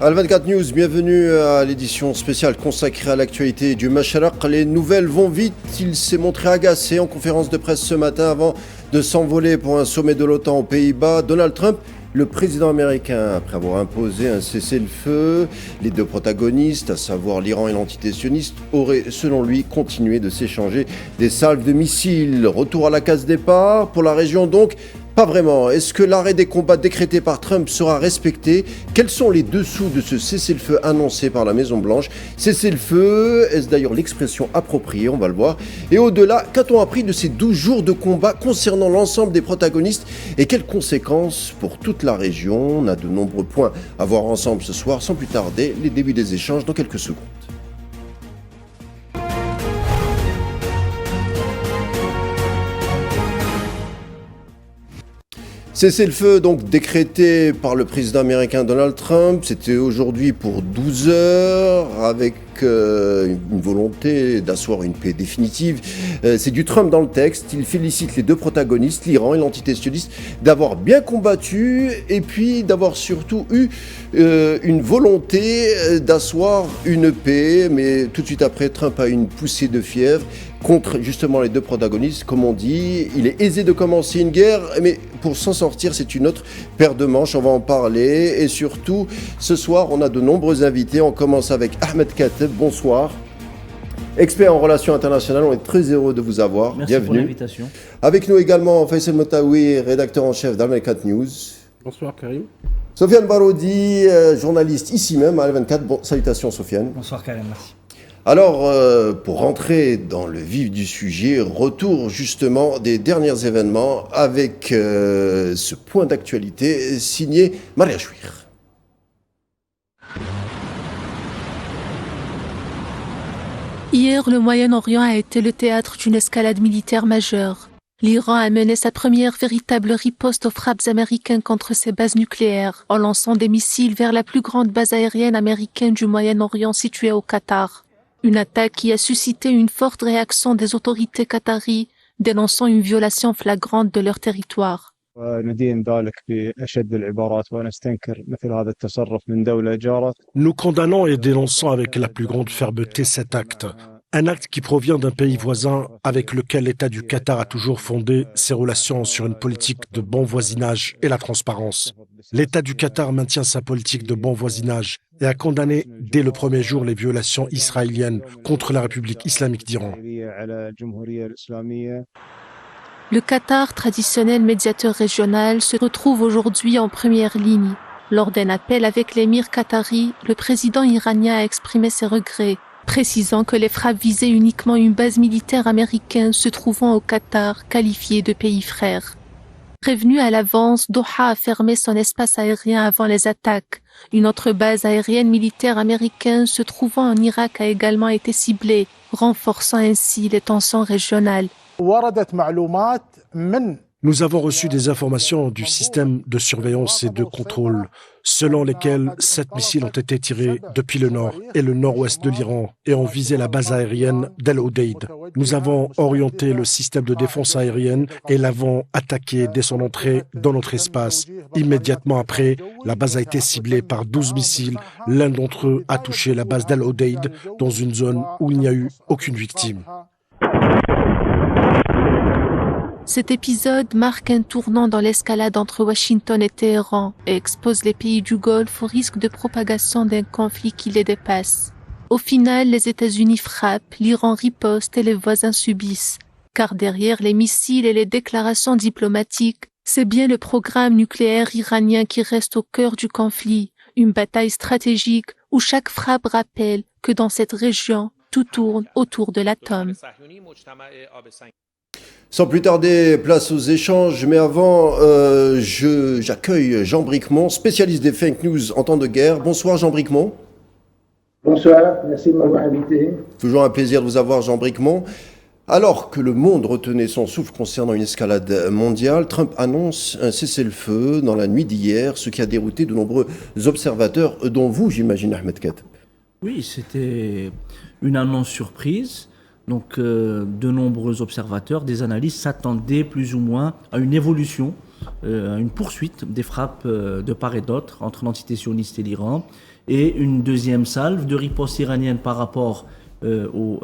Al24 News, bienvenue à l'édition spéciale consacrée à l'actualité du Masharaq. Les nouvelles vont vite. Il s'est montré agacé en conférence de presse ce matin avant de s'envoler pour un sommet de l'OTAN aux Pays-Bas. Donald Trump, le président américain, après avoir imposé un cessez-le-feu, les deux protagonistes, à savoir l'Iran et l'entité sioniste, auraient, selon lui, continué de s'échanger des salves de missiles. Retour à la case départ pour la région donc. Pas vraiment. Est-ce que l'arrêt des combats décrété par Trump sera respecté? Quels sont les dessous de ce cessez-le-feu annoncé par la Maison-Blanche? Cessez-le-feu, est-ce d'ailleurs l'expression appropriée? On va le voir. Et au-delà, qu'a-t-on appris de ces 12 jours de combat concernant l'ensemble des protagonistes et quelles conséquences pour toute la région? On a de nombreux points à voir ensemble ce soir. Sans plus tarder, les débuts des échanges dans quelques secondes. Cessez-le-feu donc décrété par le président américain Donald Trump. C'était aujourd'hui pour 12 heures avec une volonté d'asseoir une paix définitive. C'est du Trump dans le texte. Il félicite les deux protagonistes, l'Iran et l'entité sioniste, d'avoir bien combattu et puis d'avoir surtout eu une volonté d'asseoir une paix. Mais tout de suite après, Trump a eu une poussée de fièvre contre justement les deux protagonistes. Comme on dit, il est aisé de commencer une guerre, mais pour s'en sortir, c'est une autre paire de manches. On va en parler. Et surtout, ce soir, on a de nombreux invités. On commence avec Ahmed Kateb. Bonsoir. Expert en relations internationales, on est très heureux de vous avoir. Merci Bienvenue. pour l'invitation. Avec nous également Faisal Motaoui, rédacteur en chef d'Al24 News. Bonsoir Karim. Sofiane Baroudi, journaliste ici même à Al24. Bon, salutations Sofiane. Bonsoir Karim, merci. Alors, pour rentrer dans le vif du sujet, retour justement des derniers événements avec ce point d'actualité signé Maria Chouir. Hier, le Moyen-Orient a été le théâtre d'une escalade militaire majeure. L'Iran a mené sa première véritable riposte aux frappes américaines contre ses bases nucléaires en lançant des missiles vers la plus grande base aérienne américaine du Moyen-Orient située au Qatar. Une attaque qui a suscité une forte réaction des autorités qataries, dénonçant une violation flagrante de leur territoire. Nous condamnons et dénonçons avec la plus grande fermeté cet acte. Un acte qui provient d'un pays voisin avec lequel l'État du Qatar a toujours fondé ses relations sur une politique de bon voisinage et la transparence. L'État du Qatar maintient sa politique de bon voisinage et a condamné dès le premier jour les violations israéliennes contre la République islamique d'Iran. Le Qatar, traditionnel médiateur régional, se retrouve aujourd'hui en première ligne. Lors d'un appel avec l'émir qatari, le président iranien a exprimé ses regrets, précisant que les frappes visaient uniquement une base militaire américaine se trouvant au Qatar, qualifiée de pays frère. Prévenu à l'avance, Doha a fermé son espace aérien avant les attaques. Une autre base aérienne militaire américaine se trouvant en Irak a également été ciblée, renforçant ainsi les tensions régionales. Nous avons reçu des informations du système de surveillance et de contrôle, selon lesquelles 7 missiles ont été tirés depuis le nord et le nord-ouest de l'Iran et ont visé la base aérienne d'Al Udeid. Nous avons orienté le système de défense aérienne et l'avons attaqué dès son entrée dans notre espace. Immédiatement après, la base a été ciblée par 12 missiles. L'un d'entre eux a touché la base d'Al Udeid dans une zone où il n'y a eu aucune victime. Cet épisode marque un tournant dans l'escalade entre Washington et Téhéran et expose les pays du Golfe au risque de propagation d'un conflit qui les dépasse. Au final, les États-Unis frappent, l'Iran riposte et les voisins subissent. Car derrière les missiles et les déclarations diplomatiques, c'est bien le programme nucléaire iranien qui reste au cœur du conflit, une bataille stratégique où chaque frappe rappelle que dans cette région, tout tourne autour de l'atome. Sans plus tarder, place aux échanges, mais avant, j'accueille Jean Bricmont, spécialiste des fake news en temps de guerre. Bonsoir Jean Bricmont. Bonsoir, merci de m'avoir invité. Toujours un plaisir de vous avoir Jean Bricmont. Alors que le monde retenait son souffle concernant une escalade mondiale, Trump annonce un cessez-le-feu dans la nuit d'hier, ce qui a dérouté de nombreux observateurs, dont vous, j'imagine, Ahmed Kateb. Oui, c'était une annonce surprise. Donc, de nombreux observateurs, des analystes s'attendaient plus ou moins à une évolution, à une poursuite des frappes de part et d'autre entre l'entité sioniste et l'Iran. et une deuxième salve de riposte iranienne par rapport au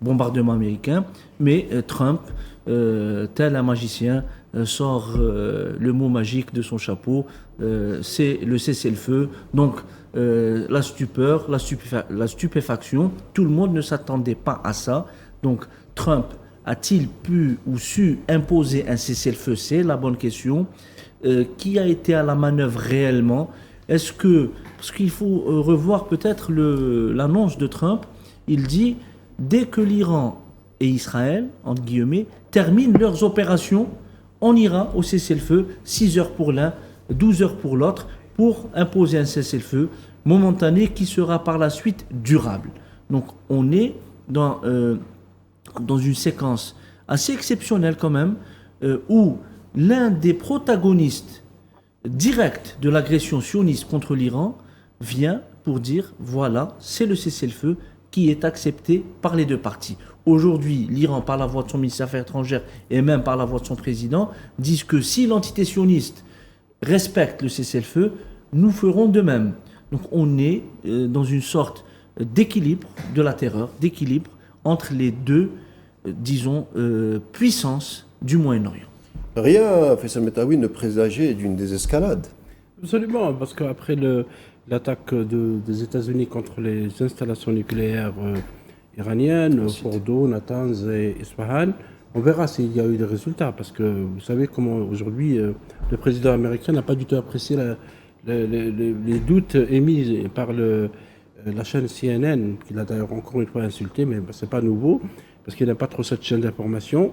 bombardement américain. Mais Trump, tel un magicien, sort le mot magique de son chapeau, c'est le cessez-le-feu. Donc la stupeur, la stupéfaction, tout le monde ne s'attendait pas à ça. Donc Trump a-t-il pu ou su imposer un cessez-le-feu? C'est la bonne question. Qui a été à la manœuvre réellement? Est-ce que, parce qu'il faut revoir peut-être l'annonce de Trump, il dit dès que l'Iran et Israël, entre guillemets, terminent leurs opérations, on ira au cessez-le-feu, 6 heures pour l'un, 12 heures pour l'autre, pour imposer un cessez-le-feu momentané qui sera par la suite durable. Donc on est dans une séquence assez exceptionnelle quand même, où l'un des protagonistes directs de l'agression sioniste contre l'Iran vient pour dire voilà, c'est le cessez-le-feu qui est accepté par les deux parties. Aujourd'hui, l'Iran, par la voix de son ministre des Affaires étrangères et même par la voix de son président, disent que si l'entité sioniste respecte le cessez-le-feu, nous ferons de même. Donc on est dans une sorte d'équilibre de la terreur, d'équilibre entre les deux, disons, puissances du Moyen-Orient. Rien, Faisal Metaoui, ne présageait d'une désescalade. Absolument, parce qu'après l'attaque des États-Unis contre les installations nucléaires iraniennes, Fordo, Natanz et Isfahan, on verra s'il y a eu des résultats. Parce que vous savez comment aujourd'hui le président américain n'a pas du tout apprécié les doutes émis par la chaîne CNN, qu'il a d'ailleurs encore une fois insulté, mais c'est pas nouveau, parce qu'il n'aime pas trop cette chaîne d'information.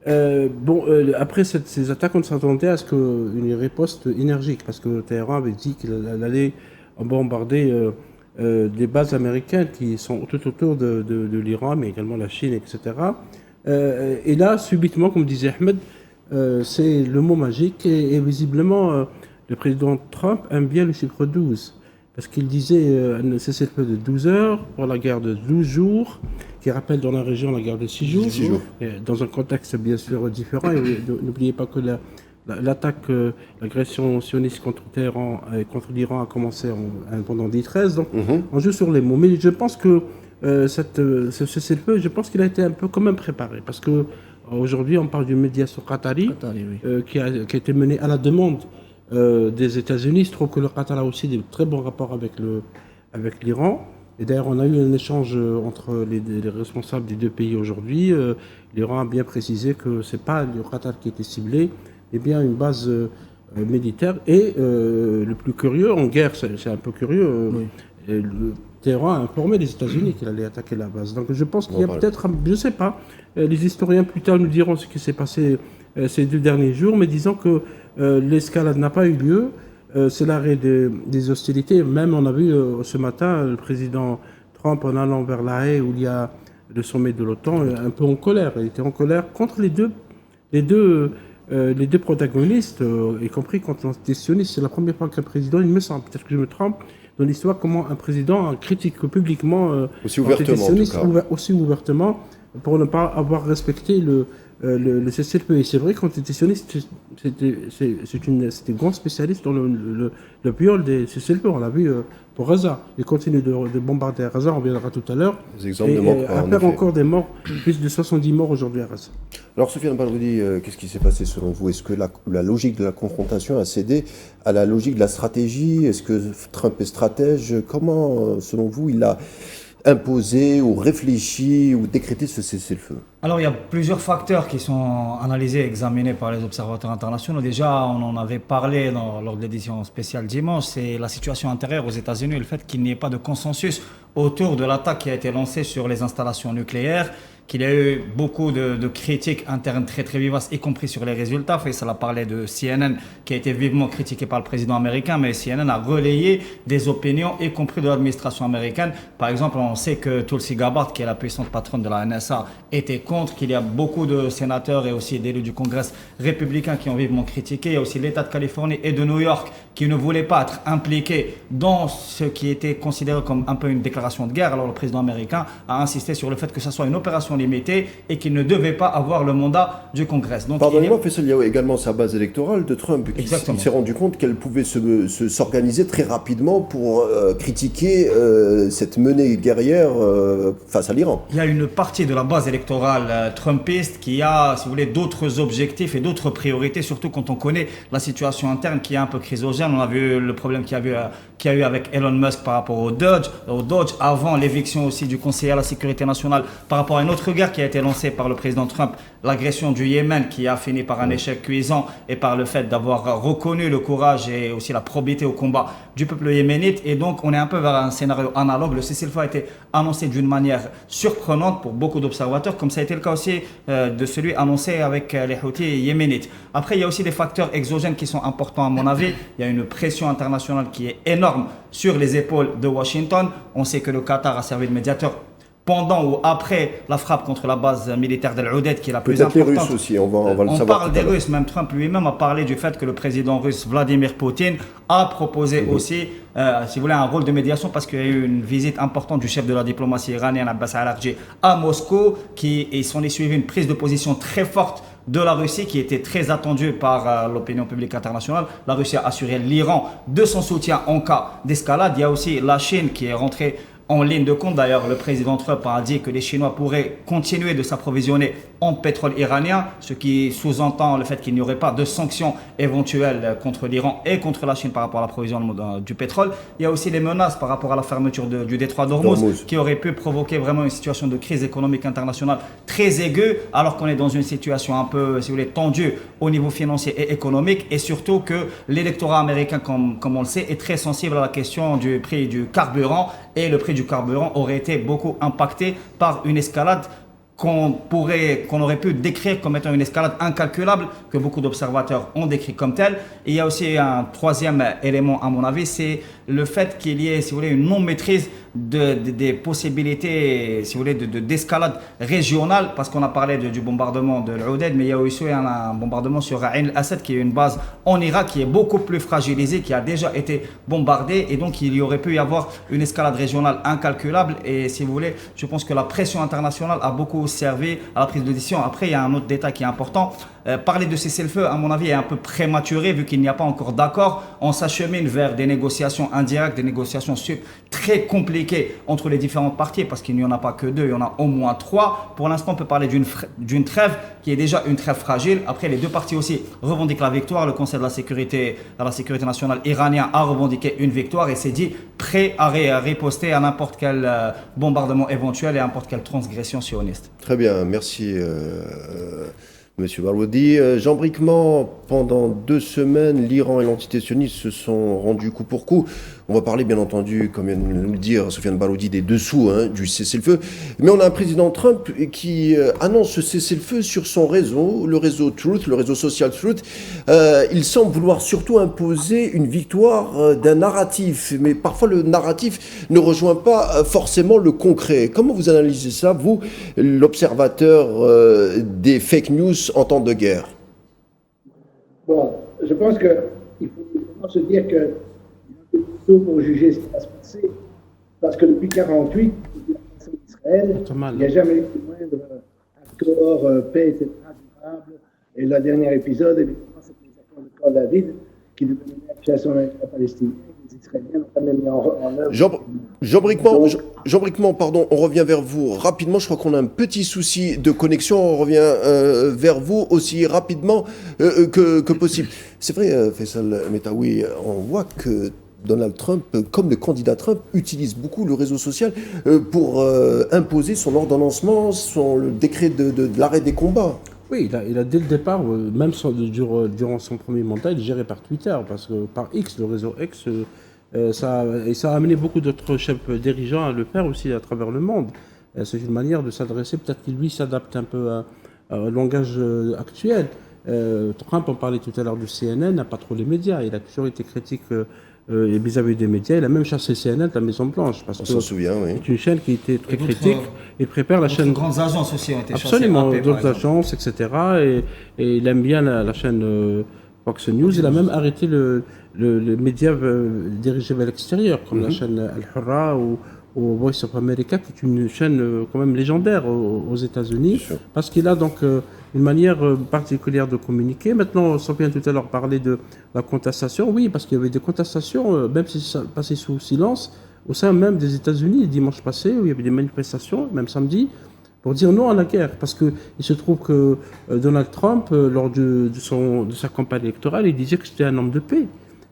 Après ces attaques, on s'attendait à ce qu'une riposte énergique, parce que Téhéran avait dit qu'il allait bombarder des bases américaines qui sont tout autour de l'Iran, mais également la Chine, etc. Et là, subitement, comme disait Ahmed, c'est le mot magique, et visiblement, le président Trump aime bien le chiffre 12, parce qu'il disait un cessez-le-feu de 12 heures pour la guerre de 12 jours, qui rappelle dans la région la guerre de 6 jours, dans un contexte bien sûr différent. Et n'oubliez pas que l'attaque, l'agression sioniste contre Téhéran et contre l'Iran a commencé pendant 10-13, donc on joue sur les mots. Mais je pense que ce cessez-le-feu, je pense qu'il a été un peu quand même préparé, parce que aujourd'hui on parle d'une médiation qatari, qui a été menée à la demande des États-Unis. Il se trouve que le Qatar a aussi des très bons rapports avec l'Iran. Et d'ailleurs, on a eu un échange entre les responsables des deux pays aujourd'hui. L'Iran a bien précisé que ce n'est pas le Qatar qui était ciblé, mais bien une base militaire. Et le plus curieux, en guerre, c'est un peu curieux, le Téhéran a informé les États-Unis qu'il allait attaquer la base. Donc je pense qu'il y a peut-être, je ne sais pas, les historiens plus tard nous diront ce qui s'est passé ces 2 derniers jours, mais disons que l'escalade n'a pas eu lieu. C'est l'arrêt des hostilités. Même on a vu ce matin le président Trump en allant vers La Haye, où il y a le sommet de l'OTAN, un peu en colère. Il était en colère contre les deux protagonistes, y compris contre l'antisioniste. C'est la première fois qu'un président, il me semble, peut-être que je me trompe, dans l'histoire, comment un président critique publiquement aussi ouvertement, pour ne pas avoir respecté le cessez-le-feu. Et c'est vrai que l'antisioniste, c'était un grand spécialiste dans le viol des cessez-le-feu. On l'a vu pour Gaza. Il continue de bombarder à Gaza, on reviendra tout à l'heure. Des exemples ne manquent pas, après encore des morts, plus de 70 morts aujourd'hui à Gaza. Alors Soufiane Baroudi, qu'est-ce qui s'est passé selon vous? Est-ce que la logique de la confrontation a cédé à la logique de la stratégie? Est-ce que Trump est stratège? Comment, selon vous, il a imposé ou réfléchi ou décrété ce cessez-le-feu? Alors il y a plusieurs facteurs qui sont analysés, examinés par les observateurs internationaux. Déjà, on en avait parlé lors de l'édition spéciale dimanche, c'est la situation intérieure aux États-Unis, le fait qu'il n'y ait pas de consensus autour de l'attaque qui a été lancée sur les installations nucléaires, qu'il y a eu beaucoup de critiques internes très très vivaces, y compris sur les résultats. Faisal a parlé de CNN qui a été vivement critiqué par le président américain, mais CNN a relayé des opinions, y compris de l'administration américaine. Par exemple, on sait que Tulsi Gabbard, qui est la puissante patronne de la NSA, était contre, qu'il y a beaucoup de sénateurs et aussi d'élus du Congrès républicains qui ont vivement critiqué. Il y a aussi l'État de Californie et de New York qui ne voulaient pas être impliqués dans ce qui était considéré comme un peu une déclaration de guerre. Alors le président américain a insisté sur le fait que ce soit une opération mandations limitées et qu'il ne devait pas avoir le mandat du Congrès. Donc, pardonnez-moi, Faisal, il y a également sa base électorale de Trump qui s'est rendu compte qu'elle pouvait s'organiser très rapidement pour critiquer cette menée guerrière face à l'Iran. Il y a une partie de la base électorale trumpiste qui a, si vous voulez, d'autres objectifs et d'autres priorités, surtout quand on connaît la situation interne qui est un peu chrysogène. On a vu le problème qu'il y a eu avec Elon Musk par rapport au Doge, avant l'éviction aussi du conseiller à la sécurité nationale, par rapport à une autre guerre qui a été lancée par le président Trump, l'agression du Yémen qui a fini par un échec cuisant et par le fait d'avoir reconnu le courage et aussi la probité au combat du peuple yéménite. Et donc on est un peu vers un scénario analogue. Le cessez-le-feu a été annoncé d'une manière surprenante pour beaucoup d'observateurs, comme ça a été le cas aussi de celui annoncé avec les Houthis yéménites. Après, il y a aussi des facteurs exogènes qui sont importants à mon avis. Il y a une pression internationale qui est énorme sur les épaules de Washington. On sait que le Qatar a servi de médiateur pendant ou après la frappe contre la base militaire d'Al-Ouded, qui est la plus importante. Peut-être les Russes aussi, on va le savoir. On parle des Russes, même Trump lui-même a parlé du fait que le président russe Vladimir Poutine a proposé aussi, si vous voulez, un rôle de médiation parce qu'il y a eu une visite importante du chef de la diplomatie iranienne, Abbas Araghchi, à Moscou, et s'en est suivi une prise de position très forte de la Russie qui était très attendue par l'opinion publique internationale. La Russie a assuré l'Iran de son soutien en cas d'escalade. Il y a aussi la Chine qui est rentrée en ligne de compte. D'ailleurs, le président Trump a dit que les Chinois pourraient continuer de s'approvisionner en pétrole iranien, ce qui sous-entend le fait qu'il n'y aurait pas de sanctions éventuelles contre l'Iran et contre la Chine par rapport à l'approvisionnement du pétrole. Il y a aussi les menaces par rapport à la fermeture du détroit d'Ormuz qui aurait pu provoquer vraiment une situation de crise économique internationale très aiguë, alors qu'on est dans une situation un peu, si vous voulez, tendue au niveau financier et économique, et surtout que l'électorat américain, comme on le sait, est très sensible à la question du prix du carburant, et le prix du carburant aurait été beaucoup impacté par une escalade qu'on aurait pu décrire comme étant une escalade incalculable, que beaucoup d'observateurs ont décrit comme telle. Et il y a aussi un troisième élément, à mon avis, c'est le fait qu'il y ait, si vous voulez, une non-maîtrise des possibilités, si vous voulez, d'escalade régionale, parce qu'on a parlé du bombardement de l'Ouded, mais il y a aussi un bombardement sur Ain al-Assad, qui est une base en Irak, qui est beaucoup plus fragilisée, qui a déjà été bombardée, et donc il y aurait pu y avoir une escalade régionale incalculable. Et si vous voulez, je pense que la pression internationale a beaucoup servi à la prise de décision. Après, il y a un autre détail qui est important. Parler de cessez-le-feu, à mon avis, est un peu prématuré vu qu'il n'y a pas encore d'accord. On s'achemine vers des négociations indirectes, des négociations très compliquées entre les différentes parties, parce qu'il n'y en a pas que deux, il y en a au moins trois. Pour l'instant, on peut parler d'une trêve qui est déjà une trêve fragile. Après, les deux parties aussi revendiquent la victoire. Le Conseil de la sécurité nationale iranien a revendiqué une victoire et s'est dit prêt à riposter à n'importe quel bombardement éventuel et à n'importe quelle transgression sioniste. Très bien, merci. Monsieur Baroudi, Jean Bricmont, pendant 2 semaines, l'Iran et l'entité sioniste se sont rendus coup pour coup. On va parler, bien entendu, comme vient de nous le dire Sofiane Baroudi, des dessous du cessez-le-feu. Mais on a un président Trump qui annonce ce cessez-le-feu sur son réseau, le réseau Truth, le réseau social Truth. Il semble vouloir surtout imposer une victoire d'un narratif. Mais parfois, le narratif ne rejoint pas forcément le concret. Comment vous analysez ça, vous, l'observateur des fake news en temps de guerre? Bon, je pense qu'il faut se dire que il est un peu tôt pour juger ce qui va se passer, parce que depuis 1948, depuis la création d'Israël, il n'y a jamais eu de moindre accord, paix, etc., durable. Et le dernier épisode, évidemment, c'est les accords de Camp David, qui devenaient la création d'un État palestinien. Les Israéliens ont quand même mis en œuvre. Jean Bricmont, pardon, on revient vers vous rapidement. Je crois qu'on a un petit souci de connexion. On revient vers vous aussi rapidement que possible. C'est vrai, Faisal Metaoui, on voit que Donald Trump, comme le candidat Trump, utilise beaucoup le réseau social pour imposer son ordonnancement, le décret de l'arrêt des combats. Oui, il a dès le départ, même durant son premier mandat, il est géré par Twitter, parce que par X, le réseau X, ça a amené beaucoup d'autres chefs dirigeants à le faire aussi à travers le monde. C'est une manière de s'adresser, peut-être qu'il lui s'adapte un peu au langage actuel. Trump, on parlait tout à l'heure du CNN, n'a pas trop les médias, il a toujours été critique vis-à-vis des médias. Il a même chassé CNN de la Maison-Blanche. On s'en souvient, oui. C'est une chaîne qui était très critique. Il prépare la chaîne. Grandes agences aussi ont été chassées. Absolument, d'autres agences, etc. Et il aime bien la chaîne Fox News. Il a même arrêté le média dirigé vers l'extérieur, comme la chaîne Al-Hurra ou au Voice of America, qui est une chaîne quand même légendaire aux États-Unis, parce qu'il a donc une manière particulière de communiquer. Maintenant, Sofiane tout à l'heure parlait de la contestation. Oui, parce qu'il y avait des contestations, même si ça passait sous silence, au sein même des États-Unis, dimanche passé, où il y avait des manifestations, même samedi, pour dire non à la guerre. Parce qu'il se trouve que Donald Trump, lors de sa campagne électorale, il disait que c'était un homme de paix.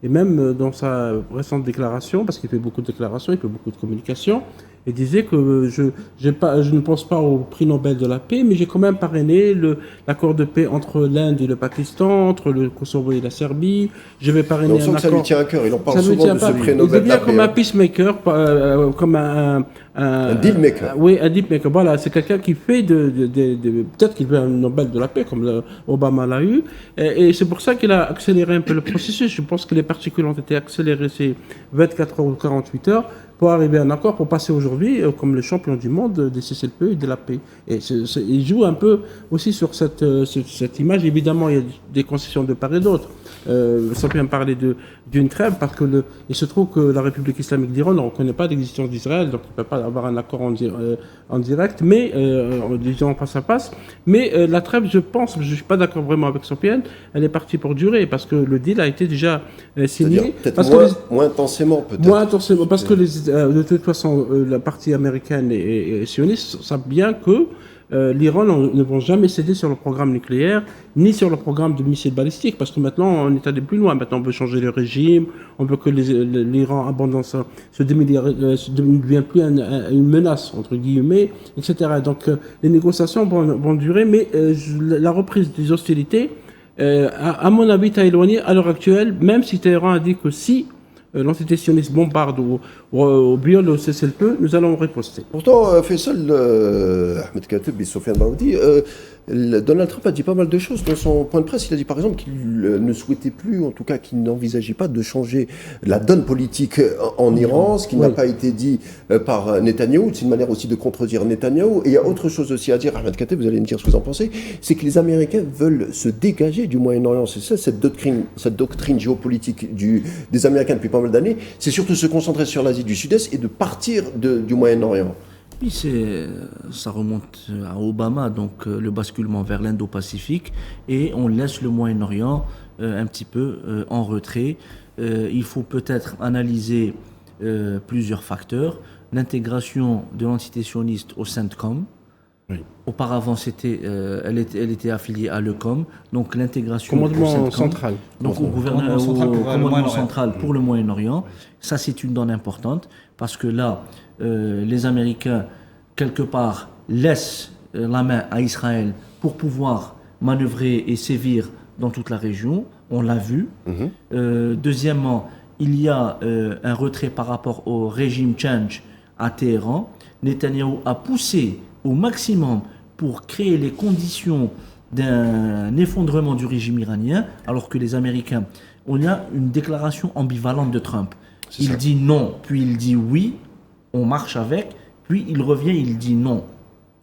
Et même dans sa récente déclaration, parce qu'il fait beaucoup de déclarations, il fait beaucoup de communication, il disait que je ne pense pas au prix Nobel de la paix, mais j'ai quand même parrainé l'accord de paix entre l'Inde et le Pakistan, entre le Kosovo et la Serbie. Je vais parrainer un accord. Ça lui tient à cœur. Il en parle souvent de ce prix Nobel de la paix. Il devient comme un peacemaker, comme un deal maker. Oui, un deal maker. Voilà, c'est quelqu'un qui fait peut-être qu'il veut un Nobel de la paix, comme Obama l'a eu. Et c'est pour ça qu'il a accéléré un peu le processus. Je pense que les particules ont été accélérées ces 24 heures ou 48 heures pour arriver à un accord, pour passer aujourd'hui comme le champion du monde des CCLPE et de la paix. Et il joue un peu aussi sur cette image. Évidemment, il y a des concessions de part et d'autre. Sans bien parler d'une trêve, parce que il se trouve que la République islamique d'Iran ne reconnaît pas l'existence d'Israël, donc il ne peut pas avoir un accord en direct, mais en disant face à face. Mais la trêve, je pense, je ne suis pas d'accord vraiment avec Sofiane, elle est partie pour durer, parce que le deal a été déjà signé. Peut-être moins intensément, peut-être. Moins intensément, parce que de toute façon, la partie américaine et sioniste savent bien que l'Iran ne vont jamais céder sur le programme nucléaire, ni sur le programme de missiles balistiques, parce que maintenant, on est allé plus loin. Maintenant, on veut changer le régime, on veut que l'Iran abandonne ça, se devient plus une menace, entre guillemets, etc. Donc, les négociations vont durer, mais la reprise des hostilités, à mon avis, est éloignée à l'heure actuelle, même si Téhéran a dit que si l'entité sioniste bombarde ou viole le cessez-le-feu, nous allons riposter. Pourtant, Faisal, Ahmed Kateb et Sofiane Baroudi, Donald Trump a dit pas mal de choses dans son point de presse. Il a dit par exemple qu'il ne souhaitait plus, en tout cas qu'il n'envisageait pas de changer la donne politique en Iran, ce qui n'a pas été dit par Netanyahou. C'est une manière aussi de contredire Netanyahou. Et il y a autre chose aussi à dire, Ahmed Kateb, vous allez me dire ce que vous en pensez, c'est que les Américains veulent se dégager du Moyen-Orient. C'est ça, cette doctrine géopolitique des Américains depuis pas mal d'années, c'est surtout se concentrer sur l'Asie du Sud-Est et de partir du Moyen-Orient. Oui, ça remonte à Obama, donc le basculement vers l'Indo-Pacifique, et on laisse le Moyen-Orient un petit peu en retrait. Il faut peut-être analyser plusieurs facteurs. L'intégration de l'entité sioniste au CENTCOM. Oui. Auparavant, elle était affiliée à l'EUCOM, donc l'intégration commandement central. Donc au commandement central pour le Moyen-Orient. Ça, c'est une donne importante, parce que là, les Américains, quelque part, laissent la main à Israël pour pouvoir manœuvrer et sévir dans toute la région. On l'a vu. Deuxièmement, il y a un retrait par rapport au régime change à Téhéran. Netanyahou a poussé au maximum pour créer les conditions d'un effondrement du régime iranien, alors que les Américains, on a une déclaration ambivalente de Trump. Il dit non, puis il dit oui, on marche avec, puis il revient, il dit non.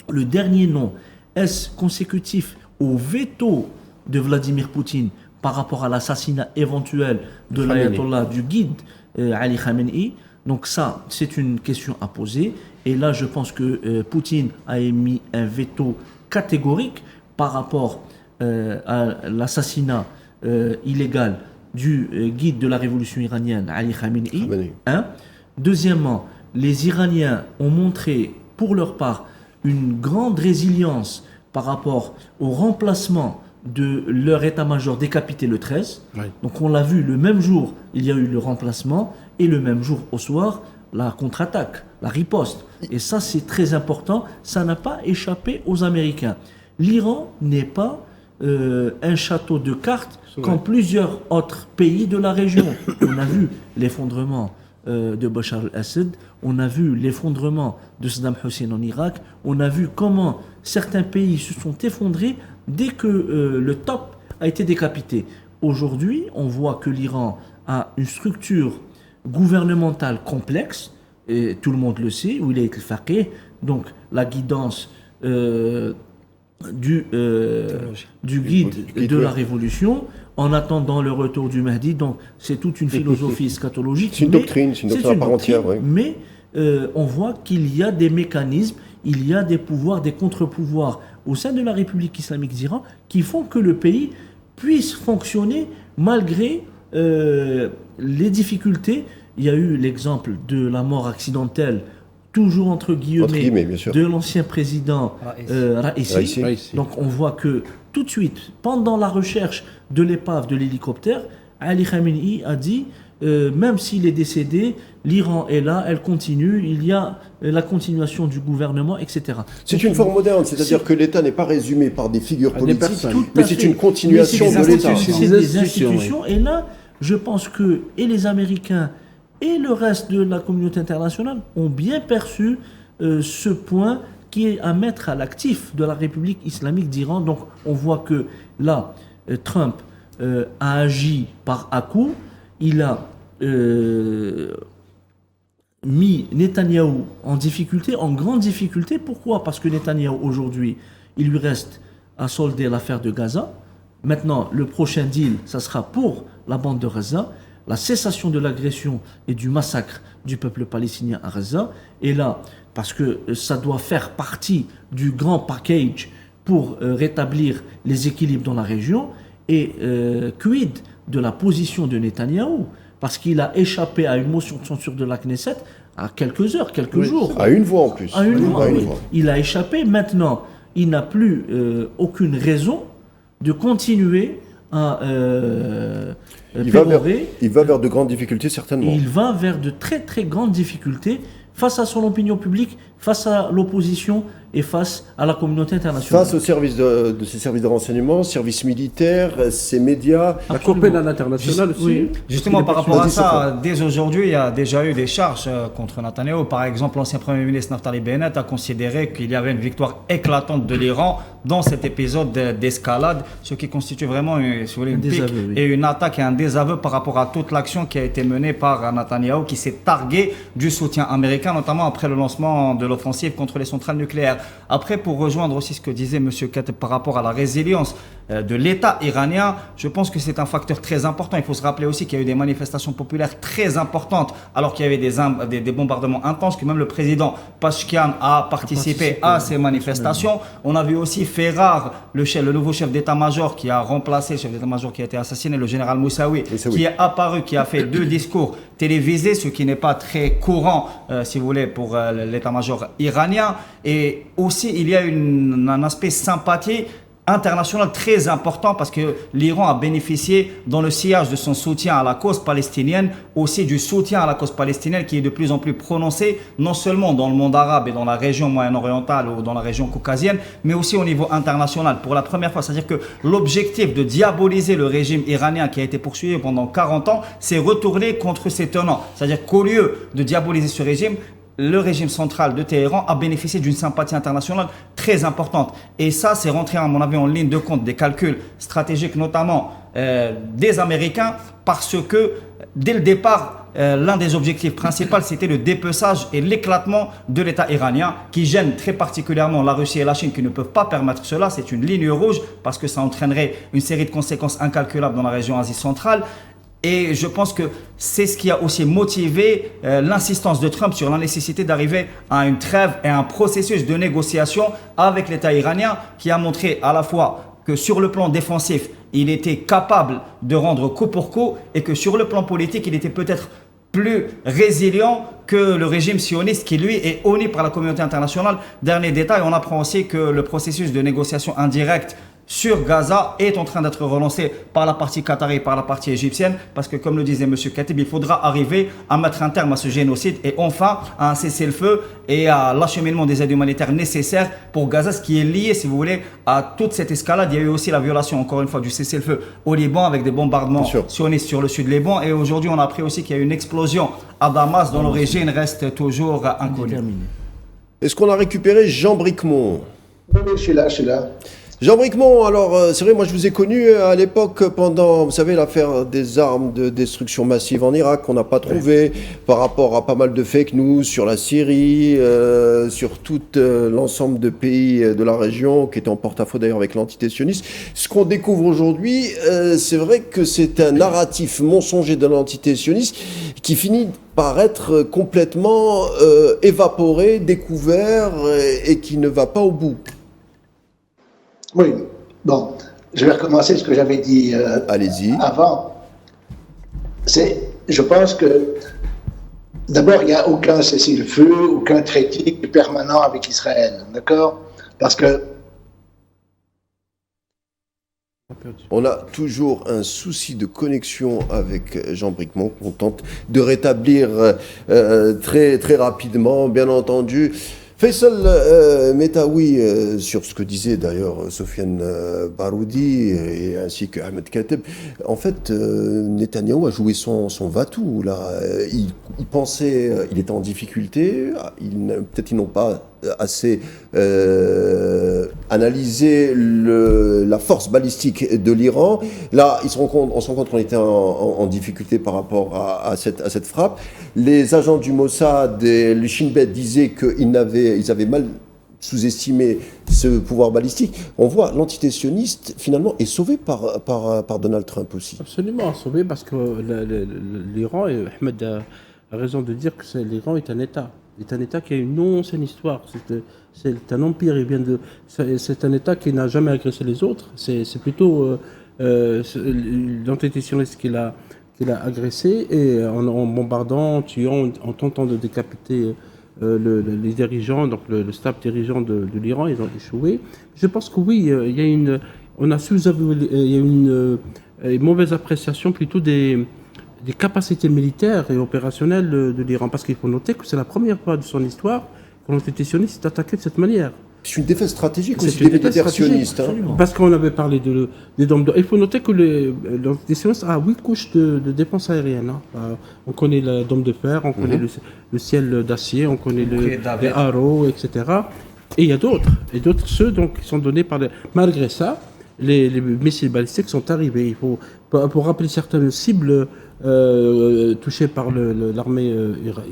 Le dernier non, est-ce consécutif au veto de Vladimir Poutine par rapport à l'assassinat éventuel de l'ayatollah du guide Ali Khamenei? Donc ça, c'est une question à poser. Et là, je pense que Poutine a émis un veto catégorique par rapport à l'assassinat illégal du guide de la révolution iranienne, Ali Khamenei. Deuxièmement, les Iraniens ont montré, pour leur part, une grande résilience par rapport au remplacement de leur état-major décapité le 13. Oui. Donc on l'a vu, le même jour, il y a eu le remplacement, et le même jour, au soir, la contre-attaque, la riposte. Et ça, c'est très important. Ça n'a pas échappé aux Américains. L'Iran n'est pas un château de cartes comme plusieurs autres pays de la région. On a vu l'effondrement de Bachar al-Assad, on a vu l'effondrement de Saddam Hussein en Irak, on a vu comment certains pays se sont effondrés dès que le top a été décapité. Aujourd'hui, on voit que l'Iran a une structure gouvernementale complexe, et tout le monde le sait, où il est le faqih, donc la guidance du guide de la révolution, en attendant le retour du Mahdi. Donc c'est toute une philosophie eschatologique. C'est une doctrine à part entière. Oui. Mais on voit qu'il y a des mécanismes, il y a des pouvoirs, des contre-pouvoirs au sein de la République islamique d'Iran qui font que le pays puisse fonctionner malgré les difficultés. Il y a eu l'exemple de la mort accidentelle, toujours entre guillemets, de l'ancien président Raisi. Donc on voit que tout de suite, pendant la recherche de l'épave de l'hélicoptère, Ali Khamenei a dit même s'il est décédé, l'Iran est là, elle continue, il y a la continuation du gouvernement, etc. C'est une forme moderne, c'est-à-dire que l'État n'est pas résumé par des figures politiques, mais c'est une continuation de l'État. C'est des institutions, et là, je pense que et les Américains et le reste de la communauté internationale ont bien perçu ce point qui est à mettre à l'actif de la République islamique d'Iran. Donc on voit que là, Trump a agi par à-coups, il a mis Netanyahou en difficulté, en grande difficulté. Pourquoi ? Parce que Netanyahou, aujourd'hui, il lui reste à solder l'affaire de Gaza. Maintenant, le prochain deal, ça sera pour la bande de Gaza, la cessation de l'agression et du massacre du peuple palestinien à Gaza. Et là, parce que ça doit faire partie du grand package pour rétablir les équilibres dans la région. Et quid de la position de Netanyahou, parce qu'il a échappé à une motion de censure de la Knesset à quelques heures, quelques jours. À une voix en plus. À une voix. Il a échappé. Maintenant, il n'a plus aucune raison de continuer à pérorer. Il va vers de grandes difficultés, certainement. Il va vers de très très grandes difficultés face à son opinion publique, face à l'opposition et face à la communauté internationale. Face aux services de ces services de renseignement, services militaires, ces médias. La Cour pénale internationale aussi. Oui. Justement, par rapport à ça, dès aujourd'hui, il y a déjà eu des charges contre Netanyahou. Par exemple, l'ancien Premier ministre Naftali Bennett a considéré qu'il y avait une victoire éclatante de l'Iran dans cet épisode d'escalade, ce qui constitue vraiment une pique et une attaque et un désaveu par rapport à toute l'action qui a été menée par Netanyahou, qui s'est targué du soutien américain, notamment après le lancement de l'offensive contre les centrales nucléaires. Après, pour rejoindre aussi ce que disait M. Kateb par rapport à la résilience de l'État iranien, je pense que c'est un facteur très important. Il faut se rappeler aussi qu'il y a eu des manifestations populaires très importantes, alors qu'il y avait des bombardements intenses, que même le président Pashkian a participé à ces manifestations. On a vu aussi Ferrar, le nouveau chef d'état-major qui a remplacé le chef d'état-major qui a été assassiné, le général Moussaoui, qui est apparu, qui a fait 2 discours télévisés, ce qui n'est pas très courant, si vous voulez, pour l'état-major iranien. Et aussi, il y a un aspect sympathie international très important parce que l'Iran a bénéficié dans le sillage de son soutien à la cause palestinienne, aussi du soutien à la cause palestinienne qui est de plus en plus prononcé, non seulement dans le monde arabe et dans la région moyen-orientale ou dans la région caucasienne, mais aussi au niveau international. Pour la première fois, c'est-à-dire que l'objectif de diaboliser le régime iranien qui a été poursuivi pendant 40 ans s'est retourné contre ses tenants. C'est-à-dire qu'au lieu de diaboliser ce régime, le régime central de Téhéran a bénéficié d'une sympathie internationale très importante. Et ça, c'est rentré, à mon avis, en ligne de compte des calculs stratégiques, notamment des Américains, parce que dès le départ, l'un des objectifs principaux, c'était le dépeçage et l'éclatement de l'État iranien, qui gêne très particulièrement la Russie et la Chine, qui ne peuvent pas permettre cela. C'est une ligne rouge, parce que ça entraînerait une série de conséquences incalculables dans la région Asie centrale. Et je pense que c'est ce qui a aussi motivé l'insistance de Trump sur la nécessité d'arriver à une trêve et un processus de négociation avec l'État iranien qui a montré à la fois que sur le plan défensif, il était capable de rendre coup pour coup et que sur le plan politique, il était peut-être plus résilient que le régime sioniste qui, lui, est honni par la communauté internationale. Dernier détail, on apprend aussi que le processus de négociation indirecte sur Gaza est en train d'être relancé par la partie qatari et par la partie égyptienne parce que, comme le disait M. Katib, il faudra arriver à mettre un terme à ce génocide et enfin à un cessez-le-feu et à l'acheminement des aides humanitaires nécessaires pour Gaza, ce qui est lié, si vous voulez, à toute cette escalade. Il y a eu aussi la violation, encore une fois, du cessez-le-feu au Liban avec des bombardements sionistes sur le sud Liban, et aujourd'hui on a appris aussi qu'il y a eu une explosion à Damas dont l'origine reste toujours inconnue. Est-ce qu'on a récupéré Jean Bricmont? Oui, je suis là. Jean Bricmont, alors c'est vrai, moi je vous ai connu à l'époque pendant, vous savez, l'affaire des armes de destruction massive en Irak qu'on n'a pas trouvé, par rapport à pas mal de fake news sur la Syrie, sur tout l'ensemble de pays de la région qui étaient en porte-à-faux d'ailleurs avec l'entité sioniste. Ce qu'on découvre aujourd'hui, c'est vrai que c'est un narratif mensonger de l'entité sioniste qui finit par être complètement évaporé, découvert et qui ne va pas au bout. Oui, bon, je vais recommencer ce que j'avais dit Allez-y. Avant. Je pense que d'abord, il n'y a aucun cessez-le-feu, aucun traité permanent avec Israël, d'accord? Parce que on a toujours un souci de connexion avec Jean Bricmont qu'on tente de rétablir très, très rapidement, bien entendu. Faisal Metaoui, sur ce que disait d'ailleurs Sofiane Baroudi et ainsi que Ahmed Kateb, en fait, Netanyahou a joué son va-tout. Là. Il pensait, il était en difficulté, peut-être ils n'ont pas assez analysé la force balistique de l'Iran. Là, on se rend compte qu'on était en difficulté par rapport à cette frappe. Les agents du Mossad et le Shin Bet disaient qu'ils avaient mal sous-estimé ce pouvoir balistique. On voit l'entité sioniste, finalement, est sauvée par Donald Trump aussi. Absolument, sauvée parce que l'Iran, et Ahmed a raison de dire que l'Iran est un État. C'est un État qui a une ancienne histoire. C'est un empire. C'est un État qui n'a jamais agressé les autres. C'est plutôt l'entité sioniste qui l'a agressé, et en bombardant, en tuant, en tentant de décapiter les dirigeants, donc le staff dirigeant de l'Iran, ils ont échoué. Je pense que oui, il y a une mauvaise appréciation plutôt des capacités militaires et opérationnelles de l'Iran, parce qu'il faut noter que c'est la première fois de son histoire que l'entité sioniste s'est attaquée de cette manière. C'est une défaite stratégique aussi des militaires sionistes. Parce qu'on avait parlé des dômes d'or. Il faut noter que l'entité sioniste a 8 couches de défense aérienne. On connaît le dôme de fer, on connaît le ciel d'acier, on connaît les Arrows, etc. Et il y a d'autres. Et d'autres, ceux donc, qui sont donnés par malgré ça, les missiles balistiques sont arrivés. Il faut, pour rappeler certaines cibles touchées par l'armée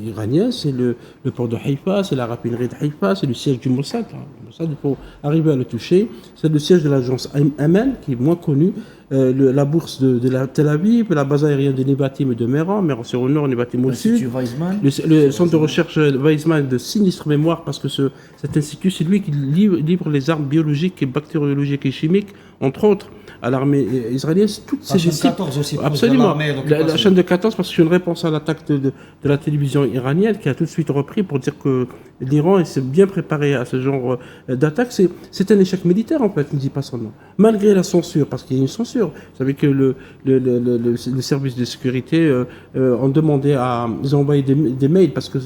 iranienne, c'est le port de Haïfa, c'est la raffinerie de Haïfa, c'est le siège du Mossad. Le Mossad, il faut arriver à le toucher. C'est le siège de l'agence Amen, qui est moins connu. La bourse de Tel Aviv, la base aérienne de Nevatim et de Méran c'est au nord, Nevatim au sud. Le centre de recherche Weizmann de sinistre mémoire, parce que cet institut, c'est lui qui livre les armes biologiques et bactériologiques et chimiques, entre autres, à l'armée israélienne. Toutes ces chaîne 14 aussi. Absolument. La chaîne de 14, parce que c'est une réponse à l'attaque de la télévision iranienne, qui a tout de suite repris pour dire que l'Iran s'est bien préparé à ce genre d'attaque. C'est un échec militaire, en fait, ne dit pas son nom. Malgré la censure, parce qu'il y a une censure. Vous savez que le service de sécurité ont demandé ils ont envoyé des mails, parce que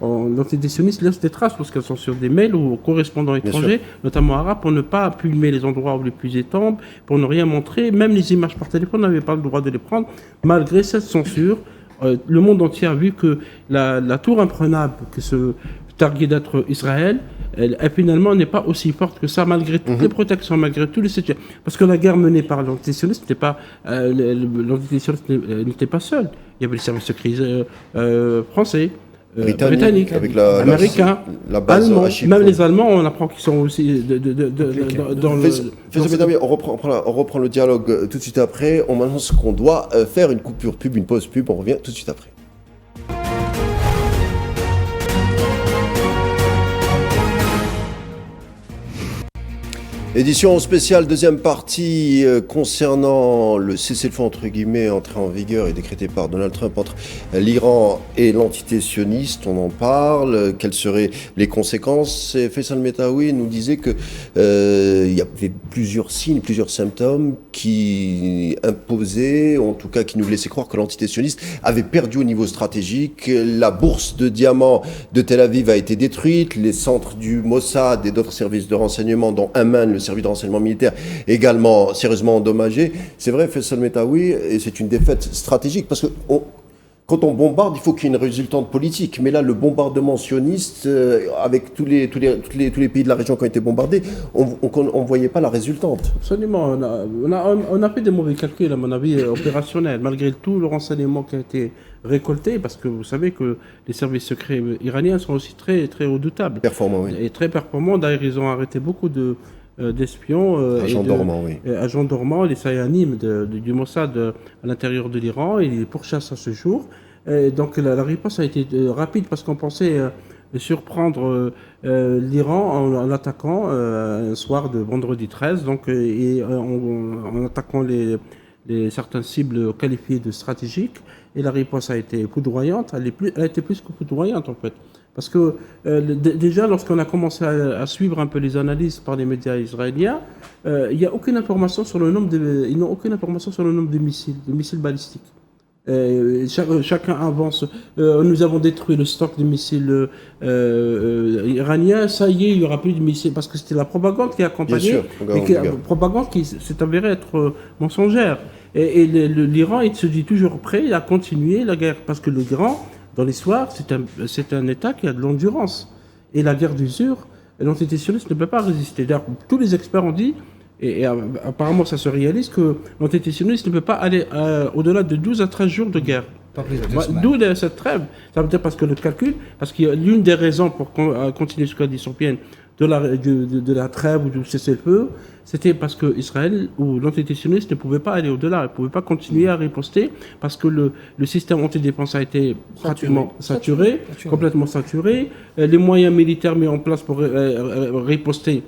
l'entité sioniste laisse des traces lorsqu'elles sont sur des mails aux correspondants étrangers, notamment arabes, pour ne pas filmer les endroits où les pluies tombent, pour ne rien montrer. Même les images par téléphone, n'avaient pas le droit de les prendre. Malgré cette censure, le monde entier a vu que la tour imprenable que se targuait d'être Israël, elle finalement n'est pas aussi forte que ça, malgré toutes les protections, malgré tous les situations. Parce que la guerre menée par l'entité sioniste n'était pas, n'était pas seule. Il y avait les services secrets français, britanniques, avec américains, la base allemands. Chypre. Même les Allemands, on apprend qu'ils sont aussi dans le... On reprend le dialogue tout de suite après. On m'annonce qu'on doit faire une coupure pub, une pause pub. On revient tout de suite après. Édition spéciale, deuxième partie concernant le cessez-le-feu entre guillemets entré en vigueur et décrété par Donald Trump entre l'Iran et l'entité sioniste. On en parle. Quelles seraient les conséquences? Et Faisal Metaoui nous disait que il y avait plusieurs signes, plusieurs symptômes qui imposaient, en tout cas qui nous laissaient croire que l'entité sioniste avait perdu au niveau stratégique. La bourse de diamants de Tel Aviv a été détruite. Les centres du Mossad et d'autres services de renseignement, dont Amman, le service de renseignement militaire, également sérieusement endommagé. C'est vrai, Faisal Metaoui, et c'est une défaite stratégique, parce que quand on bombarde, il faut qu'il y ait une résultante politique. Mais là, le bombardement sioniste, avec tous les pays de la région qui ont été bombardés, on ne voyait pas la résultante. Absolument. On a fait des mauvais calculs, à mon avis, opérationnels, malgré tout le renseignement qui a été récolté, parce que vous savez que les services secrets iraniens sont aussi très, très redoutables. Performants, oui. Et très performants. D'ailleurs, ils ont arrêté beaucoup d'espions, agents dormants, les Sayanim du Mossad à l'intérieur de l'Iran. Ils les pourchassent à ce jour. Donc la riposte a été rapide parce qu'on pensait surprendre l'Iran en attaquant un soir de vendredi 13, donc, et en attaquant certaines cibles qualifiées de stratégiques. Et la riposte a été foudroyante, elle a été plus que foudroyante en fait. Parce que déjà, lorsqu'on a commencé à suivre un peu les analyses par les médias israéliens, il n'y a aucune information sur le nombre ils n'ont aucune information sur le nombre de missiles balistiques. Chacun avance. Nous avons détruit le stock de missiles iraniens. Ça y est, il n'y aura plus de missiles parce que c'était la propagande qui a accompagné. Propagande qui s'est avérée être mensongère. Et l'Iran, il se dit toujours prêt à continuer la guerre parce que l'Iran, dans l'histoire, c'est un État qui a de l'endurance. Et la guerre d'usure, l'entité sioniste ne peut pas résister. D'ailleurs, tous les experts ont dit. Et apparemment, ça se réalise que l'entité sioniste ne peut pas aller au-delà de 12 à 13 jours de guerre. D'où cette trêve. Ça veut dire parce que le calcul, parce qu'il y a l'une des raisons pour continuer ce qu'a dit Sofiane de la trêve ou du cessez-le-feu, c'était parce que Israël ou l'entité sioniste ne pouvait pas aller au-delà, ne pouvait pas continuer à riposter parce que le système antidéfense a été pratiquement saturé, complètement saturé. Les moyens militaires mis en place pour riposter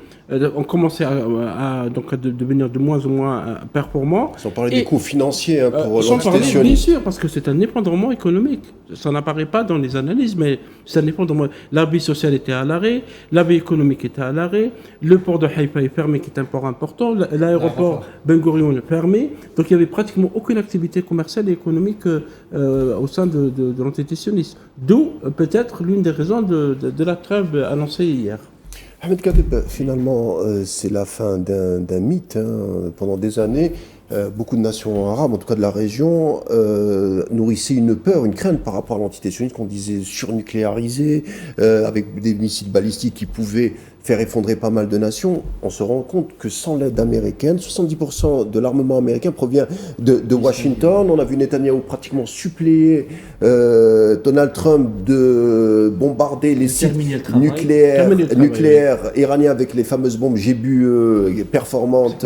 ont commencé à devenir de moins en moins performants. Sans parler des coûts financiers pour l'entité sioniste. Bien sûr, parce que c'est un effondrement économique. Ça n'apparaît pas dans les analyses, mais c'est un effondrement. La vie sociale était à l'arrêt, la vie économique était à l'arrêt, le port de Haïfa est fermé, qui est un port important, l'aéroport Ben Gurion est fermé, donc il n'y avait pratiquement aucune activité commerciale et économique au sein de l'entité sioniste. D'où peut-être l'une des raisons de la trêve annoncée hier. Ahmed Kadeb, finalement, c'est la fin d'un mythe. Pendant des années, beaucoup de nations arabes, en tout cas de la région, nourrissaient une peur, une crainte par rapport à l'entité sioniste qu'on disait surnucléarisée, avec des missiles balistiques qui pouvaient faire effondrer pas mal de nations. On se rend compte que sans l'aide américaine, 70% de l'armement américain provient de Washington. On a vu Netanyahou pratiquement suppléer Donald Trump de bombarder les sites nucléaires iraniens avec les fameuses bombes GBU performantes.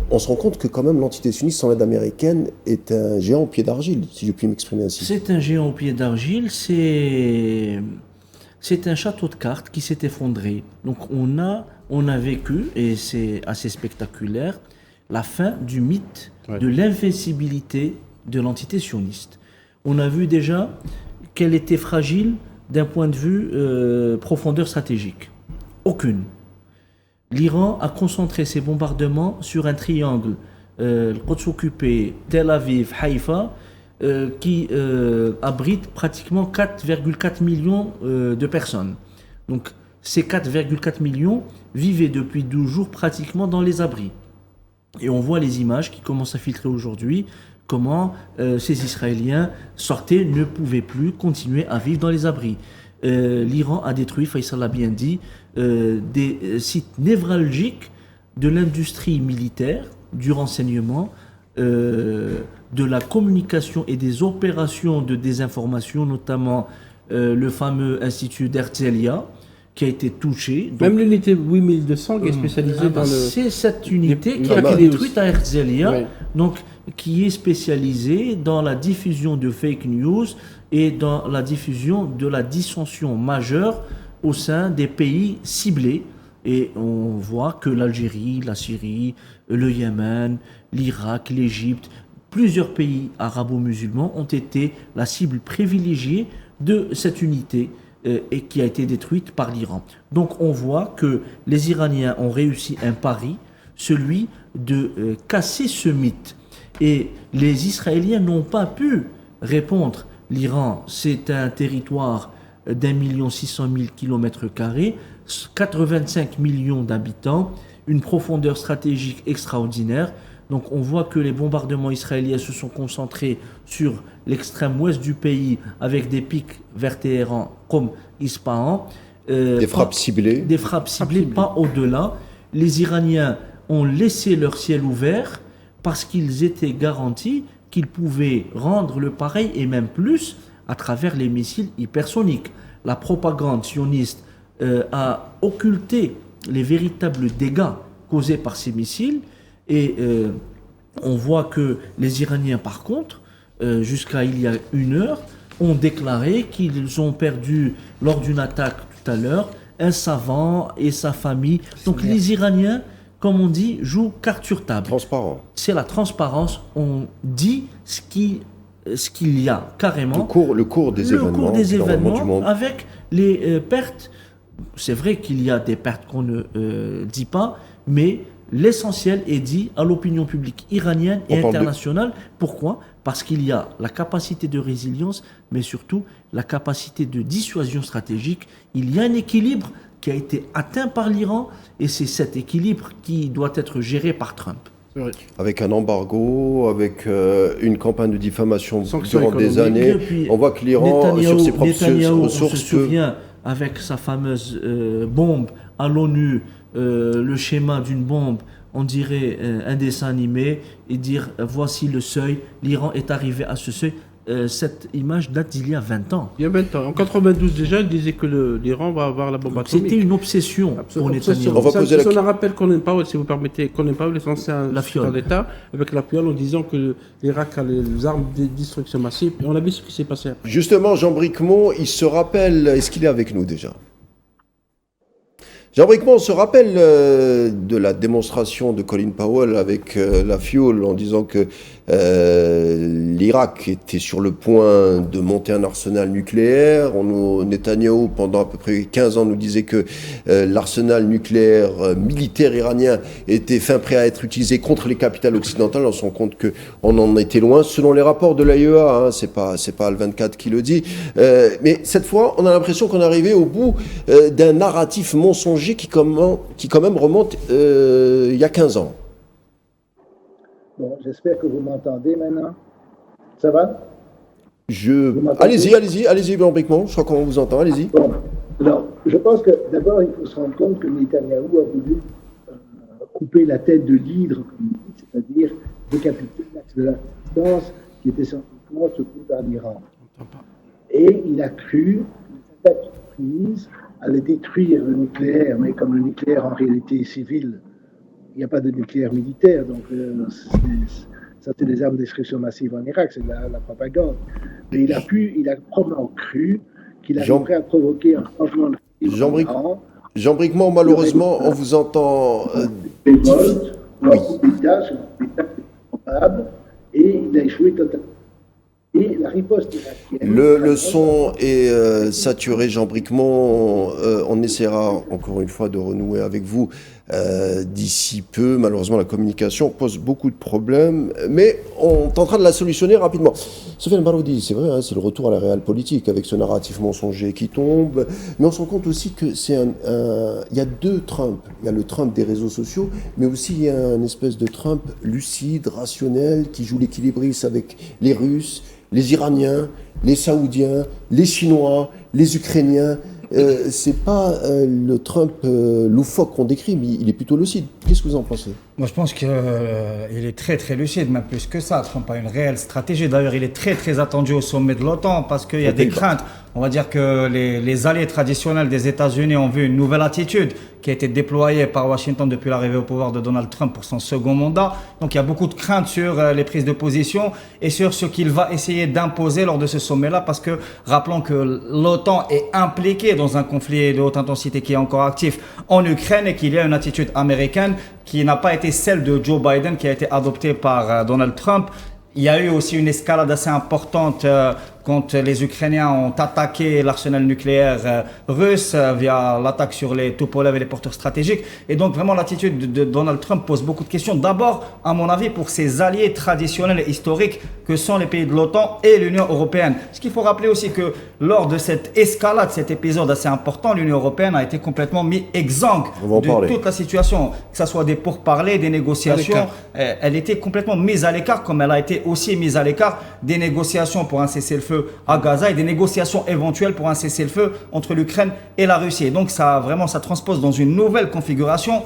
On se rend compte que quand même l'entité sioniste sans l'aide américaine est un géant au pied d'argile, si je puis m'exprimer ainsi. C'est un géant au pied d'argile, c'est un château de cartes qui s'est effondré. Donc on a vécu, et c'est assez spectaculaire, la fin du mythe de l'invincibilité de l'entité sioniste. On a vu déjà qu'elle était fragile d'un point de vue profondeur stratégique. Aucune. L'Iran a concentré ses bombardements sur un triangle, le Quds occupé, Tel Aviv, Haïfa, qui abrite pratiquement 4,4 millions de personnes. Donc ces 4,4 millions vivaient depuis 12 jours pratiquement dans les abris. Et on voit les images qui commencent à filtrer aujourd'hui, comment ces Israéliens sortaient, ne pouvaient plus continuer à vivre dans les abris. L'Iran a détruit, Faisal l'a bien dit, des sites névralgiques de l'industrie militaire, du renseignement, de la communication et des opérations de désinformation, notamment le fameux institut d'Herzliya, qui a été touché. Donc, même l'unité 8200 qui est spécialisée dans le... C'est cette unité qui a été détruite à Herzliya, donc qui est spécialisée dans la diffusion de fake news et dans la diffusion de la dissension majeure au sein des pays ciblés. Et on voit que l'Algérie, la Syrie, le Yémen, l'Irak, l'Égypte, plusieurs pays arabo-musulmans ont été la cible privilégiée de cette unité et qui a été détruite par l'Iran. Donc on voit que les Iraniens ont réussi un pari, celui de casser ce mythe. Et les Israéliens n'ont pas pu répondre. L'Iran, c'est un territoire d'1,6 million de km², 85 millions d'habitants, une profondeur stratégique extraordinaire. Donc on voit que les bombardements israéliens se sont concentrés sur l'extrême ouest du pays avec des pics vers Téhéran comme Ispahan. Des frappes ciblées. Des frappes ciblées, pas au-delà. Les Iraniens ont laissé leur ciel ouvert parce qu'ils étaient garantis qu'ils pouvaient rendre le pareil et même plus à travers les missiles hypersoniques. La propagande sioniste a occulté les véritables dégâts causés par ces missiles et on voit que les Iraniens, par contre, jusqu'à il y a 1 heure, ont déclaré qu'ils ont perdu, lors d'une attaque tout à l'heure, un savant et sa famille. Donc les Iraniens, comme on dit, jouent carte sur table. Transparent. C'est la transparence. On dit ce qu'il y a carrément. Le cours des événements du monde. Avec les pertes. C'est vrai qu'il y a des pertes qu'on ne dit pas, mais l'essentiel est dit à l'opinion publique iranienne et internationale. Pourquoi ? Parce qu'il y a la capacité de résilience, mais surtout la capacité de dissuasion stratégique. Il y a un équilibre qui a été atteint par l'Iran, et c'est cet équilibre qui doit être géré par Trump. Avec un embargo, avec une campagne de diffamation durant des années, on voit que l'Iran, sur ses propres ressources... On se souvient, avec sa fameuse bombe à l'ONU, le schéma d'une bombe, on dirait un dessin animé, et dire voici le seuil, l'Iran est arrivé à ce seuil. Cette image date d'il y a 20 ans. Il y a 20 ans. En 92 déjà, il disait que l'Iran va avoir la bombe atomique. C'était une obsession pour Netanyahou. On va poser on a rappel Colin Powell, si vous permettez, Colin Powell est ancien secrétaire d'État, avec la fiole en disant que l'Irak a les armes de destruction massive. Et on a vu ce qui s'est passé après. Justement, Jean Bricmont, il se rappelle, est-ce qu'il est avec nous déjà ? Jean Bricmont se rappelle de la démonstration de Colin Powell avec la fiole en disant que l'Irak était sur le point de monter un arsenal nucléaire. Netanyahou, pendant à peu près 15 ans, nous disait que l'arsenal nucléaire militaire iranien était fin prêt à être utilisé contre les capitales occidentales. On se rend compte qu'on en était loin, selon les rapports de l'AIEA, hein, c'est pas Al-24 qui le dit. Mais cette fois, on a l'impression qu'on est arrivé au bout d'un narratif mensonger qui quand même remonte il y a 15 ans. Bon, j'espère que vous m'entendez maintenant. Ça va ? Allez-y, Jean Bricmont, je crois qu'on vous entend, allez-y. Bon, alors, je pense que d'abord, il faut se rendre compte que Netanyahou a voulu couper la tête de l'hydre, comme il dit, c'est-à-dire décapiter l'axe de la résistance qui était scientifiquement soutenu par l'Iran. Et il a cru que cette prise allait détruire le nucléaire, mais comme le nucléaire en réalité est civil, il n'y a pas de nucléaire militaire, donc ça c'est des armes de destruction massive en Irak, c'est de la propagande. Mais il a probablement cru qu'il avait prêt à provoquer un changement de Jean Bricmont, malheureusement, on vous entend... révolte, probable, et il a échoué totalement. Et la riposte irakienne... Le son est saturé, Jean Bricmont. On essaiera encore une fois de renouer avec vous d'ici peu. Malheureusement, la communication pose beaucoup de problèmes, mais on tentera de la solutionner rapidement. Sofiane Baroudi, c'est vrai, hein, c'est le retour à la réelle politique avec ce narratif mensonger qui tombe, mais on se rend compte aussi que il y a deux Trump. Il y a le Trump des réseaux sociaux, mais aussi il y a une espèce de Trump lucide, rationnel, qui joue l'équilibriste avec les Russes, les Iraniens, les Saoudiens, les Chinois, les Ukrainiens. C'est pas le Trump loufoque qu'on décrit, mais il est plutôt lucide. Qu'est-ce que vous en pensez ? Moi, je pense qu'il est très très lucide, même plus que ça. Trump a une réelle stratégie. D'ailleurs, il est très très attendu au sommet de l'OTAN parce qu'il y a des craintes. On va dire que les alliés traditionnels des États-Unis ont vu une nouvelle attitude qui a été déployée par Washington depuis l'arrivée au pouvoir de Donald Trump pour son second mandat. Donc, il y a beaucoup de craintes sur les prises de position et sur ce qu'il va essayer d'imposer lors de ce sommet-là, parce que rappelons que l'OTAN est impliquée dans un conflit de haute intensité qui est encore actif en Ukraine et qu'il y a une attitude américaine qui n'a pas été celle de Joe Biden, qui a été adoptée par Donald Trump. Il y a eu aussi une escalade assez importante quand les Ukrainiens ont attaqué l'arsenal nucléaire russe via l'attaque sur les Tupolev et les porteurs stratégiques. Et donc vraiment l'attitude de Donald Trump pose beaucoup de questions. D'abord, à mon avis, pour ses alliés traditionnels et historiques que sont les pays de l'OTAN et l'Union européenne. Ce qu'il faut rappeler aussi que lors de cette escalade, cet épisode assez important, l'Union européenne a été complètement mise exsangue de toute la situation, que ce soit des pourparlers, des négociations. Elle était complètement mise à l'écart, comme elle a été aussi mise à l'écart des négociations pour un cessez-le-feu à Gaza et des négociations éventuelles pour un cessez-le-feu entre l'Ukraine et la Russie. Et donc ça transpose dans une nouvelle configuration.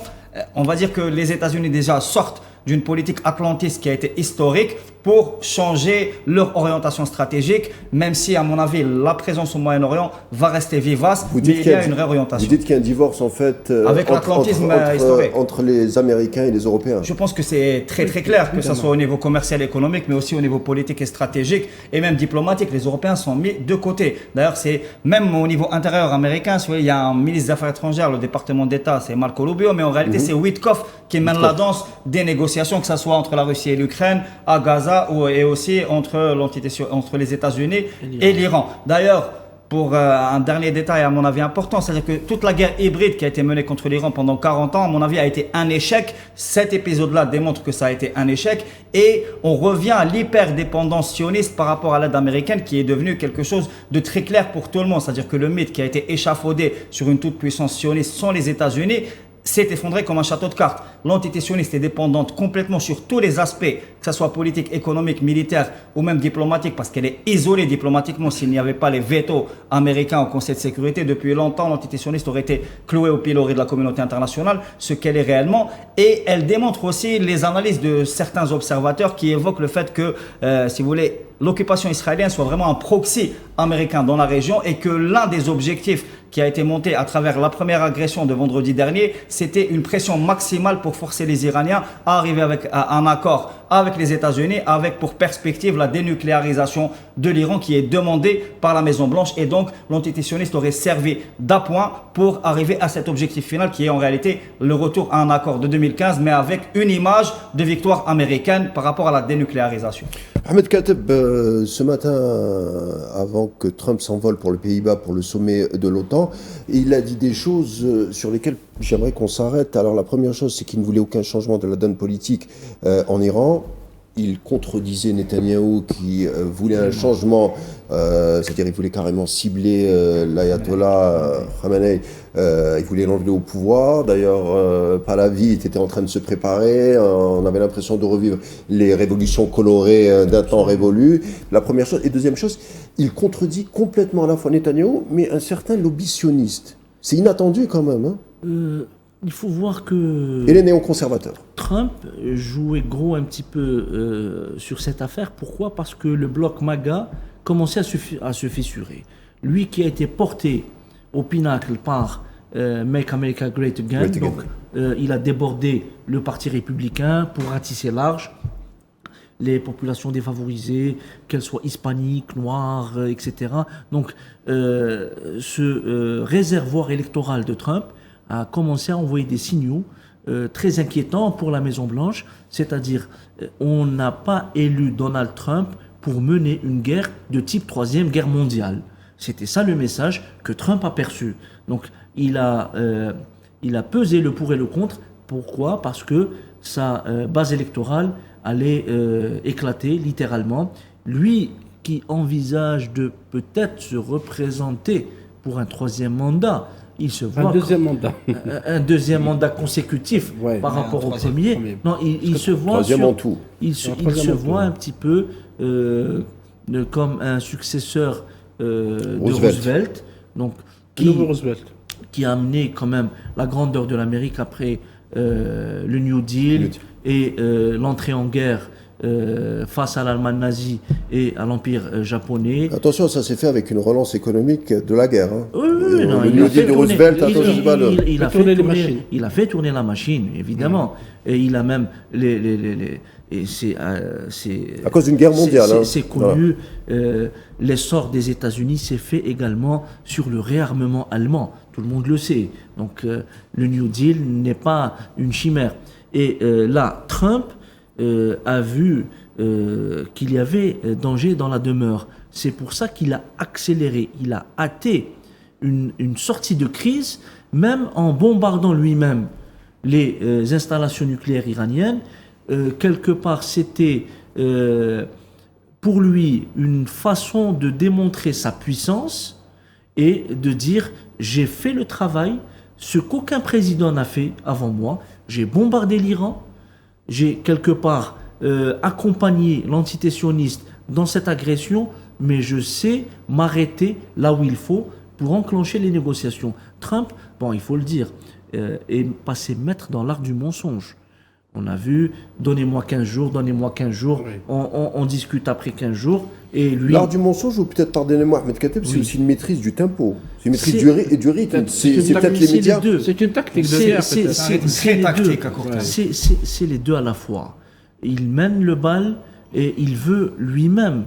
On va dire que les États-Unis déjà sortent d'une politique atlantiste qui a été historique. pour changer leur orientation stratégique, même si, à mon avis, la présence au Moyen-Orient va rester vivace, mais il y a une réorientation. Vous dites qu'il y a un divorce, en fait, avec l'atlantisme historique entre les Américains et les Européens. Je pense que c'est très clair, que ce soit au niveau commercial et économique, mais aussi au niveau politique et stratégique, et même diplomatique. Les Européens sont mis de côté. D'ailleurs, c'est même au niveau intérieur américain, il y a un ministre des Affaires étrangères, le département d'État, c'est Marco Rubio, mais en réalité, c'est Witkoff qui mène la danse des négociations, que ce soit entre la Russie et l'Ukraine, à Gaza, et aussi entre les États-Unis et l'Iran. D'ailleurs, pour un dernier détail à mon avis important, c'est-à-dire que toute la guerre hybride qui a été menée contre l'Iran pendant 40 ans, à mon avis, a été un échec. Cet épisode-là démontre que ça a été un échec et on revient à l'hyperdépendance sioniste par rapport à l'aide américaine qui est devenue quelque chose de très clair pour tout le monde. C'est-à-dire que le mythe qui a été échafaudé sur une toute-puissance sioniste sont les États-Unis s'est effondré comme un château de cartes. L'entité sioniste est dépendante complètement sur tous les aspects, que ce soit politique, économique, militaire ou même diplomatique, parce qu'elle est isolée diplomatiquement. S'il n'y avait pas les vétos américains au Conseil de sécurité, depuis longtemps, l'entité sioniste aurait été clouée au pilori de la communauté internationale, ce qu'elle est réellement. Et elle démontre aussi les analyses de certains observateurs qui évoquent le fait que, si vous voulez, l'occupation israélienne soit vraiment un proxy américain dans la région et que l'un des objectifs qui a été monté à travers la première agression de vendredi dernier, c'était une pression maximale pour forcer les Iraniens à arriver à un accord avec les États-Unis, avec pour perspective la dénucléarisation de l'Iran qui est demandée par la Maison-Blanche. Et donc, l'entité sioniste aurait servi d'appoint pour arriver à cet objectif final qui est en réalité le retour à un accord de 2015, mais avec une image de victoire américaine par rapport à la dénucléarisation. Ahmed Kateb, ce matin, avant que Trump s'envole pour les Pays-Bas pour le sommet de l'OTAN, il a dit des choses sur lesquelles j'aimerais qu'on s'arrête. Alors la première chose, c'est qu'il ne voulait aucun changement de la donne politique en Iran. Il contredisait Netanyahou qui voulait un changement, c'est-à-dire il voulait carrément cibler l'ayatollah Khamenei, il voulait l'enlever au pouvoir. D'ailleurs, Pahlavi était en train de se préparer, on avait l'impression de revivre les révolutions colorées d'un temps révolu. La première chose. Et deuxième chose, il contredit complètement à la fois Netanyahou, mais un certain lobby sioniste. C'est inattendu quand même, hein. Il faut voir que et les néoconservateurs. Trump jouait gros un petit peu sur cette affaire. Pourquoi ? Parce que le bloc MAGA commençait à se fissurer. Lui qui a été porté au pinacle par Make America Great Again, donc il a débordé le parti républicain pour ratisser large les populations défavorisées, qu'elles soient hispaniques, noires, etc. Donc ce réservoir électoral de Trump a commencé à envoyer des signaux très inquiétants pour la Maison-Blanche, c'est-à-dire on n'a pas élu Donald Trump pour mener une guerre de type Troisième Guerre mondiale. C'était ça le message que Trump a perçu. Donc il a pesé le pour et le contre. Pourquoi ? Parce que sa base électorale allait éclater littéralement. Lui qui envisage de peut-être se représenter pour un troisième mandat, il se voit un deuxième mandat consécutif par rapport au premier. Non, il se voit il se voit un petit peu comme un successeur de Roosevelt, donc qui a amené quand même la grandeur de l'Amérique après le New Deal et l'entrée en guerre face à l'Allemagne nazie et à l'empire japonais. Attention, ça s'est fait avec une relance économique de la guerre. Hein. Oui, non, le New Deal de Roosevelt, il a fait tourner la machine, évidemment. Et il a même et c'est à cause d'une guerre mondiale. C'est connu. L'essor des États-Unis s'est fait également sur le réarmement allemand. Tout le monde le sait. Donc le New Deal n'est pas une chimère. Et là, Trump a vu qu'il y avait danger dans la demeure. C'est pour ça qu'il a accéléré, il a hâté une sortie de crise, même en bombardant lui-même les installations nucléaires iraniennes. Quelque part, c'était pour lui une façon de démontrer sa puissance et de dire « j'ai fait le travail, ce qu'aucun président n'a fait avant moi, j'ai bombardé l'Iran ». J'ai quelque part accompagné l'entité sioniste dans cette agression, mais je sais m'arrêter là où il faut pour enclencher les négociations. Trump, bon, il faut le dire, est passé maître dans l'art du mensonge. On a vu, donnez-moi 15 jours, oui. on discute après 15 jours. Et lui... L'art du mensonge, ou peut-être, pardonnez-moi, Ahmed Kateb, c'est aussi une maîtrise du tempo, c'est une maîtrise du rythme. C'est peut-être les médias. C'est une tactique de guerre. C'est les deux à la fois. Il mène le bal et il veut lui-même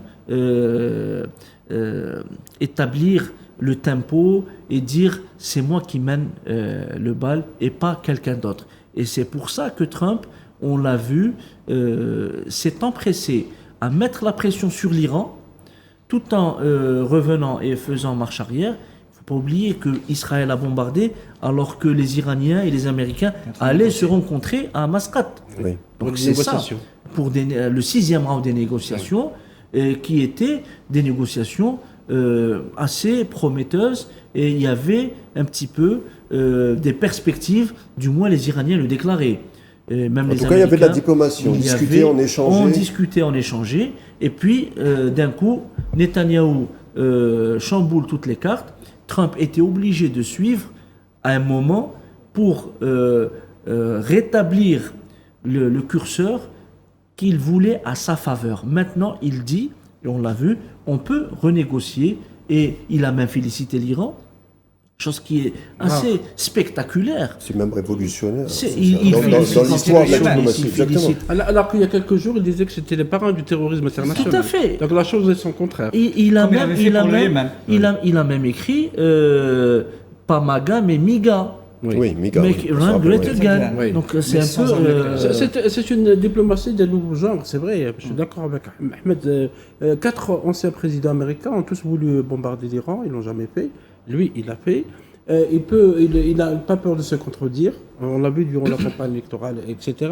établir le tempo et dire c'est moi qui mène le bal et pas quelqu'un d'autre. Et c'est pour ça que Trump, on l'a vu, s'est empressé à mettre la pression sur l'Iran tout en revenant et faisant marche arrière. Il ne faut pas oublier qu'Israël a bombardé alors que les Iraniens et les Américains allaient se rencontrer à Mascate. Oui. Donc c'est ça, pour le 6e round des négociations, qui étaient des négociations assez prometteuses, et il y avait un petit peu des perspectives, du moins les Iraniens le déclaraient. Même en tout cas, il y avait de la diplomatie, on discutait, on échangeait. On discutait, on échangeait, et puis d'un coup, Netanyahou chamboule toutes les cartes. Trump était obligé de suivre à un moment pour rétablir le curseur qu'il voulait à sa faveur. Maintenant, il dit, et on l'a vu, on peut renégocier, et il a même félicité l'Iran, chose qui est assez spectaculaire. C'est même révolutionnaire. Dans l'histoire de la diplomatie, exactement. Alors qu'il y a quelques jours, il disait que c'était les parrains du terrorisme international. Tout à fait. Donc la chose est son contraire. Il a même écrit, pas MAGA, mais MIGA. Oui, MIGA. Make Iran Great Again. Oui. Donc c'est un peu. C'est une diplomatie d'un nouveau genre, c'est vrai. Je suis d'accord avec Ahmed. 4 anciens présidents américains ont tous voulu bombarder l'Iran, ils l'ont jamais fait. Lui, il l'a fait. Il n'a pas peur de se contredire. On l'a vu durant la campagne électorale, etc.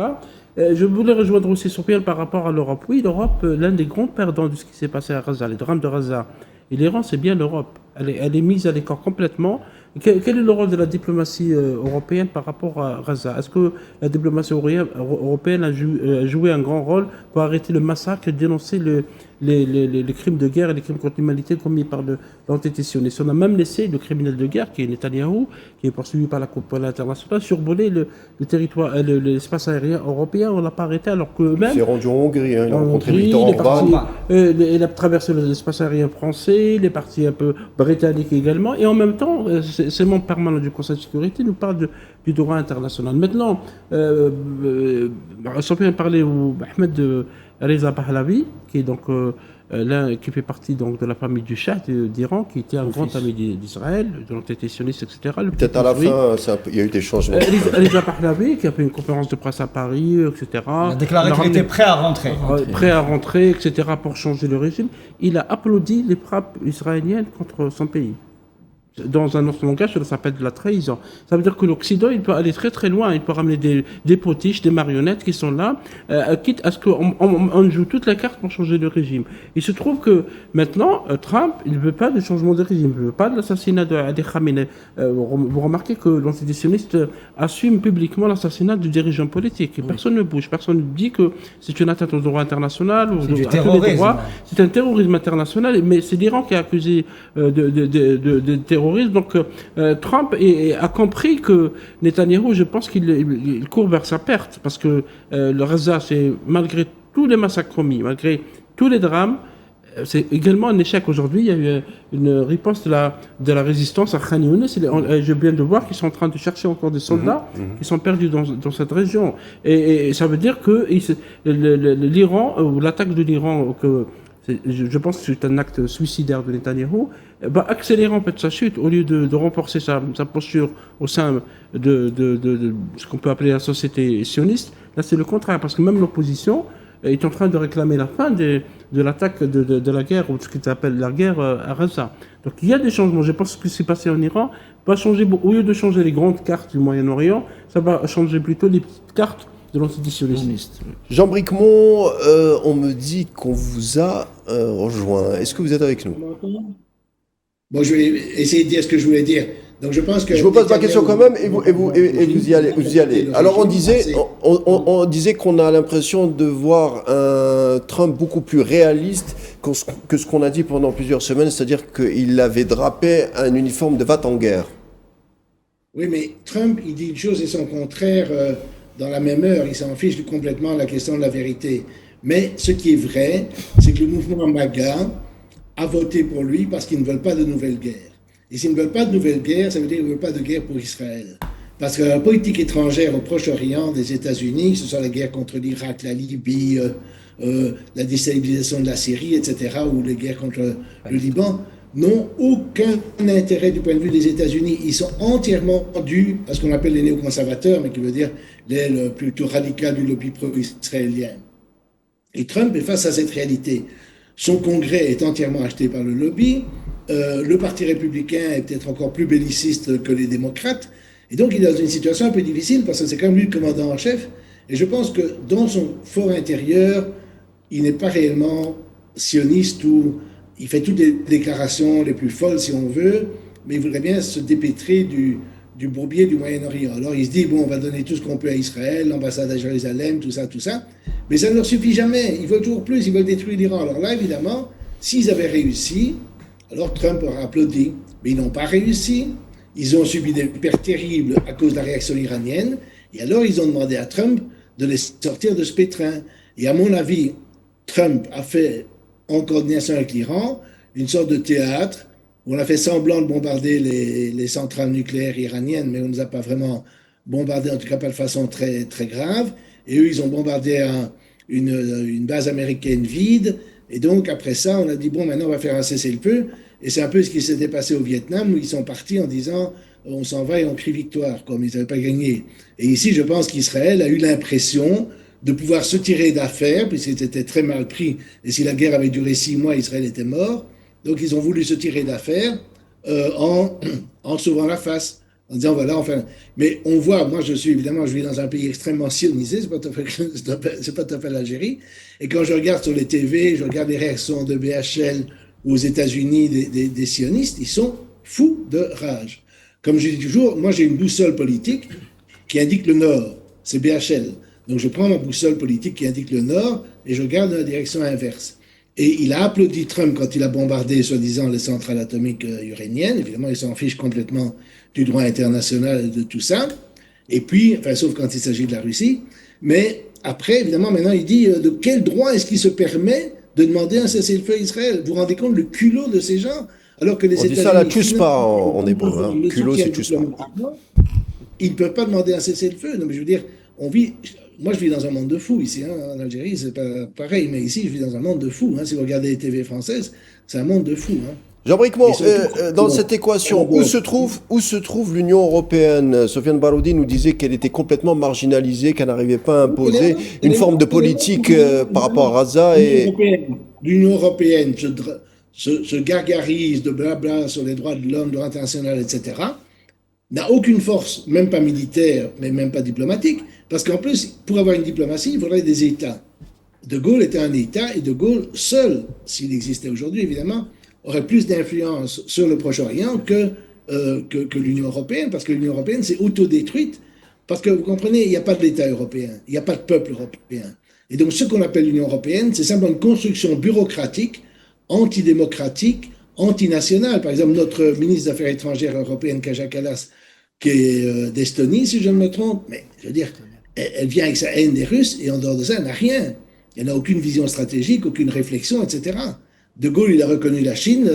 Je voulais rejoindre aussi Sofiane par rapport à l'Europe. Oui, l'Europe, l'un des grands perdants de ce qui s'est passé à Gaza, les drames de Gaza. Et l'Iran, c'est bien l'Europe. Elle est mise à l'écart complètement. Quel est le rôle de la diplomatie européenne par rapport à Gaza? Est-ce que la diplomatie européenne a joué un grand rôle pour arrêter le massacre et dénoncer les crimes de guerre et les crimes contre l'humanité commis par l'entité sioniste? On a même laissé le criminel de guerre, qui est Netanyahou, qui est poursuivi par la Cour pénale internationale, survoler le territoire, l'espace aérien européen. On ne l'a pas arrêté alors que même. Il s'est rendu en Hongrie, il a rencontré Viktor Orban. Il a traversé l'espace aérien français, les parties un peu britanniques également, et en même temps, ces membres permanents du Conseil de sécurité nous parlent du droit international. Maintenant, sans bien parler Ahmed de Reza Pahlavi, qui est donc qui fait partie donc de la famille du Shah d'Iran, qui était un grand ami d'Israël, de l'entité sioniste, etc. Peut-être à la fin, il y a eu des changements. Reza Pahlavi, qui a fait une conférence de presse à Paris, etc. Il a déclaré qu'il était prêt à rentrer. Prêt à rentrer, etc., pour changer le régime. Il a applaudi les frappes israéliennes contre son pays. Dans un autre langage, ça s'appelle de la trahison. Ça veut dire que l'Occident, il peut aller très très loin. Il peut ramener des potiches, des marionnettes qui sont là, quitte à ce qu'on joue toutes les cartes pour changer le régime. Il se trouve que maintenant, Trump, il ne veut pas de changement de régime, il ne veut pas de l'assassinat d'Ali Khamenei. Vous remarquez que l'antisioniste assume publiquement l'assassinat du dirigeant politique. Et personne ne bouge, personne ne dit que c'est une atteinte au droit international, c'est un terrorisme international, mais c'est l'Iran qui est accusé de terrorisme. Donc Trump a compris que Netanyahou, je pense qu'il court vers sa perte, parce que le Gaza, c'est malgré tous les massacres commis, malgré tous les drames, c'est également un échec aujourd'hui. Il y a eu une riposte de la résistance à Khan Younis. Je viens de voir qu'ils sont en train de chercher encore des soldats qui sont perdus dans cette région. Et ça veut dire que l'Iran, ou l'attaque de l'Iran, je pense que c'est un acte suicidaire de Netanyahou, va accélérer en fait sa chute au lieu de renforcer sa posture au sein de ce qu'on peut appeler la société sioniste. Là, c'est le contraire, parce que même l'opposition est en train de réclamer la fin de l'attaque de la guerre, ou ce qu'ils appellent la guerre à Gaza. Donc il y a des changements. Je pense que ce qui s'est passé en Iran va changer, au lieu de changer les grandes cartes du Moyen-Orient, ça va changer plutôt les petites cartes de l'antisioniste. Jean Bricmont, on me dit qu'on vous a rejoint. Est-ce que vous êtes avec nous? Bon, je vais essayer de dire ce que je voulais dire. Donc je pense que je vous pose ma question quand même et vous y allez. Alors on disait qu'on a l'impression de voir un Trump beaucoup plus réaliste que ce qu'on a dit pendant plusieurs semaines, c'est-à-dire qu'il avait drapé un uniforme de va-t-en-guerre. Oui, mais Trump, il dit une chose et son contraire dans la même heure, ils s'en fichent complètement de la question de la vérité. Mais ce qui est vrai, c'est que le mouvement MAGA a voté pour lui parce qu'ils ne veulent pas de nouvelle guerre. Et s'ils ne veulent pas de nouvelle guerre, ça veut dire qu'ils ne veulent pas de guerre pour Israël. Parce que la politique étrangère au Proche-Orient des États-Unis, que ce soit la guerre contre l'Irak, la Libye, la déstabilisation de la Syrie, etc., ou les guerres contre le Liban, n'ont aucun intérêt du point de vue des États-Unis. Ils sont entièrement dus à ce qu'on appelle les néoconservateurs, mais qui veut dire l'aile plutôt radicale du lobby pro-israélien. Et Trump est face à cette réalité. Son congrès est entièrement acheté par le lobby. Le Parti républicain est peut-être encore plus belliciste que les démocrates. Et donc, il est dans une situation un peu difficile parce que c'est quand même lui le commandant en chef. Et je pense que dans son fort intérieur, il n'est pas réellement sioniste ou il fait toutes les déclarations les plus folles, si on veut, mais il voudrait bien se dépêtrer du bourbier du Moyen-Orient. Alors, il se dit, bon, on va donner tout ce qu'on peut à Israël, l'ambassade à Jérusalem, tout ça. Mais ça ne leur suffit jamais. Ils veulent toujours plus, ils veulent détruire l'Iran. Alors là, évidemment, s'ils avaient réussi, alors Trump aurait applaudi. Mais ils n'ont pas réussi. Ils ont subi des pertes terribles à cause de la réaction iranienne. Et alors, ils ont demandé à Trump de les sortir de ce pétrin. Et à mon avis, Trump a fait, en coordination avec l'Iran, une sorte de théâtre où on a fait semblant de bombarder les centrales nucléaires iraniennes, mais on ne nous a pas vraiment bombardé, en tout cas pas de façon très, très grave. Et eux, ils ont bombardé une base américaine vide. Et donc, après ça, on a dit, bon, maintenant, on va faire un cessez-le-feu. Et c'est un peu ce qui s'était passé au Vietnam, où ils sont partis en disant, on s'en va et on crie victoire, comme ils n'avaient pas gagné. Et ici, je pense qu'Israël a eu l'impression de pouvoir se tirer d'affaire, puisqu'ils étaient très mal pris. Et si la guerre avait duré 6 mois, Israël était mort. Donc, ils ont voulu se tirer d'affaire en sauvant la face, en disant, voilà, enfin... Mais on voit, moi, je vis dans un pays extrêmement sionisé, c'est pas tout à fait l'Algérie. Et quand je regarde sur les TV, je regarde les réactions de BHL aux États-Unis des sionistes, ils sont fous de rage. Comme je dis toujours, moi, j'ai une boussole politique qui indique le nord. C'est BHL. Donc, je prends ma boussole politique qui indique le nord et je regarde dans la direction inverse. Et il a applaudi Trump quand il a bombardé, soi-disant, les centrales atomiques uraniennes. Évidemment, il s'en fiche complètement du droit international et de tout ça. Et puis, enfin, sauf quand il s'agit de la Russie. Mais après, évidemment, maintenant, il dit de quel droit est-ce qu'il se permet de demander un cessez-le-feu à Israël? Vous vous rendez compte le culot de ces gens? Alors que les On dit ça la tuspa en hébreu. Hein. Culot, c'est tuspa. Ils ne peuvent pas demander un cessez-le-feu. Non, mais je veux dire, moi, je vis dans un monde de fous ici. Hein. En Algérie, c'est pas pareil. Mais ici, je vis dans un monde de fous. Hein. Si vous regardez les TV françaises, c'est un monde de fous. Hein. Jean Bricmont, dans cette équation, où se trouve l'Union européenne? Sofiane Baroudi nous disait qu'elle était complètement marginalisée, qu'elle n'arrivait pas à imposer une forme de politique par rapport à Gaza. L'Union européenne se gargarise de blabla sur les droits de l'homme, le droit international, etc., n'a aucune force, même pas militaire, mais même pas diplomatique, parce qu'en plus, pour avoir une diplomatie, il faudrait des États. De Gaulle était un État, et De Gaulle, seul, s'il existait aujourd'hui, évidemment, aurait plus d'influence sur le Proche-Orient que l'Union européenne, parce que l'Union européenne s'est autodétruite, parce que vous comprenez, il n'y a pas d'État européen, il n'y a pas de peuple européen. Et donc ce qu'on appelle l'Union européenne, c'est simplement une construction bureaucratique, antidémocratique, antinationale. Par exemple, notre ministre des Affaires étrangères européenne, Kaja Kallas, qui est d'Estonie, si je ne me trompe, mais je veux dire, elle vient avec sa haine des Russes, et en dehors de ça, elle n'a rien. Elle n'a aucune vision stratégique, aucune réflexion, etc. De Gaulle, il a reconnu la Chine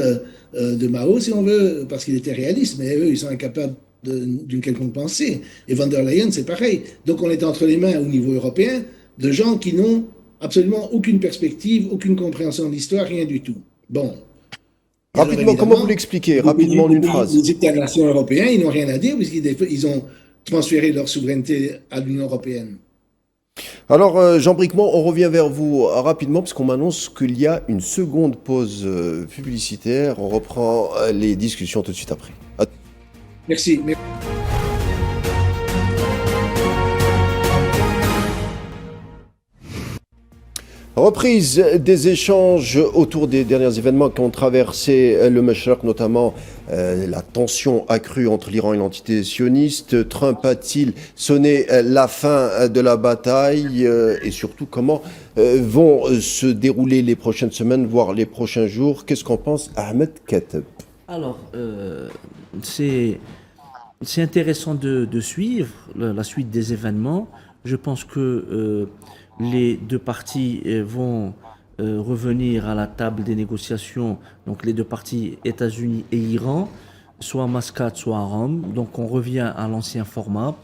de Mao, si on veut, parce qu'il était réaliste, mais eux, ils sont incapables d'une quelconque pensée. Et von der Leyen, c'est pareil. Donc on est entre les mains au niveau européen de gens qui n'ont absolument aucune perspective, aucune compréhension de l'histoire, rien du tout. Bon. Rapidement, comment vous l'expliquez? Rapidement, en une phrase. Les États-nations européens, ils n'ont rien à dire, puisqu'ils ont transféré leur souveraineté à l'Union européenne. Alors, Jean Bricmont, on revient vers vous rapidement, parce qu'on m'annonce qu'il y a une seconde pause publicitaire. On reprend les discussions tout de suite après. Merci. Reprise des échanges autour des derniers événements qui ont traversé le Mashraq, notamment la tension accrue entre l'Iran et l'entité sioniste. Trump a-t-il sonné la fin de la bataille et surtout comment vont se dérouler les prochaines semaines, voire les prochains jours? Qu'est-ce qu'en pense Ahmed Kateb? Alors, c'est intéressant de suivre la suite des événements. Je pense que les deux parties vont revenir à la table des négociations, donc les deux parties, États-Unis et Iran, soit à Mascate, soit à Rome. Donc on revient à l'ancien format.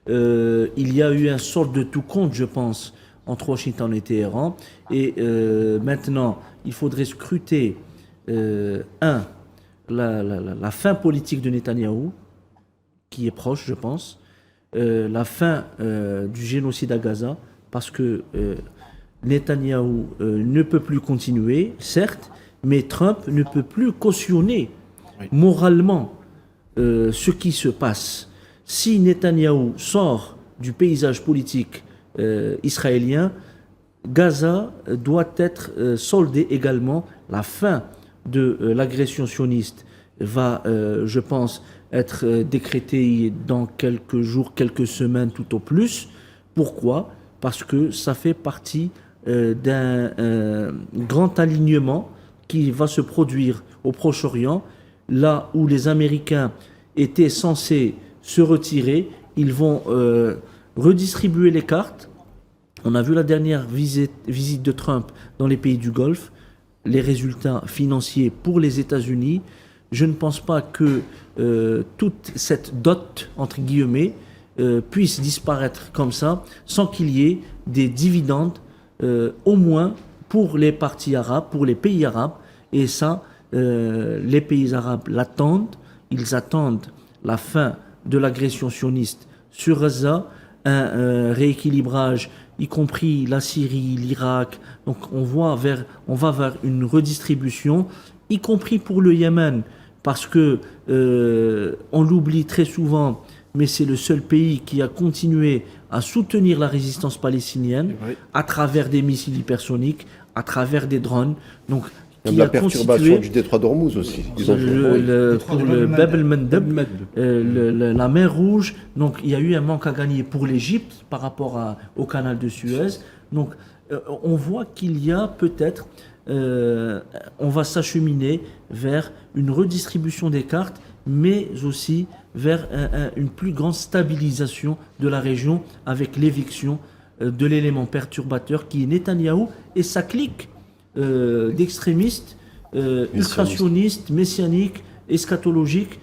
Il y a eu un sorte de tout compte, je pense, entre Washington et Téhéran. Et maintenant, il faudrait scruter, la fin politique de Netanyahou, qui est proche, je pense, la fin du génocide à Gaza, parce que Netanyahou ne peut plus continuer, certes, mais Trump ne peut plus cautionner moralement ce qui se passe. Si Netanyahou sort du paysage politique israélien, Gaza doit être soldée également. La fin de l'agression sioniste va, je pense, être décrétée dans quelques jours, quelques semaines tout au plus. Pourquoi ? Parce que ça fait partie d'un grand alignement qui va se produire au Proche-Orient, là où les Américains étaient censés se retirer. Ils vont redistribuer les cartes. On a vu la dernière visite de Trump dans les pays du Golfe, les résultats financiers pour les États-Unis. Je ne pense pas que toute cette dot, entre guillemets, puisse disparaître comme ça, sans qu'il y ait des dividendes, au moins pour les partis arabes, pour les pays arabes. Et ça, les pays arabes l'attendent. Ils attendent la fin de l'agression sioniste sur Gaza, un rééquilibrage, y compris la Syrie, l'Irak. Donc on va vers une redistribution, y compris pour le Yémen, parce que on l'oublie très souvent, mais c'est le seul pays qui a continué à soutenir la résistance palestinienne à travers des missiles hypersoniques, à travers des drones. Donc Même la perturbation du détroit d'Ormuz aussi. Pour le Bab el-Mandeb, la mer Rouge. Donc il y a eu un manque à gagner pour l'Égypte par rapport au canal de Suez. Donc on voit qu'il y a peut-être, on va s'acheminer vers une redistribution des cartes, mais aussi vers une plus grande stabilisation de la région avec l'éviction de l'élément perturbateur qui est Netanyahou et sa clique d'extrémistes ultrasionistes, messianiques, eschatologiques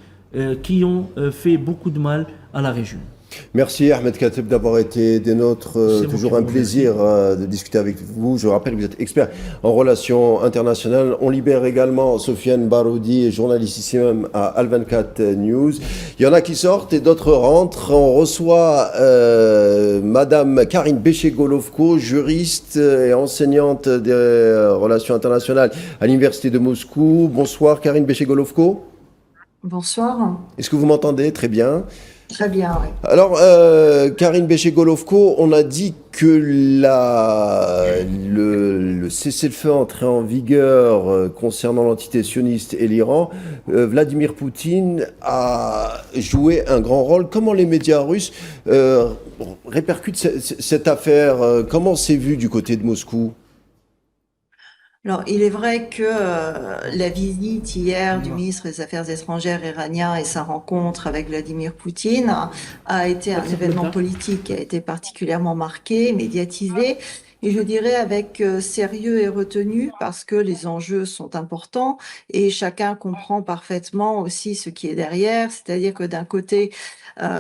qui ont fait beaucoup de mal à la région. Merci Ahmed Kateb d'avoir été des nôtres. Toujours un plaisir de discuter avec vous. Je rappelle que vous êtes expert en relations internationales. On libère également Sofiane Baroudi, journaliste ici même à Al24 News. Il y en a qui sortent et d'autres rentrent. On reçoit Madame Karine Béché-Golovko, juriste et enseignante des relations internationales à l'Université de Moscou. Bonsoir Karine Béché-Golovko. Bonsoir. Est-ce que vous m'entendez? Très bien. Très bien, oui. Alors, Karine Béché-Golovko, on a dit que le cessez-le-feu entré en vigueur concernant l'entité sioniste et l'Iran, Vladimir Poutine a joué un grand rôle. Comment les médias russes répercutent cette affaire? Comment c'est vu du côté de Moscou? Alors, il est vrai que la visite hier du ministre des Affaires étrangères iranien et sa rencontre avec Vladimir Poutine a été un événement politique qui a été particulièrement marqué, médiatisé, et je dirais avec sérieux et retenue parce que les enjeux sont importants et chacun comprend parfaitement aussi ce qui est derrière, c'est-à-dire que d'un côté,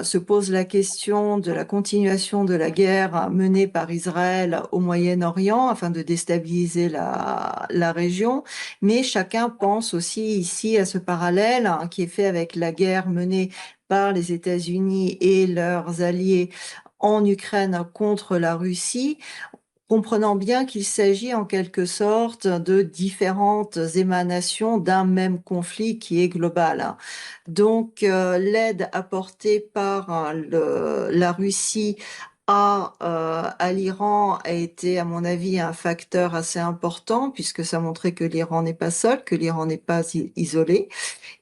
se pose la question de la continuation de la guerre menée par Israël au Moyen-Orient afin de déstabiliser la région, mais chacun pense aussi ici à ce parallèle qui est fait avec la guerre menée par les États-Unis et leurs alliés en Ukraine contre la Russie, comprenant bien qu'il s'agit en quelque sorte de différentes émanations d'un même conflit qui est global. Donc l'aide apportée par la Russie à l'Iran a été, à mon avis, un facteur assez important puisque ça montrait que l'Iran n'est pas seul, que l'Iran n'est pas isolé.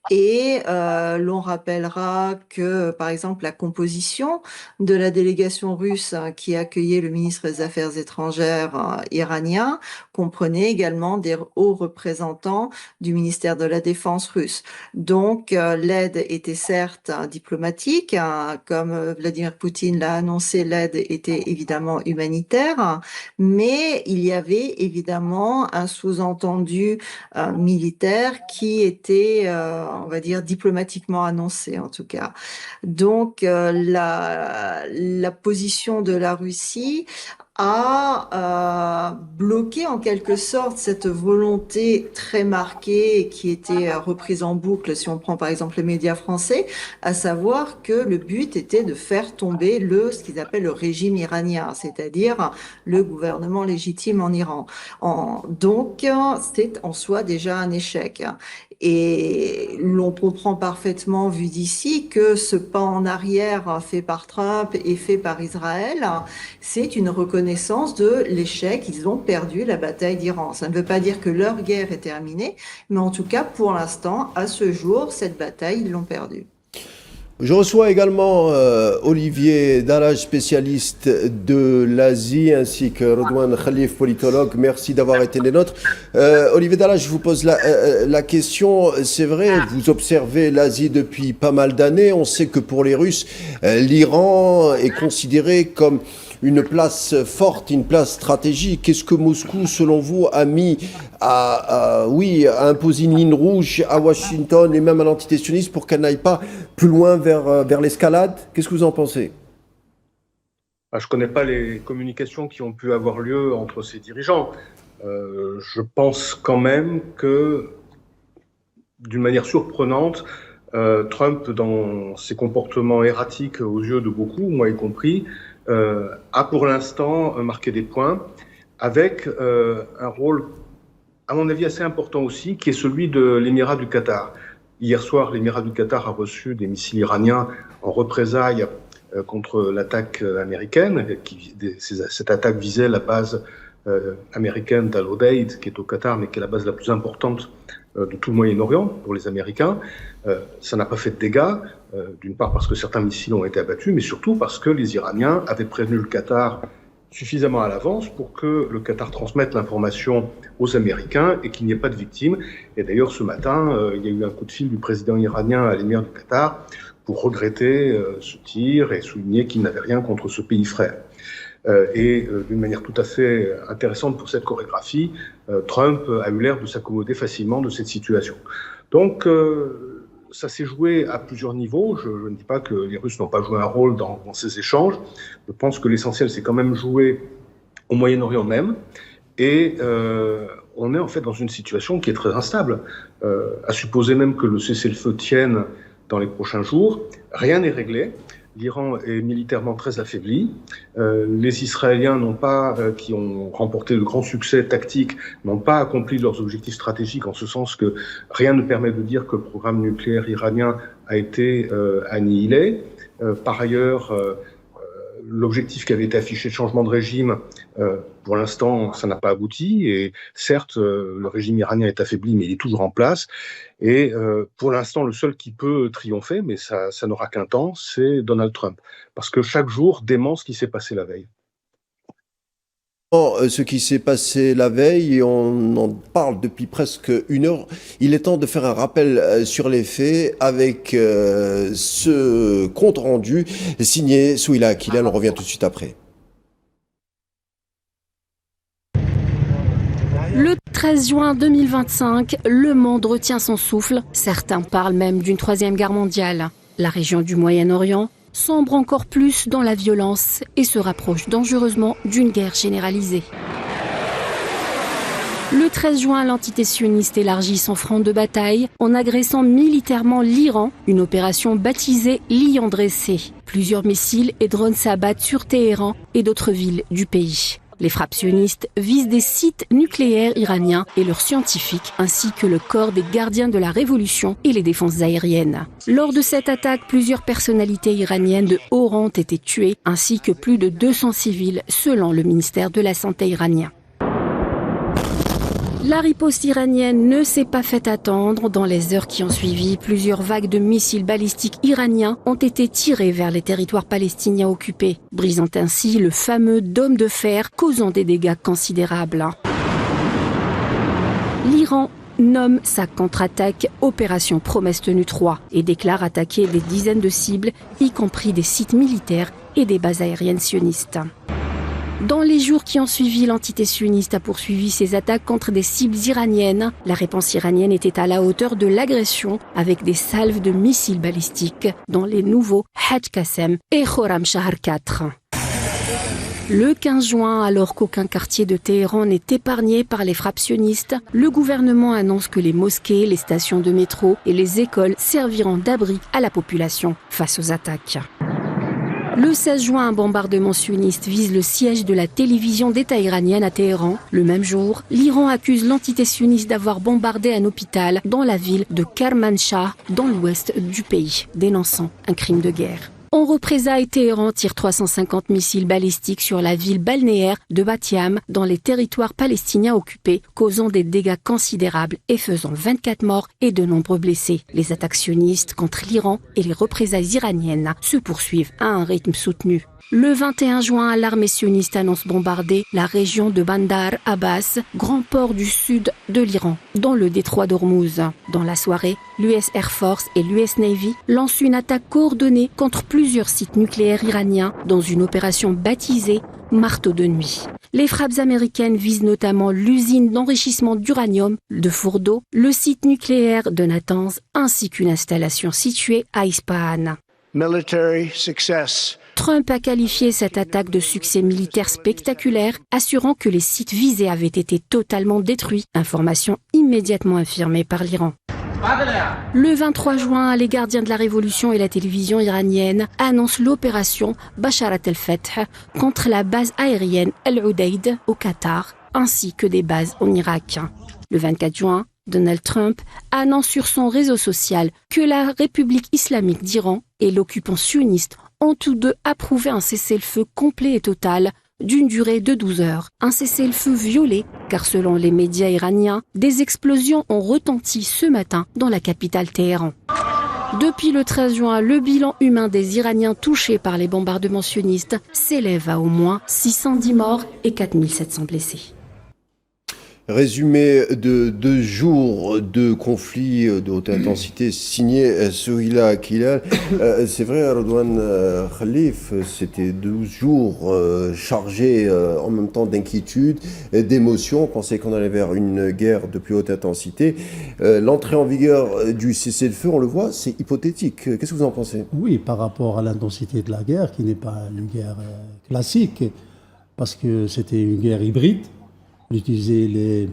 Et l'on rappellera que, par exemple, la composition de la délégation russe qui accueillait le ministre des Affaires étrangères iranien comprenait également des hauts représentants du ministère de la Défense russe. Donc, l'aide était certes diplomatique, comme Vladimir Poutine l'a annoncé, l'aide aide était évidemment humanitaire, mais il y avait évidemment un sous-entendu militaire qui était, on va dire, diplomatiquement annoncé en tout cas. Donc la position de la Russie a bloqué en quelque sorte cette volonté très marquée qui était reprise en boucle, si on prend par exemple les médias français, à savoir que le but était de faire tomber ce qu'ils appellent le régime iranien, c'est-à-dire le gouvernement légitime en Iran. Donc, c'est en soi déjà un échec. Et l'on comprend parfaitement, vu d'ici, que ce pas en arrière fait par Trump et fait par Israël, c'est une reconnaissance de l'échec. Ils ont perdu la bataille d'Iran. Ça ne veut pas dire que leur guerre est terminée, mais en tout cas, pour l'instant, à ce jour, cette bataille, ils l'ont perdue. Je reçois également Olivier Daraj, spécialiste de l'Asie, ainsi que Redouane Khalif, politologue. Merci d'avoir été les nôtres. Olivier Daraj, je vous pose la question. C'est vrai, vous observez l'Asie depuis pas mal d'années. On sait que pour les Russes, l'Iran est considéré comme une place forte, une place stratégique. Qu'est-ce que Moscou, selon vous, a mis à imposer une ligne rouge à Washington et même à l'entité sioniste pour qu'elle n'aille pas plus loin vers l'escalade? Qu'est-ce que vous en pensez? Je ne connais pas les communications qui ont pu avoir lieu entre ces dirigeants. Je pense quand même que, d'une manière surprenante, Trump, dans ses comportements erratiques aux yeux de beaucoup, moi y compris, a pour l'instant marqué des points avec un rôle, à mon avis, assez important aussi, qui est celui de l'Émirat du Qatar. Hier soir, l'Émirat du Qatar a reçu des missiles iraniens en représailles contre l'attaque américaine. Cette attaque visait la base américaine d'Al-Udeid, qui est au Qatar, mais qui est la base la plus importante de tout le Moyen-Orient pour les Américains. Ça n'a pas fait de dégâts, d'une part parce que certains missiles ont été abattus, mais surtout parce que les Iraniens avaient prévenu le Qatar suffisamment à l'avance pour que le Qatar transmette l'information aux Américains et qu'il n'y ait pas de victimes. Et d'ailleurs, ce matin, il y a eu un coup de fil du président iranien à l'émir du Qatar pour regretter ce tir et souligner qu'il n'avait rien contre ce pays frère. Et d'une manière tout à fait intéressante pour cette chorégraphie, Trump a eu l'air de s'accommoder facilement de cette situation. Donc, ça s'est joué à plusieurs niveaux. Je ne dis pas que les Russes n'ont pas joué un rôle dans ces échanges. Je pense que l'essentiel, c'est quand même joué au Moyen-Orient même. Et on est en fait dans une situation qui est très instable. À supposer même que le cessez-le-feu tienne dans les prochains jours, rien n'est réglé. L'Iran est militairement très affaibli. Les Israéliens qui ont remporté de grands succès tactiques, n'ont pas accompli leurs objectifs stratégiques, en ce sens que rien ne permet de dire que le programme nucléaire iranien a été annihilé. Par ailleurs, l'objectif qui avait été affiché de changement de régime, pour l'instant, ça n'a pas abouti. Et certes, le régime iranien est affaibli, mais il est toujours en place. Et pour l'instant, le seul qui peut triompher, mais ça n'aura qu'un temps, c'est Donald Trump. Parce que chaque jour dément ce qui s'est passé la veille. Ce qui s'est passé la veille, et on en parle depuis presque une heure, il est temps de faire un rappel sur les faits avec ce compte rendu signé Souila Akilel. On revient tout de suite après. Le 13 juin 2025, le monde retient son souffle. Certains parlent même d'une troisième guerre mondiale. La région du Moyen-Orient sombre encore plus dans la violence et se rapproche dangereusement d'une guerre généralisée. Le 13 juin, l'entité sioniste élargit son front de bataille en agressant militairement l'Iran, une opération baptisée Lion dressé. Plusieurs missiles et drones s'abattent sur Téhéran et d'autres villes du pays. Les frappes sionistes visent des sites nucléaires iraniens et leurs scientifiques, ainsi que le corps des gardiens de la révolution et les défenses aériennes. Lors de cette attaque, plusieurs personnalités iraniennes de haut rang ont été tuées, ainsi que plus de 200 civils, selon le ministère de la Santé iranien. La riposte iranienne ne s'est pas fait attendre. Dans les heures qui ont suivi, plusieurs vagues de missiles balistiques iraniens ont été tirées vers les territoires palestiniens occupés, brisant ainsi le fameux dôme de fer, causant des dégâts considérables. L'Iran nomme sa contre-attaque Opération Promesse Tenue 3 et déclare attaquer des dizaines de cibles, y compris des sites militaires et des bases aériennes sionistes. Dans les jours qui ont suivi, l'entité sioniste a poursuivi ses attaques contre des cibles iraniennes. La réponse iranienne était à la hauteur de l'agression avec des salves de missiles balistiques, dont les nouveaux Hajj Qasem et Khorramshahr 4. Le 15 juin, alors qu'aucun quartier de Téhéran n'est épargné par les frappes sionistes, le gouvernement annonce que les mosquées, les stations de métro et les écoles serviront d'abri à la population face aux attaques. Le 16 juin, un bombardement sioniste vise le siège de la télévision d'État iranienne à Téhéran. Le même jour, l'Iran accuse l'entité sioniste d'avoir bombardé un hôpital dans la ville de Kermanshah, dans l'ouest du pays, dénonçant un crime de guerre. En représailles, Téhéran tire 350 missiles balistiques sur la ville balnéaire de Bat Yam, dans les territoires palestiniens occupés, causant des dégâts considérables et faisant 24 morts et de nombreux blessés. Les attaques sionistes contre l'Iran et les représailles iraniennes se poursuivent à un rythme soutenu. Le 21 juin, l'armée sioniste annonce bombarder la région de Bandar Abbas, grand port du sud de l'Iran, dans le détroit d'Ormuz. Dans la soirée, l'US Air Force et l'US Navy lancent une attaque coordonnée contre plusieurs sites nucléaires iraniens dans une opération baptisée Marteau de nuit. Les frappes américaines visent notamment l'usine d'enrichissement d'uranium de Fordo, le site nucléaire de Natanz, ainsi qu'une installation située à Ispahan. Military success. Trump a qualifié cette attaque de succès militaire spectaculaire, assurant que les sites visés avaient été totalement détruits, information immédiatement infirmée par l'Iran. Le 23 juin, les gardiens de la révolution et la télévision iranienne annoncent l'opération Basharat el-Fath contre la base aérienne Al-Udeid au Qatar, ainsi que des bases en Irak. Le 24 juin, Donald Trump annonce sur son réseau social que la République islamique d'Iran et l'occupant sioniste ont tous deux approuvé un cessez-le-feu complet et total d'une durée de 12 heures. Un cessez-le-feu violé, car selon les médias iraniens, des explosions ont retenti ce matin dans la capitale Téhéran. Depuis le 13 juin, le bilan humain des Iraniens touchés par les bombardements sionistes s'élève à au moins 610 morts et 4700 blessés. Résumé de 2 jours de conflit de haute intensité signé Souhila Akilal. C'est vrai, Redouane Khalif, c'était 12 jours chargés en même temps d'inquiétude, d'émotion. On pensait qu'on allait vers une guerre de plus haute intensité. L'entrée en vigueur du cessez-le-feu, on le voit, c'est hypothétique. Qu'est-ce que vous en pensez ? Oui, par rapport à l'intensité de la guerre, qui n'est pas une guerre classique, parce que c'était une guerre hybride. On utilisait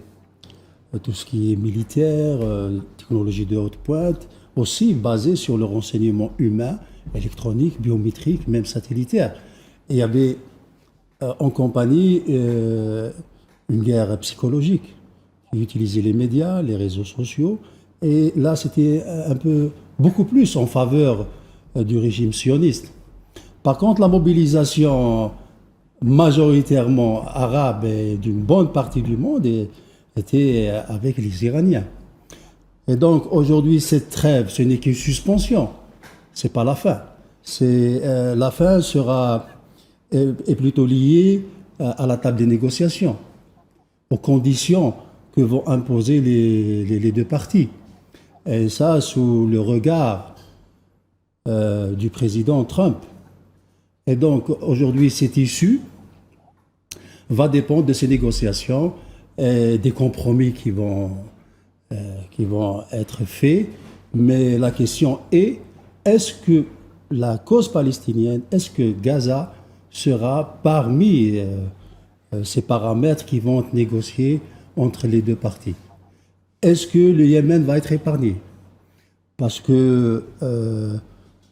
tout ce qui est militaire, technologie de haute pointe, aussi basé sur le renseignement humain, électronique, biométrique, même satellitaire. Et il y avait en compagnie une guerre psychologique qui utilisait les médias, les réseaux sociaux. Et là, c'était beaucoup plus en faveur du régime sioniste. Par contre, la mobilisation majoritairement arabe et d'une bonne partie du monde était avec les Iraniens. Et donc aujourd'hui, cette trêve, ce n'est qu'une suspension, c'est pas la fin. La fin est plutôt liée à la table des négociations, aux conditions que vont imposer les deux parties. Et ça, sous le regard du président Trump. Et donc aujourd'hui, cette issue va dépendre de ces négociations et des compromis qui vont être faits. Mais la question est-ce que la cause palestinienne, est-ce que Gaza sera parmi ces paramètres qui vont être négociés entre les deux parties? Est-ce que le Yémen va être épargné? Parce que,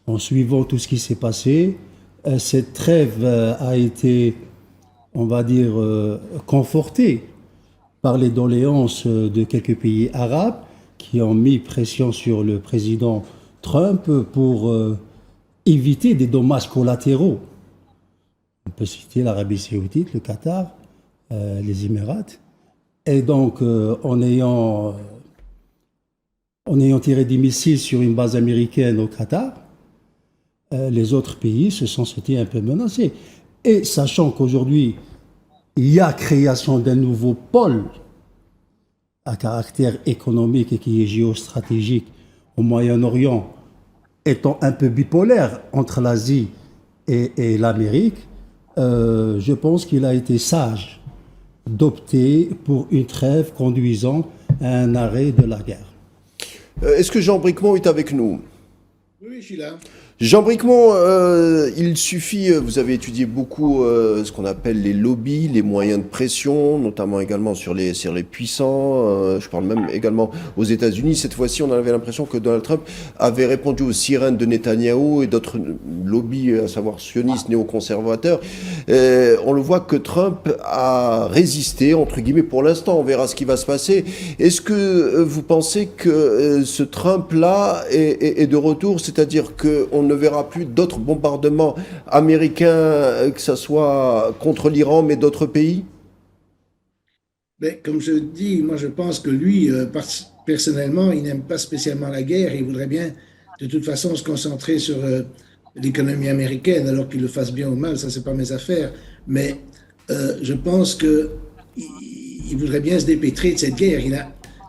en suivant tout ce qui s'est passé, cette trêve a été, on va dire, confortée par les doléances de quelques pays arabes qui ont mis pression sur le président Trump pour éviter des dommages collatéraux. On peut citer l'Arabie Saoudite, le Qatar, les Émirats. Et donc, en ayant tiré des missiles sur une base américaine au Qatar, les autres pays se sont sentis un peu menacés. Et sachant qu'aujourd'hui, il y a création d'un nouveau pôle à caractère économique et qui est géostratégique au Moyen-Orient, étant un peu bipolaire entre l'Asie et l'Amérique, je pense qu'il a été sage d'opter pour une trêve conduisant à un arrêt de la guerre. Est-ce que Jean Bricmont est avec nous? Oui, je suis là. Jean Bricmont, il suffit, vous avez étudié beaucoup ce qu'on appelle les lobbies, les moyens de pression, notamment également sur les puissants, je parle même également aux États-Unis. Cette fois-ci, on avait l'impression que Donald Trump avait répondu aux sirènes de Netanyahou et d'autres lobbies, à savoir sionistes, néoconservateurs. On le voit que Trump a résisté, entre guillemets, pour l'instant. On verra ce qui va se passer. Est-ce que vous pensez que ce Trump-là est de retour, c'est-à-dire qu'on ne verra plus d'autres bombardements américains, que ce soit contre l'Iran, mais d'autres pays? Mais comme je dis, moi je pense que lui, personnellement, il n'aime pas spécialement la guerre. Il voudrait bien, de toute façon, se concentrer sur l'économie américaine, alors qu'il le fasse bien ou mal, ça c'est pas mes affaires. Mais je pense qu'il voudrait bien se dépêtrer de cette guerre.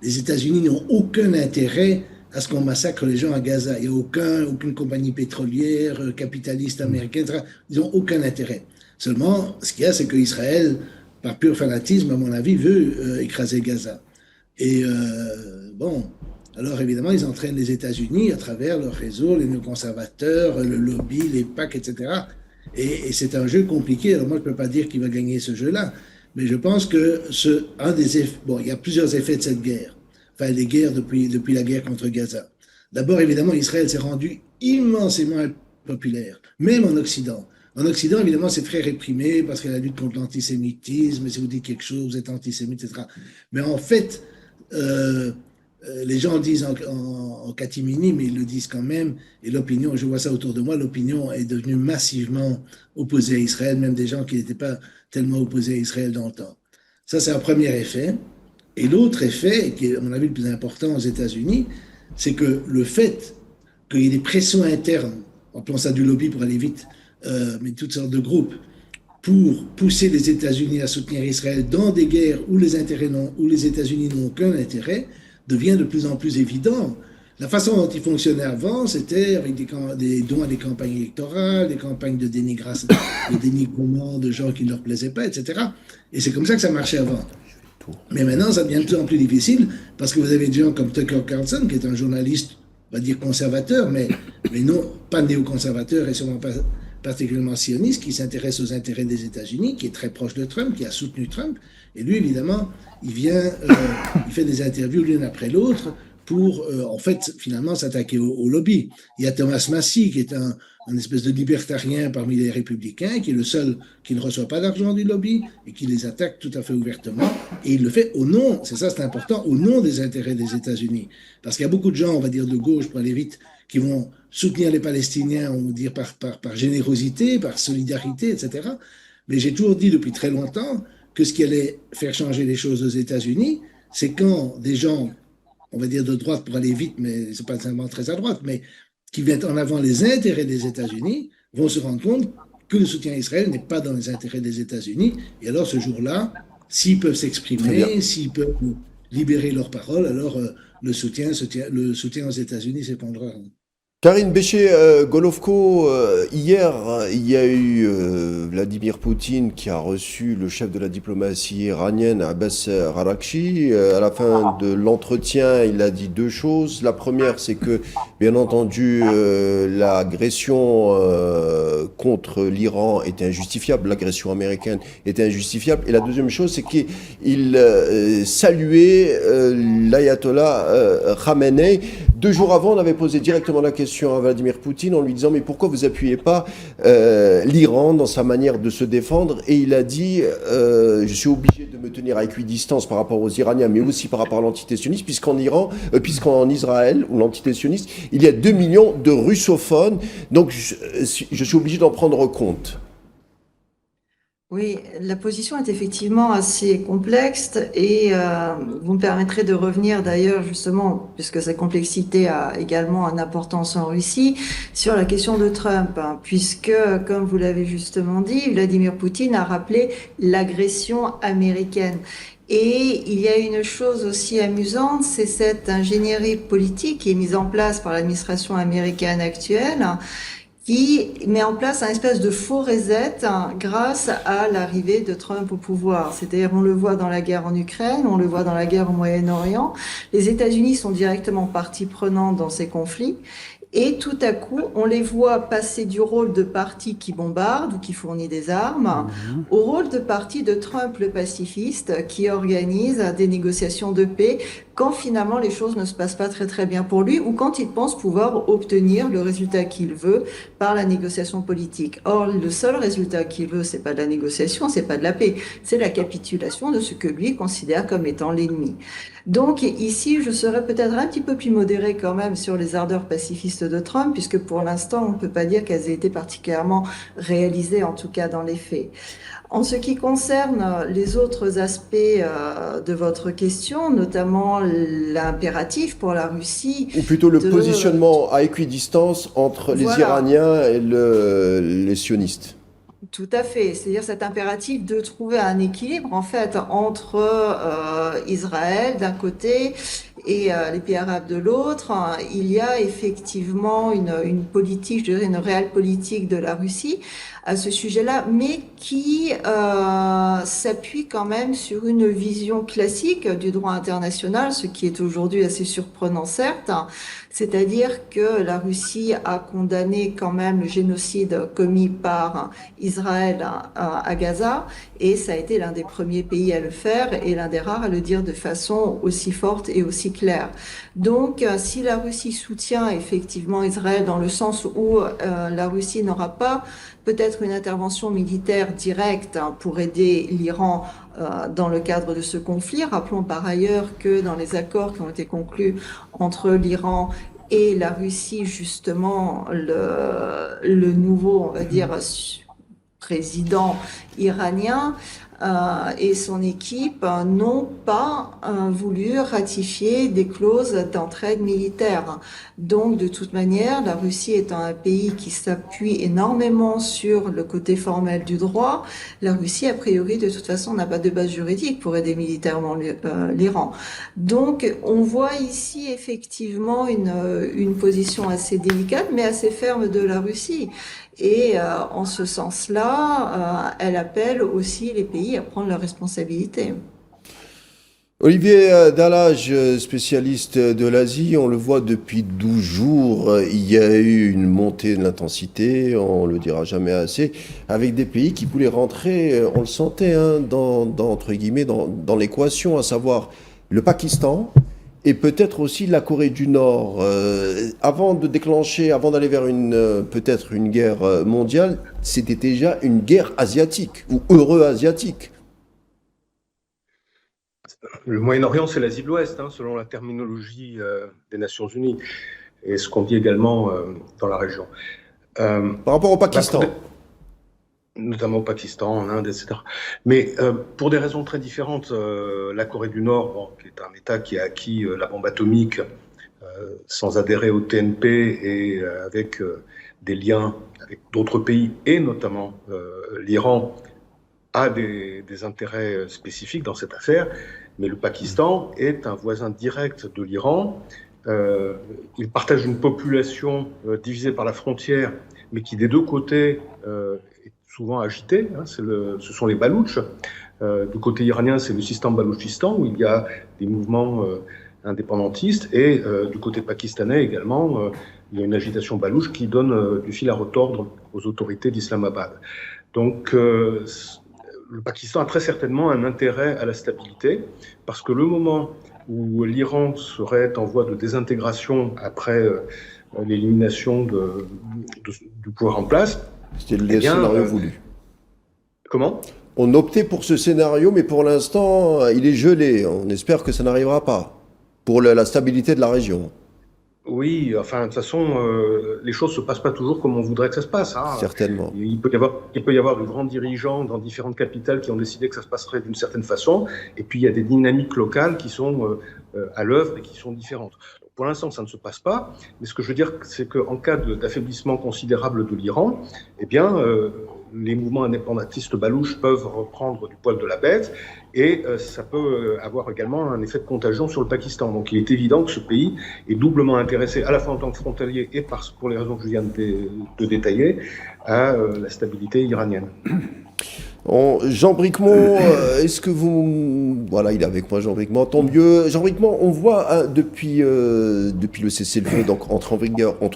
Les États-Unis n'ont aucun intérêt à ce qu'on massacre les gens à Gaza. Il n'y a aucune compagnie pétrolière, capitaliste américaine, ils n'ont aucun intérêt. Seulement, ce qu'il y a, c'est qu'Israël, par pur fanatisme, à mon avis, veut écraser Gaza. Et bon, alors évidemment, ils entraînent les États-Unis à travers leur réseau, les néoconservateurs, le lobby, les PAC, etc. Et c'est un jeu compliqué. Alors moi, je ne peux pas dire qu'il va gagner ce jeu-là, mais je pense que il y a plusieurs effets de cette guerre. Enfin, les guerres depuis la guerre contre Gaza. D'abord, évidemment, Israël s'est rendu immensément impopulaire, même en Occident. En Occident, évidemment, c'est très réprimé parce qu'il y a la lutte contre l'antisémitisme. Si vous dites quelque chose, vous êtes antisémite, etc. Mais en fait, les gens disent en catimini, mais ils le disent quand même. Et l'opinion, je vois ça autour de moi, l'opinion est devenue massivement opposée à Israël, même des gens qui n'étaient pas tellement opposés à Israël dans le temps. Ça, c'est un premier effet. Et l'autre effet, qui est à mon avis le plus important aux États-Unis, c'est que le fait qu'il y ait des pressions internes, appelons ça du lobby pour aller vite, mais toutes sortes de groupes, pour pousser les États-Unis à soutenir Israël dans des guerres où les États-Unis n'ont aucun intérêt, devient de plus en plus évident. La façon dont ils fonctionnaient avant, c'était avec des dons à des campagnes électorales, des campagnes de dénigrement de gens qui ne leur plaisaient pas, etc. Et c'est comme ça que ça marchait avant. Mais maintenant, ça devient de plus en plus difficile parce que vous avez des gens comme Tucker Carlson, qui est un journaliste, on va dire conservateur, mais non pas néoconservateur et sûrement pas particulièrement sioniste, qui s'intéresse aux intérêts des États-Unis, qui est très proche de Trump, qui a soutenu Trump. Et lui, évidemment, il fait des interviews l'une après l'autre pour, en fait, finalement, s'attaquer au lobby. Il y a Thomas Massie, qui est un espèce de libertarien parmi les républicains, qui est le seul qui ne reçoit pas d'argent du lobby et qui les attaque tout à fait ouvertement. Et il le fait au nom, c'est important, au nom des intérêts des États-Unis. Parce qu'il y a beaucoup de gens, on va dire de gauche, pour aller vite, qui vont soutenir les Palestiniens, on va dire par générosité, par solidarité, etc. Mais j'ai toujours dit depuis très longtemps que ce qui allait faire changer les choses aux États-Unis, c'est quand des gens, on va dire de droite pour aller vite, mais c'est pas seulement très à droite, mais qui mettent en avant les intérêts des États-Unis, vont se rendre compte que le soutien à Israël n'est pas dans les intérêts des États-Unis. Et alors, ce jour-là, s'ils peuvent s'exprimer, s'ils peuvent libérer leurs paroles, alors le soutien aux États-Unis s'épandera. Karine Béché-Golovko, hier, il y a eu Vladimir Poutine qui a reçu le chef de la diplomatie iranienne, Abbas Araghchi. À la fin de l'entretien, il a dit deux choses. La première, c'est que, bien entendu, l'agression contre l'Iran était injustifiable, l'agression américaine était injustifiable. Et la deuxième chose, c'est qu'il saluait l'ayatollah Khamenei. 2 jours avant, on avait posé directement la question à Vladimir Poutine en lui disant « Mais pourquoi vous appuyez pas l'Iran dans sa manière de se défendre ?» Et il a dit « Je suis obligé de me tenir à équidistance par rapport aux Iraniens, mais aussi par rapport à l'entité sioniste, puisqu'en Israël, ou l'entité sioniste, il y a 2 millions de russophones, donc je suis obligé d'en prendre compte. » Oui, la position est effectivement assez complexe et vous me permettrez de revenir d'ailleurs justement, puisque cette complexité a également une importance en Russie, sur la question de Trump, hein, puisque, comme vous l'avez justement dit, Vladimir Poutine a rappelé l'agression américaine. Et il y a une chose aussi amusante, c'est cette ingénierie politique qui est mise en place par l'administration américaine actuelle, qui met en place un espèce de faux reset grâce à l'arrivée de Trump au pouvoir. C'est-à-dire, on le voit dans la guerre en Ukraine, on le voit dans la guerre au Moyen-Orient. Les États-Unis sont directement partie prenante dans ces conflits. Et tout à coup, on les voit passer du rôle de parti qui bombarde ou qui fournit des armes au rôle de parti de Trump le pacifiste qui organise des négociations de paix quand finalement les choses ne se passent pas très très bien pour lui ou quand il pense pouvoir obtenir le résultat qu'il veut par la négociation politique. Or, le seul résultat qu'il veut, c'est pas de la négociation, c'est pas de la paix, c'est la capitulation de ce que lui considère comme étant l'ennemi. Donc ici, je serais peut-être un petit peu plus modérée quand même sur les ardeurs pacifistes de Trump, puisque pour l'instant, on ne peut pas dire qu'elles aient été particulièrement réalisées, en tout cas dans les faits. En ce qui concerne les autres aspects de votre question, notamment l'impératif pour la Russie... Ou plutôt le positionnement à équidistance entre les Iraniens et les sionistes. Tout à fait, c'est-à-dire cet impératif de trouver un équilibre en fait entre Israël d'un côté et les pays arabes de l'autre. Il y a effectivement une politique, je dirais une réelle politique de la Russie à ce sujet-là, mais qui s'appuie quand même sur une vision classique du droit international, ce qui est aujourd'hui assez surprenant certes, c'est-à-dire que la Russie a condamné quand même le génocide commis par Israël à Gaza, et ça a été l'un des premiers pays à le faire et l'un des rares à le dire de façon aussi forte et aussi claire. Donc, si la Russie soutient effectivement Israël dans le sens où la Russie n'aura pas peut-être une intervention militaire directe pour aider l'Iran dans le cadre de ce conflit. Rappelons par ailleurs que dans les accords qui ont été conclus entre l'Iran et la Russie, justement, le nouveau, on va dire, président iranien et son équipe n'ont pas voulu ratifier des clauses d'entraide militaire. Donc, de toute manière, la Russie étant un pays qui s'appuie énormément sur le côté formel du droit, la Russie, a priori, de toute façon, n'a pas de base juridique pour aider militairement l'Iran. Donc, on voit ici effectivement une position assez délicate, mais assez ferme de la Russie. Et en ce sens-là, elle appelle aussi les pays à prendre leurs responsabilités. Olivier Dallage, spécialiste de l'Asie, on le voit depuis 12 jours, il y a eu une montée de l'intensité, on le dira jamais assez, avec des pays qui voulaient rentrer, on le sentait, entre guillemets, dans l'équation, à savoir le Pakistan, et peut-être aussi la Corée du Nord. Avant d'aller vers peut-être une guerre mondiale, c'était déjà une guerre asiatique ou euro-asiatique. Le Moyen-Orient, c'est l'Asie de l'Ouest, selon la terminologie des Nations Unies, et ce qu'on dit également dans la région. Par rapport au Pakistan. Notamment au Pakistan, en Inde, etc. Mais pour des raisons très différentes, la Corée du Nord, qui est un État qui a acquis la bombe atomique sans adhérer au TNP et avec des liens avec d'autres pays, et notamment l'Iran, a des intérêts spécifiques dans cette affaire. Mais le Pakistan est un voisin direct de l'Iran. Il partage une population divisée par la frontière, mais qui des deux côtés souvent agité, ce sont les Baloutches. Du côté iranien, c'est le Sistan-Baloutchistan, où il y a des mouvements indépendantistes, et du côté pakistanais également, il y a une agitation balouche qui donne du fil à retordre aux autorités d'Islamabad. Donc, le Pakistan a très certainement un intérêt à la stabilité, parce que le moment où l'Iran serait en voie de désintégration après l'élimination du pouvoir en place, c'était le scénario voulu. Comment ? On optait pour ce scénario, mais pour l'instant, il est gelé. On espère que ça n'arrivera pas, pour la stabilité de la région. Oui, enfin, de toute façon, les choses ne se passent pas toujours comme on voudrait que ça se passe. Certainement. Il peut y avoir de grands dirigeants dans différentes capitales qui ont décidé que ça se passerait d'une certaine façon, et puis il y a des dynamiques locales qui sont à l'œuvre et qui sont différentes. Pour l'instant, ça ne se passe pas, mais ce que je veux dire, c'est qu'en cas d'affaiblissement considérable de l'Iran, eh bien, les mouvements indépendantistes balouches peuvent reprendre du poil de la bête, et ça peut avoir également un effet de contagion sur le Pakistan. Donc il est évident que ce pays est doublement intéressé, à la fois en tant que frontalier et pour les raisons que je viens de détailler, à la stabilité iranienne. Jean Bricmont, est-ce que vous... Voilà, il est avec moi, Jean Bricmont, tant mieux. Jean Bricmont, on voit depuis le cessez-le-feu, donc entre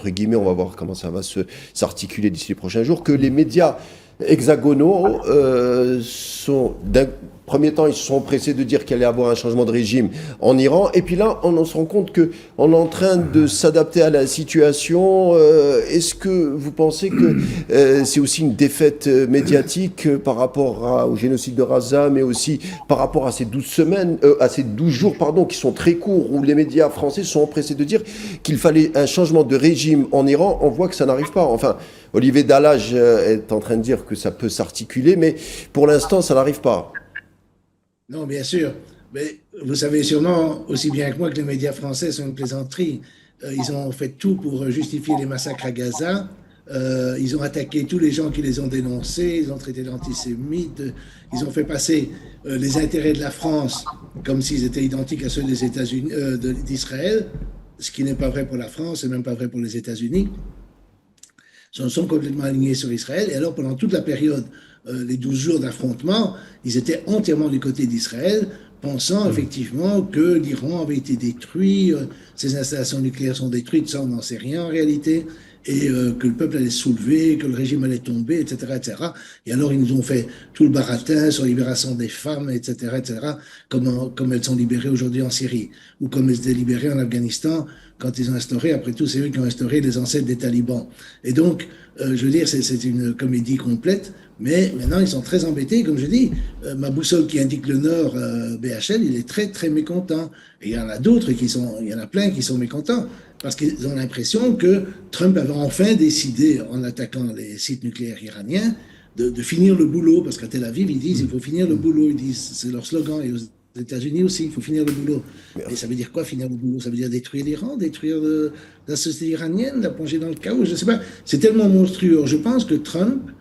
guillemets, on va voir comment ça va s'articuler d'ici les prochains jours, que les médias hexagonaux sont... Premier temps, ils se sont pressés de dire qu'il allait y avoir un changement de régime en Iran. Et puis là, on se rend compte qu'on est en train de s'adapter à la situation. Est-ce que vous pensez que c'est aussi une défaite médiatique par rapport au génocide de Gaza, mais aussi par rapport à ces 12 jours, qui sont très courts, où les médias français se sont empressés de dire qu'il fallait un changement de régime en Iran? On voit que ça n'arrive pas. Enfin, Olivier Dallage est en train de dire que ça peut s'articuler, mais pour l'instant, ça n'arrive pas. Non, bien sûr. Mais vous savez sûrement aussi bien que moi que les médias français sont une plaisanterie. Ils ont fait tout pour justifier les massacres à Gaza. Ils ont attaqué tous les gens qui les ont dénoncés. Ils ont traité d'antisémites. Ils ont fait passer les intérêts de la France comme s'ils étaient identiques à ceux des États-Unis, d'Israël, ce qui n'est pas vrai pour la France et même pas vrai pour les États-Unis. Ils sont complètement alignés sur Israël. Et alors, pendant toute la période, les 12 jours d'affrontement, ils étaient entièrement du côté d'Israël, pensant effectivement que l'Iran avait été détruit, ses installations nucléaires sont détruites, ça on n'en sait rien en réalité, et que le peuple allait se soulever, que le régime allait tomber, etc., etc. Et alors ils nous ont fait tout le baratin sur la libération des femmes, etc., etc., comme elles sont libérées aujourd'hui en Syrie, ou comme elles étaient libérées en Afghanistan quand ils ont instauré, après tout, c'est eux qui ont instauré les ancêtres des talibans. Et donc, je veux dire, c'est une comédie complète, mais maintenant ils sont très embêtés. Comme je dis, ma boussole qui indique le nord, BHL, il est très très mécontent. Et il y en a d'autres il y en a plein qui sont mécontents parce qu'ils ont l'impression que Trump avait enfin décidé, en attaquant les sites nucléaires iraniens, de finir le boulot. Parce qu'à Tel Aviv, ils disent il faut finir le boulot. Ils disent, c'est leur slogan. Et aux États-Unis aussi, il faut finir le boulot. Et ça veut dire quoi, finir le boulot? Ça veut dire détruire l'Iran, détruire la société iranienne, la plonger dans le chaos. Je ne sais pas. C'est tellement monstrueux. Je pense que Trump,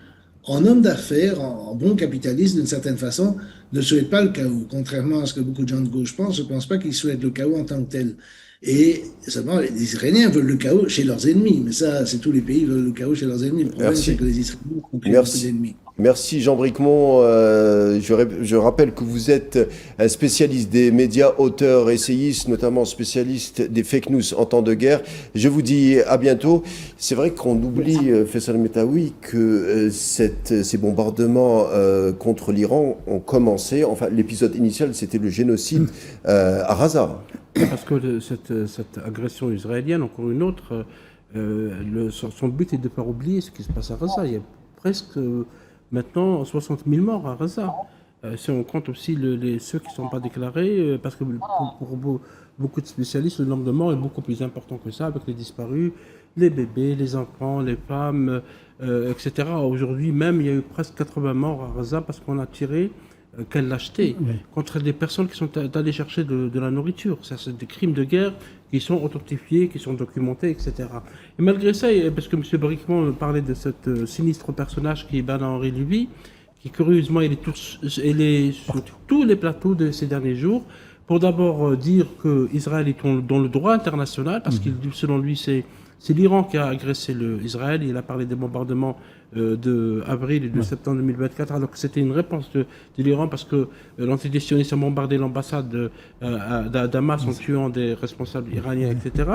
en homme d'affaires, en bon capitaliste d'une certaine façon, ne souhaite pas le chaos. Contrairement à ce que beaucoup de gens de gauche pensent, je ne pense pas qu'ils souhaitent le chaos en tant que tel. Et seulement, les Israéliens veulent le chaos chez leurs ennemis. Mais ça, c'est tous les pays veulent le chaos chez leurs ennemis. Le problème, c'est que les Israéliens ont plus beaucoup d'ennemis. Merci Jean Bricmont. Je rappelle que vous êtes un spécialiste des médias, auteur, essayiste, notamment spécialiste des fake news en temps de guerre. Je vous dis à bientôt. C'est vrai qu'on oublie, Faisal Metaoui, que ces bombardements contre l'Iran ont commencé. Enfin, l'épisode initial, c'était le génocide à Gaza. Parce que cette agression israélienne, encore une autre, son but est de ne pas oublier ce qui se passe à Gaza. Il y a presque maintenant 60 000 morts à Gaza. Si on compte aussi ceux qui ne sont pas déclarés, parce que pour beaucoup de spécialistes, le nombre de morts est beaucoup plus important que ça, avec les disparus, les bébés, les enfants, les femmes, etc. Aujourd'hui même, il y a eu presque 80 morts à Gaza parce qu'on a tiré, quelle lâcheté, contre des personnes qui sont allées chercher de la nourriture. Ça, c'est des crimes de guerre qui sont authentifiés, qui sont documentés, etc. Et malgré ça, parce que M. Bricmont parlait de ce sinistre personnage qui est Bernard-Henri Lévy, qui curieusement il est sur tous les plateaux de ces derniers jours, pour d'abord dire qu'Israël est dans le droit international, parce que selon lui, c'est l'Iran qui a agressé Israël. Il a parlé des bombardements d'avril et de septembre 2024, alors que c'était une réponse de l'Iran parce que l'antisionisme a bombardé l'ambassade d'Hamas en tuant des responsables iraniens, etc.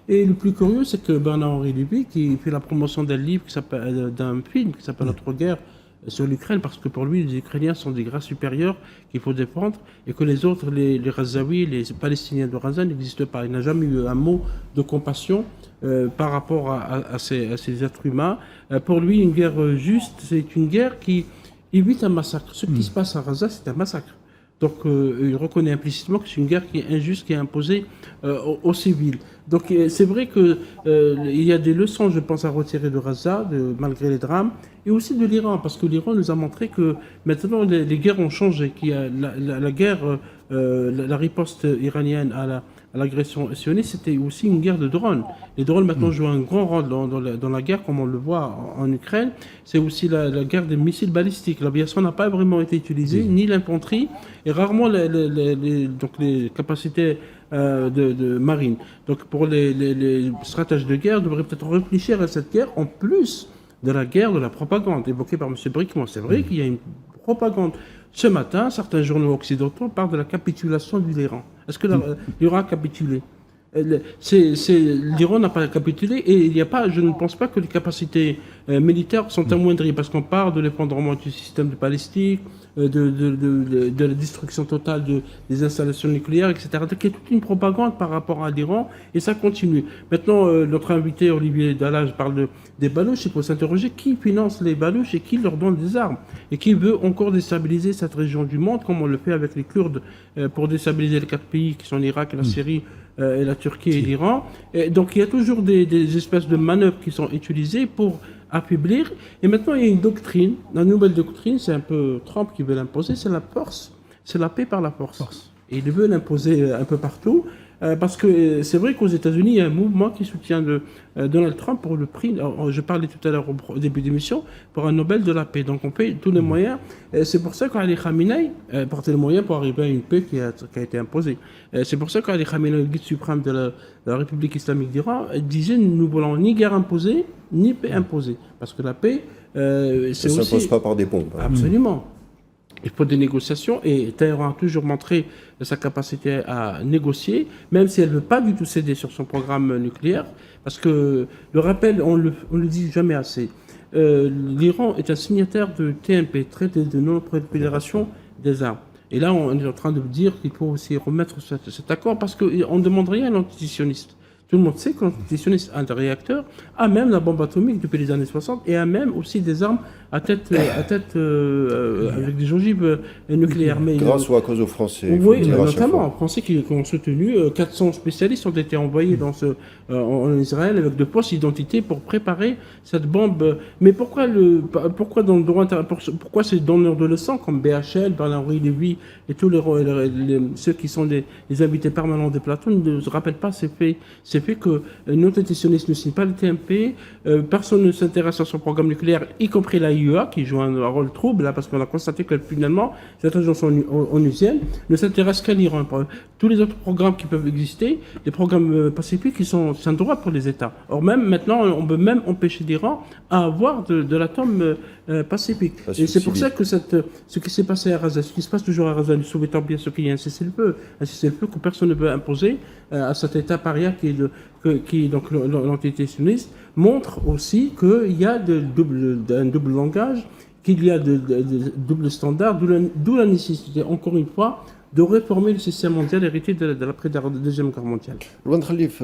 Et le plus curieux, c'est que Bernard-Henri Lévy, qui fait la promotion d'un film qui s'appelle Notre guerre sur l'Ukraine, parce que pour lui, les Ukrainiens sont des grades supérieurs qu'il faut défendre, et que les autres, les Gazaouis, les Palestiniens de Gaza n'existent pas. Il n'a jamais eu un mot de compassion par rapport à ces êtres humains. Pour lui, une guerre juste, c'est une guerre qui évite un massacre. Ce qui se passe à Gaza, c'est un massacre. Donc, il reconnaît implicitement que c'est une guerre qui est injuste, qui est imposée aux civils. Donc, c'est vrai qu'il y a des leçons, je pense, à retirer de Gaza, malgré les drames, et aussi de l'Iran, parce que l'Iran nous a montré que maintenant, les guerres ont changé, qu'il y a la guerre la riposte iranienne à l'agression sioniste, c'était aussi une guerre de drones. Les drones maintenant jouent un grand rôle dans la guerre, comme on le voit en Ukraine. C'est aussi la guerre des missiles balistiques. L'aviation n'a pas vraiment été utilisée, ni l'infanterie, et rarement les capacités de marine. Donc pour les stratèges de guerre, devraient peut-être réfléchir à cette guerre en plus de la guerre de la propagande évoquée par M. Bricmont. C'est vrai qu'il y a une propagande. Ce matin, certains journaux occidentaux parlent de la capitulation de l'Iran. Est-ce que l'Iran a capitulé? L'Iran n'a pas capitulé et il n'y a pas, je ne pense pas que les capacités militaires sont amoindries parce qu'on parle de l'effondrement du système de balistique, de la destruction totale des installations nucléaires, etc. Donc il y a toute une propagande par rapport à l'Iran et ça continue. Maintenant, notre invité Olivier Dallage parle des balouches. Il faut s'interroger qui finance les balouches et qui leur donne des armes et qui veut encore déstabiliser cette région du monde comme on le fait avec les Kurdes pour déstabiliser les 4 pays qui sont l'Irak, la Syrie, et la Turquie et l'Iran. Donc il y a toujours des espèces de manœuvres qui sont utilisées pour affaiblir. Et maintenant il y a une doctrine, la nouvelle doctrine, c'est un peu Trump qui veut l'imposer, c'est la force, c'est la paix par la force. Et il veut l'imposer un peu partout. Parce que c'est vrai qu'aux États-Unis, il y a un mouvement qui soutient Donald Trump pour le prix. Je parlais tout à l'heure au début de l'émission pour un Nobel de la paix. Donc on fait tous les moyens. C'est pour ça qu'Ali Khamenei portait les moyens pour arriver à une paix qui a été imposée. C'est pour ça qu'Ali Khamenei, le guide suprême de la République islamique d'Iran, disait nous ne voulons ni guerre imposée ni paix imposée, parce que la paix, ça ne s'impose pas par des bombes. Absolument. Il faut des négociations et Téhéran a toujours montré sa capacité à négocier, même si elle ne veut pas du tout céder sur son programme nucléaire, parce que le rappel, on le dit jamais assez. L'Iran est un signataire de TNP, traité de non-prolifération des armes. Et là, on est en train de dire qu'il faut aussi remettre cet accord parce qu'on ne demande rien à l'antisioniste. Tout le monde sait que l'antisioniste a un réacteur, a même la bombe atomique depuis les années 60 et a même aussi des armes à tête avec des ogives nucléaires. Mais grâce ou à cause aux Français? Oui, notamment aux Français qui ont soutenu. 400 spécialistes ont été envoyés en Israël avec de fausses identités pour préparer cette bombe. Mais pourquoi dans le droit pourquoi ces donneurs de leçons comme BHL, Bernard-Henri Lévy et tous ceux qui sont les invités permanents des plateaux ne se rappellent pas ces faits? C'est fait que notre antisioniste ne signe pas le TMP, personne ne s'intéresse à son programme nucléaire, y compris la IEA, qui joue un rôle trouble, là, parce qu'on a constaté que finalement, cette agence onusienne ne s'intéresse qu'à l'Iran. Tous les autres programmes qui peuvent exister, les programmes pacifiques, c'est un droit pour les États. Or, même maintenant, on peut même empêcher l'Iran à avoir de l'atome pacifique. Et c'est pour ça que ce qui s'est passé à Gaza, ce qui se passe toujours à Gaza, nous souhaitons bien sûr qu'il y ait un cessez-le-feu que personne ne peut imposer à cet État paria qui est donc l'entité sioniste, montre aussi qu'il y a un double langage, qu'il y a de double standard, d'où la nécessité, encore une fois, de réformer le système mondial hérité de l'après-Deuxième Guerre mondiale. Louane Khalif,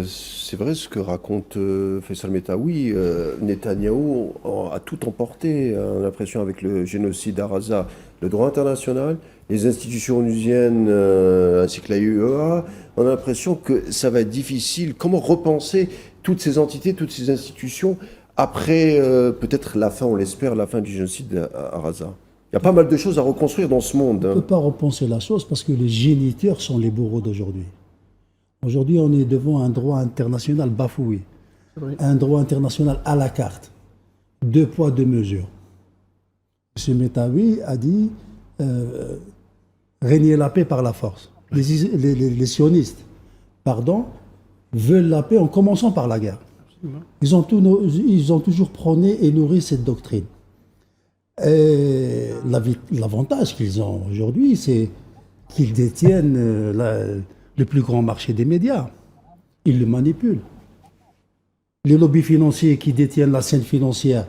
c'est vrai ce que raconte Faisal Metaoui. Netanyahou a tout emporté, on a l'impression, avec le génocide à Gaza, le droit international, les institutions onusiennes ainsi que la UEA. On a l'impression que ça va être difficile. Comment repenser toutes ces entités, toutes ces institutions après peut-être la fin, on l'espère, la fin du génocide à Gaza? Il y a pas mal de choses à reconstruire dans ce monde. On ne peut pas repenser la chose parce que les géniteurs sont les bourreaux d'aujourd'hui. Aujourd'hui, on est devant un droit international bafoué. Un droit international à la carte. 2 poids, 2 mesures. M. Metaoui a dit régner la paix par la force. Les sionistes, veulent la paix en commençant par la guerre. Ils ont toujours prôné et nourri cette doctrine. Et l'avantage qu'ils ont aujourd'hui, c'est qu'ils détiennent le plus grand marché des médias. Ils le manipulent. Les lobbies financiers qui détiennent la scène financière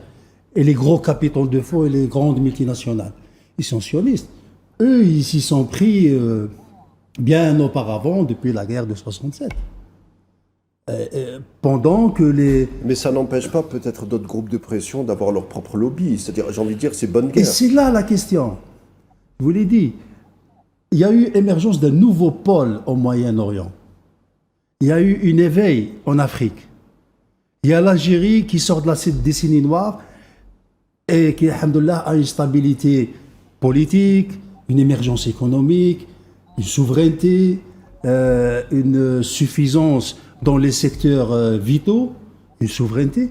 et les gros capitaux de fonds et les grandes multinationales, ils sont sionistes. Eux, ils s'y sont pris bien auparavant, depuis la guerre de 67. Pendant que Mais ça n'empêche pas peut-être d'autres groupes de pression d'avoir leur propre lobby. C'est-à-dire, j'ai envie de dire, c'est bonne guerre. Et c'est là la question. Je vous l'ai dit. Il y a eu émergence d'un nouveau pôle au Moyen-Orient. Il y a eu une éveil en Afrique. Il y a l'Algérie qui sort de cette décennie noire et qui, alhamdoulilah, a une stabilité politique, une émergence économique, une souveraineté, une suffisance dans les secteurs vitaux, une souveraineté.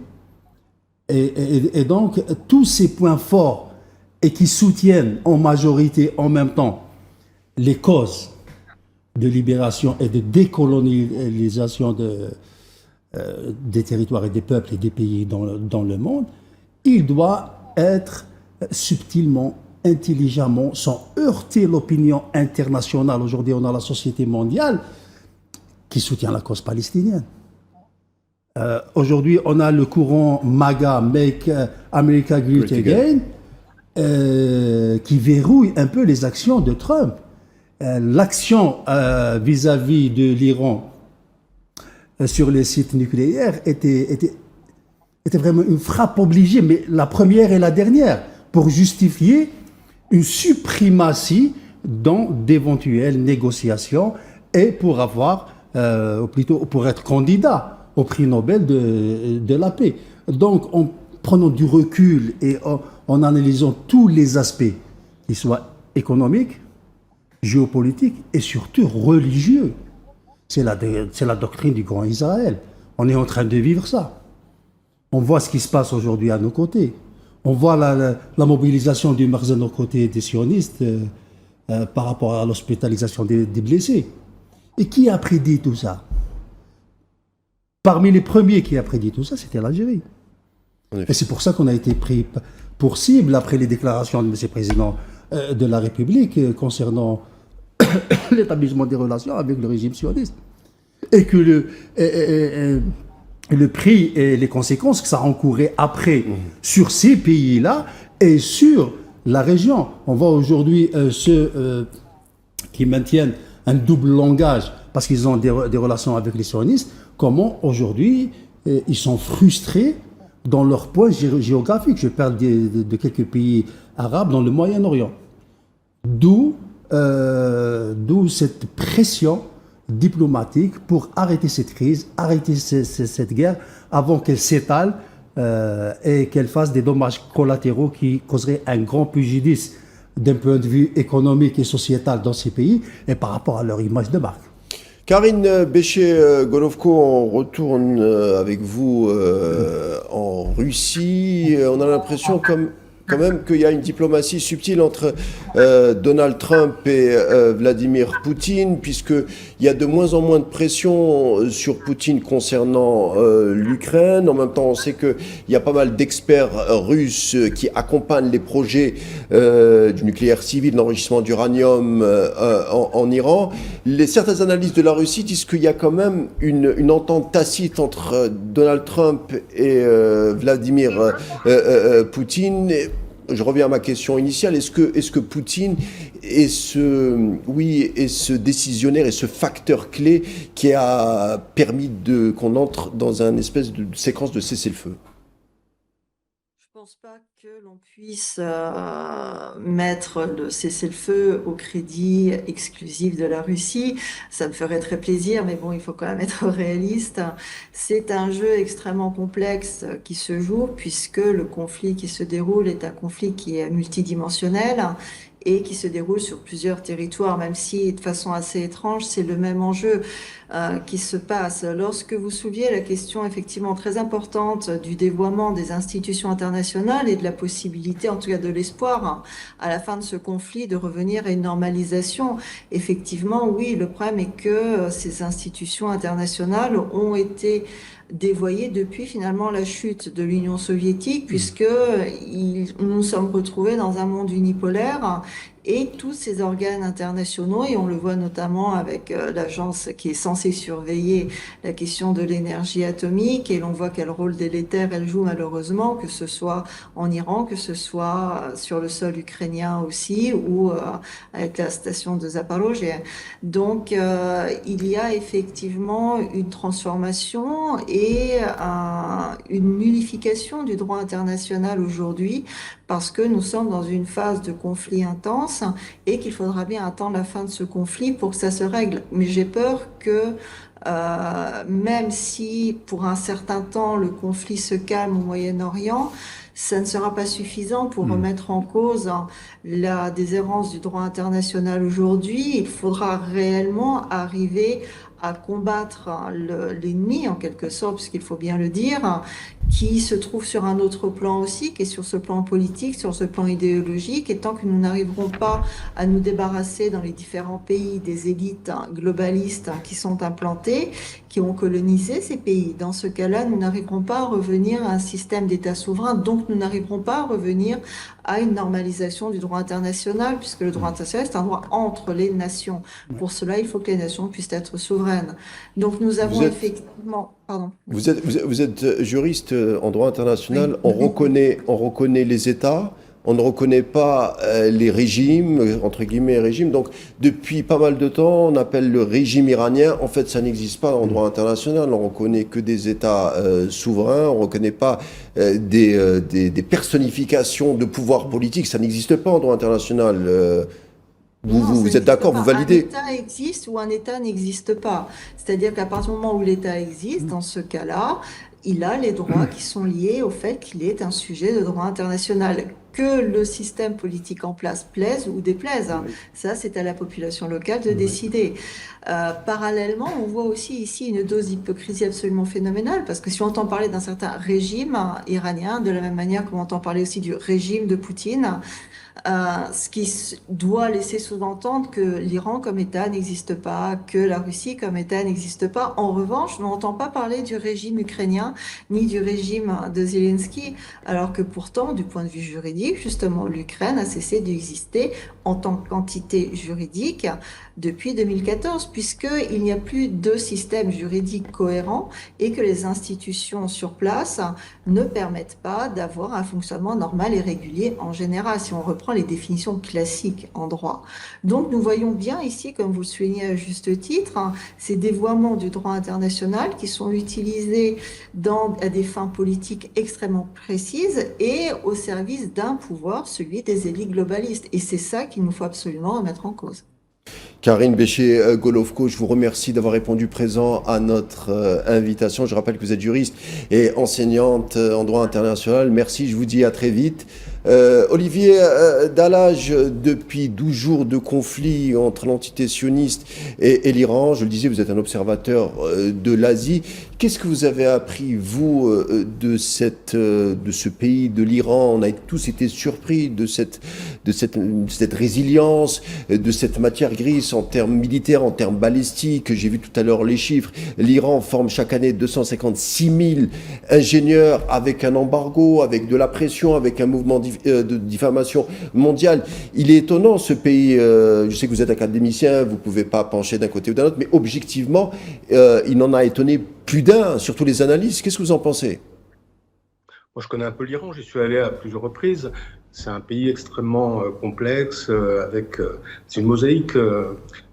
Et donc, tous ces points forts et qui soutiennent en majorité en même temps les causes de libération et de décolonisation des territoires et des peuples et des pays dans le monde, il doit être subtilement, intelligemment, sans heurter l'opinion internationale. Aujourd'hui, on a la société mondiale qui soutient la cause palestinienne. Aujourd'hui, on a le courant MAGA, Make America Great Again, qui verrouille un peu les actions de Trump. L'action vis-à-vis de l'Iran sur les sites nucléaires était vraiment une frappe obligée, mais la première et la dernière, pour justifier une suprématie dans d'éventuelles négociations et pour avoir, ou plutôt pour être candidat au prix Nobel de la paix. Donc, en prenant du recul et en analysant tous les aspects, qu'ils soient économiques, géopolitiques et surtout religieux, c'est la doctrine du Grand Israël. On est en train de vivre ça. On voit ce qui se passe aujourd'hui à nos côtés. On voit la mobilisation du Marzano côté des sionistes par rapport à l'hospitalisation des blessés. Et qui a prédit tout ça? Parmi les premiers qui a prédit tout ça, c'était l'Algérie. Et c'est pour ça qu'on a été pris pour cible après les déclarations de M. le Président de la République concernant l'établissement des relations avec le régime sioniste. Et que le prix et les conséquences que ça encourait après sur ces pays-là et sur la région. On voit aujourd'hui ceux qui maintiennent un double langage parce qu'ils ont des relations avec les sionistes, comment aujourd'hui ils sont frustrés dans leur point géographique. Je parle de quelques pays arabes dans le Moyen-Orient. D'où cette pression diplomatique pour arrêter cette crise, arrêter cette guerre avant qu'elle s'étale et qu'elle fasse des dommages collatéraux qui causeraient un grand préjudice d'un point de vue économique et sociétal dans ces pays et par rapport à leur image de marque. Karine Béché-Golovko, on retourne avec vous en Russie. On a l'impression quand même qu'il y a une diplomatie subtile entre Donald Trump et Vladimir Poutine, puisqu'il y a de moins en moins de pression sur Poutine concernant l'Ukraine. En même temps, on sait qu'il y a pas mal d'experts russes qui accompagnent les projets du nucléaire civil, l'enrichissement d'uranium en Iran. Certaines analyses de la Russie disent qu'il y a quand même une entente tacite entre Donald Trump et Vladimir Poutine. Je reviens à ma question initiale. Est-ce que Poutine est ce décisionnaire et ce facteur clé qui a permis qu'on entre dans une espèce de séquence de cessez-le-feu? Je ne pense pas que l'on puisse mettre le cessez-le-feu au crédit exclusif de la Russie. Ça me ferait très plaisir, mais bon, il faut quand même être réaliste. C'est un jeu extrêmement complexe qui se joue, puisque le conflit qui se déroule est un conflit qui est multidimensionnel et qui se déroule sur plusieurs territoires, même si de façon assez étrange, c'est le même enjeu qui se passe. Lorsque vous souleviez la question effectivement très importante du dévoiement des institutions internationales et de la possibilité, en tout cas de l'espoir, à la fin de ce conflit, de revenir à une normalisation, effectivement, oui, le problème est que ces institutions internationales ont été dévoyées depuis finalement la chute de l'Union soviétique, puisque nous nous sommes retrouvés dans un monde unipolaire et tous ces organes internationaux, et on le voit notamment avec l'agence qui est censée surveiller la question de l'énergie atomique, et l'on voit quel rôle délétère elle joue malheureusement, que ce soit en Iran, que ce soit sur le sol ukrainien aussi, ou avec la station de Zaporozhye. Donc il y a effectivement une transformation et une unification du droit international aujourd'hui, parce que nous sommes dans une phase de conflit intense et qu'il faudra bien attendre la fin de ce conflit pour que ça se règle. Mais j'ai peur que même si pour un certain temps le conflit se calme au Moyen-Orient, ça ne sera pas suffisant pour remettre en cause la déshérence du droit international aujourd'hui. Il faudra réellement arriver à combattre l'ennemi, en quelque sorte, puisqu'il faut bien le dire, qui se trouve sur un autre plan aussi, qui est sur ce plan politique, sur ce plan idéologique. Et tant que nous n'arriverons pas à nous débarrasser dans les différents pays des élites globalistes qui sont implantées, qui ont colonisé ces pays, dans ce cas-là, nous n'arriverons pas à revenir à un système d'État souverain, donc nous n'arriverons pas à revenir à une normalisation du droit international, puisque le droit international, c'est un droit entre les nations. Pour cela, il faut que les nations puissent être souveraines. Donc nous avons effectivement... Pardon. Vous êtes juriste en droit international, on reconnaît les États, on ne reconnaît pas les régimes, entre guillemets régimes. Donc depuis pas mal de temps, on appelle le régime iranien. En fait, ça n'existe pas en droit international. On ne reconnaît que des États souverains. On ne reconnaît pas des personnifications de pouvoir politique. Ça n'existe pas en droit international. Vous êtes d'accord, vous validez? Un État existe ou un État n'existe pas. C'est-à-dire qu'à partir du moment où l'État existe, dans ce cas-là, il a les droits qui sont liés au fait qu'il est un sujet de droit international. Que le système politique en place plaise ou déplaise, ça c'est à la population locale de décider. Parallèlement, on voit aussi ici une dose d'hypocrisie absolument phénoménale, parce que si on entend parler d'un certain régime iranien, de la même manière qu'on entend parler aussi du régime de Poutine, ce qui doit laisser sous-entendre que l'Iran comme État n'existe pas, que la Russie comme État n'existe pas. En revanche, on n'entend pas parler du régime ukrainien ni du régime de Zelensky, alors que pourtant, du point de vue juridique, justement, l'Ukraine a cessé d'exister en tant qu'entité juridique depuis 2014, puisqu'il n'y a plus de système juridique cohérent et que les institutions sur place ne permettent pas d'avoir un fonctionnement normal et régulier en général, si on reprend les définitions classiques en droit. Donc nous voyons bien ici, comme vous le soulignez à juste titre, ces dévoiements du droit international qui sont utilisés à des fins politiques extrêmement précises et au service d'un pouvoir, celui des élites globalistes. Et c'est ça qu'il nous faut absolument remettre en cause. Karine Béché-Golovko, je vous remercie d'avoir répondu présent à notre invitation. Je rappelle que vous êtes juriste et enseignante en droit international. Merci, je vous dis à très vite. Olivier Dallage, depuis 12 jours de conflit entre l'entité sioniste et l'Iran, je le disais, vous êtes un observateur de l'Asie. Qu'est-ce que vous avez appris, vous, de ce pays, de l'Iran? On a tous été surpris de cette résilience, de cette matière grise en termes militaires, en termes balistiques. J'ai vu tout à l'heure les chiffres. L'Iran forme chaque année 256 000 ingénieurs avec un embargo, avec de la pression, avec un mouvement de diffamation mondiale. Il est étonnant, ce pays. Je sais que vous êtes académicien, vous ne pouvez pas pencher d'un côté ou d'un autre, mais objectivement, il en a étonné plus d'un, surtout les analystes. Qu'est-ce que vous en pensez? Moi, je connais un peu l'Iran, j'y suis allé à plusieurs reprises. C'est un pays extrêmement complexe, c'est une mosaïque.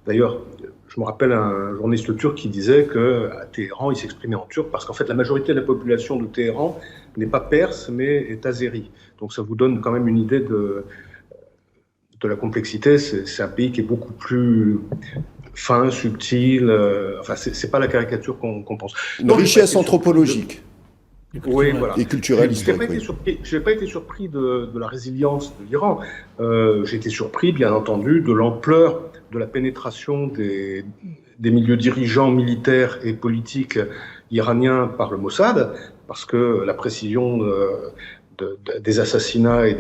D'ailleurs, je me rappelle un journaliste turc qui disait qu'à Téhéran, il s'exprimait en turc parce qu'en fait, la majorité de la population de Téhéran n'est pas perse, mais est azérie. Donc ça vous donne quand même une idée de la complexité. C'est un pays qui est beaucoup plus fin, subtil. Enfin, c'est pas la caricature qu'on pense. Une richesse anthropologique. Oui, voilà. Et culturelle, historique. Je n'ai pas été surpris de la résilience de l'Iran. J'ai été surpris, bien entendu, de l'ampleur de la pénétration des milieux dirigeants militaires et politiques iraniens par le Mossad, parce que la précision des assassinats et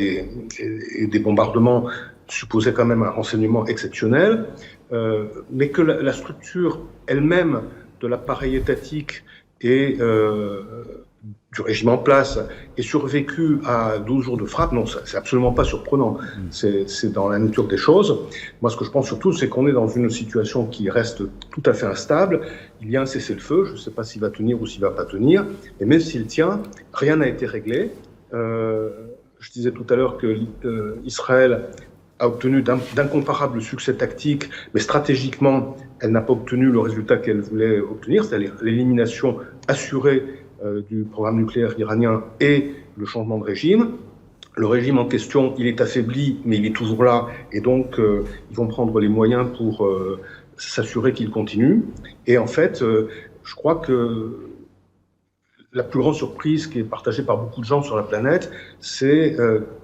des bombardements supposait quand même un renseignement exceptionnel, mais que la structure elle-même de l'appareil étatique et du régime en place est survécu à 12 jours de frappe, non, c'est absolument pas surprenant. C'est dans la nature des choses. Moi, ce que je pense surtout, c'est qu'on est dans une situation qui reste tout à fait instable. Il y a un cessez-le-feu, je ne sais pas s'il va tenir ou s'il ne va pas tenir, et même s'il tient, rien n'a été réglé. Je disais tout à l'heure que Israël a obtenu d'incomparables succès tactiques, mais stratégiquement, elle n'a pas obtenu le résultat qu'elle voulait obtenir, c'est-à-dire l'élimination assurée du programme nucléaire iranien et le changement de régime. Le régime en question, il est affaibli, mais il est toujours là, et donc ils vont prendre les moyens pour s'assurer qu'il continue. Et en fait, je crois que la plus grande surprise qui est partagée par beaucoup de gens sur la planète, c'est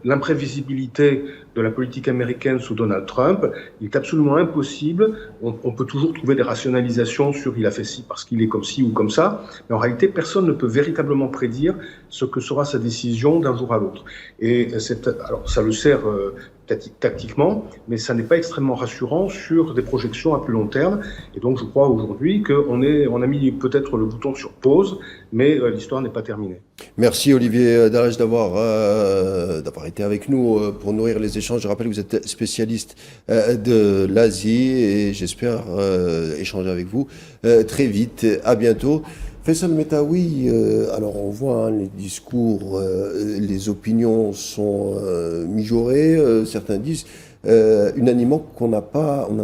l'imprévisibilité de la politique américaine sous Donald Trump. Il est absolument impossible, on peut toujours trouver des rationalisations sur il a fait ci parce qu'il est comme ci ou comme ça, mais en réalité, personne ne peut véritablement prédire ce que sera sa décision d'un jour à l'autre. Et alors, ça le sert tactiquement, mais ça n'est pas extrêmement rassurant sur des projections à plus long terme. Et donc, je crois aujourd'hui qu'on a mis peut-être le bouton sur pause, mais l'histoire n'est pas terminée. Merci Olivier Darèche d'avoir été avec nous pour nourrir les échanges. Je rappelle que vous êtes spécialiste de l'Asie et j'espère échanger avec vous très vite. À bientôt. Faisal Metaoui, alors on voit les discours, les opinions sont mijaurées. Certains disent unanimement qu'on n'en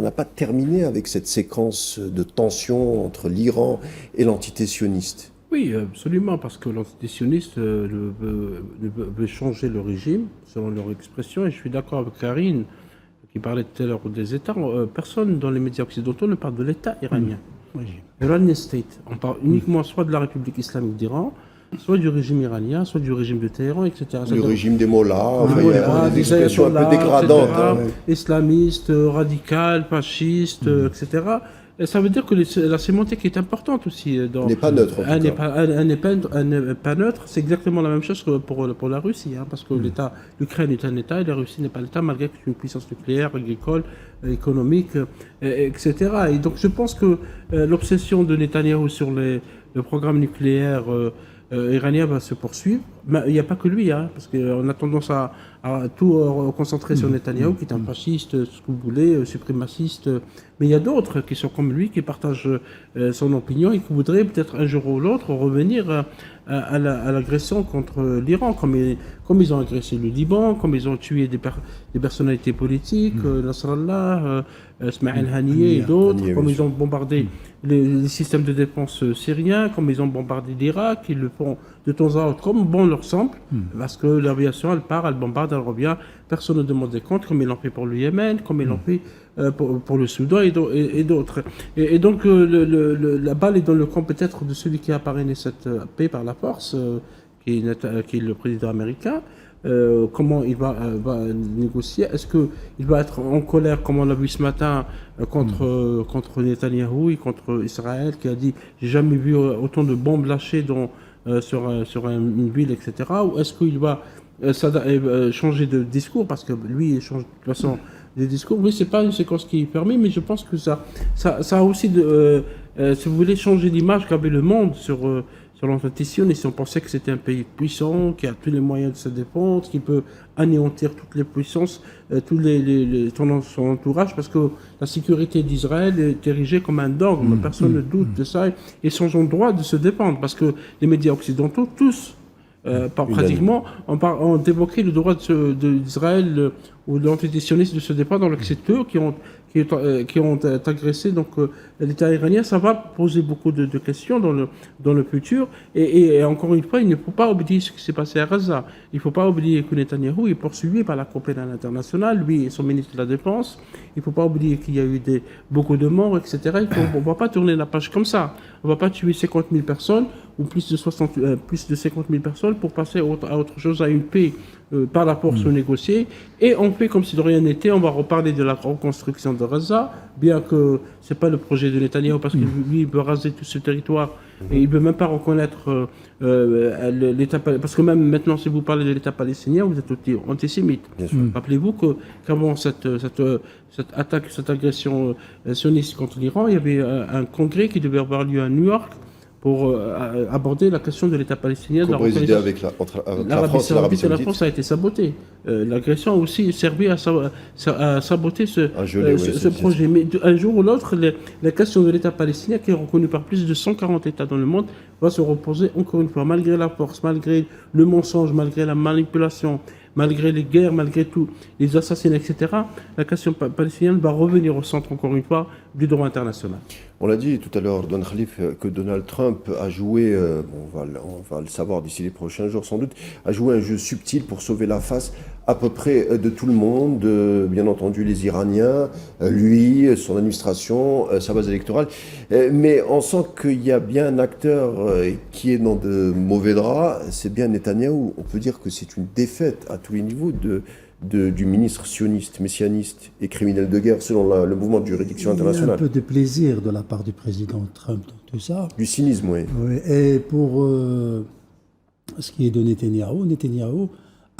a pas terminé avec cette séquence de tension entre l'Iran et l'entité sioniste. Oui, absolument, parce que l'entité sioniste veut changer le régime, selon leur expression, et je suis d'accord avec Karine, qui parlait tout à l'heure des États. Personne dans les médias occidentaux ne parle de l'État iranien. Iranian State. On parle uniquement soit de la République islamique d'Iran, soit du régime iranien, soit du régime de Téhéran, etc. Le régime des mollahs, il y a des expressions un peu dégradantes. Islamistes, radicales, fascistes, etc. Et ça veut dire que la sémantique est importante aussi. Elle n'est pas neutre. Elle n'est pas neutre. C'est exactement la même chose que pour la Russie, hein, parce que l'Ukraine est un État et la Russie n'est pas l'État, malgré que c'est une puissance nucléaire, agricole, économique, etc. Et donc je pense que l'obsession de Netanyahou sur le programme nucléaire iranien va se poursuivre. Mais il n'y a pas que lui, hein, parce qu'on a tendance à tout concentrer sur Netanyahou, qui est un fasciste, ce que vous voulez, suprémaciste. Mais il y a d'autres qui sont comme lui, qui partagent son opinion et qui voudraient peut-être un jour ou l'autre revenir à l'agression contre l'Iran, comme ils ont agressé le Liban, comme ils ont tué des personnalités politiques, Nasrallah, Ismail Haniyeh et d'autres, comme ils ont bombardé les systèmes de défense syriens, comme ils ont bombardé l'Irak, ils le font de temps à autre comme bon leur semble, parce que l'aviation elle part, elle bombarde, elle revient, personne ne demande des comptes, comme ils l'ont fait pour le Yémen, comme ils l'ont fait pour le Soudan et d'autres. Et donc la balle est dans le camp peut-être de celui qui a parrainé cette paix par la force, qui est le président américain. Comment il va négocier? Est-ce qu'il va être en colère, comme on l'a vu ce matin, contre Netanyahou et contre Israël, qui a dit « j'ai jamais vu autant de bombes lâchées sur une ville, etc. » Ou est-ce qu'il va changer de discours, parce que lui, il change de toute façon des discours. Oui, c'est pas une séquence qui est permis, mais je pense que ça a aussi, si vous voulez, changer l'image qu'avait le monde sur l'entité sioniste. On pensait que c'était un pays puissant, qui a tous les moyens de se défendre, qui peut anéantir toutes les puissances, son entourage, parce que la sécurité d'Israël est érigée comme un dogme. Personne ne doute de ça. Et sont en droit de se défendre, parce que les médias occidentaux, tous, pratiquement, ont évoqué le droit d'Israël ou de l'entité sioniste de se défendre, alors que c'est eux qui ont agressé l'État iranien. Ça va poser beaucoup de questions dans le futur. Et encore une fois, il ne faut pas oublier ce qui s'est passé à Gaza. Il ne faut pas oublier que Netanyahou est poursuivi par la Cour pénale internationale, lui et son ministre de la Défense. Il ne faut pas oublier qu'il y a eu beaucoup de morts, etc. On ne va pas tourner la page comme ça. On ne va pas tuer 50 000 personnes ou plus de 50 000 personnes pour passer à autre chose, à une paix par la force négociée. Et on fait comme si de rien n'était. On va reparler de la reconstruction de Gaza, bien que ce n'est pas le projet de Netanyahou, parce que lui, il veut raser tout ce territoire et il ne veut même pas reconnaître l'État. Parce que même maintenant, si vous parlez de l'État palestinien, vous êtes antisémite. Rappelez-vous qu'avant cette attaque, cette agression sioniste contre l'Iran, il y avait un congrès qui devait avoir lieu à New York pour aborder la question de l'État palestinien. La France et l'Arabie Saoudite. La France a été sabotée. L'agression a aussi servi à saboter ce projet. Mais un jour ou l'autre, la question de l'État palestinien, qui est reconnue par plus de 140 États dans le monde, va se reposer encore une fois, malgré la force, malgré le mensonge, malgré la manipulation, malgré les guerres, malgré tout, les assassinats, etc. La question palestinienne va revenir au centre encore une fois du droit international. On l'a dit tout à l'heure, Don Khalif, que Donald Trump a joué, on va le savoir d'ici les prochains jours sans doute, a joué un jeu subtil pour sauver la face à peu près de tout le monde, bien entendu les Iraniens, lui, son administration, sa base électorale. Mais on sent qu'il y a bien un acteur qui est dans de mauvais draps, c'est bien Netanyahou. On peut dire que c'est une défaite à tous les niveaux du ministre sioniste, messianiste et criminel de guerre selon le mouvement de juridiction internationale. Il y a un peu de plaisir de la part du président Trump dans tout ça. Du cynisme, oui. Et pour ce qui est de Netanyahou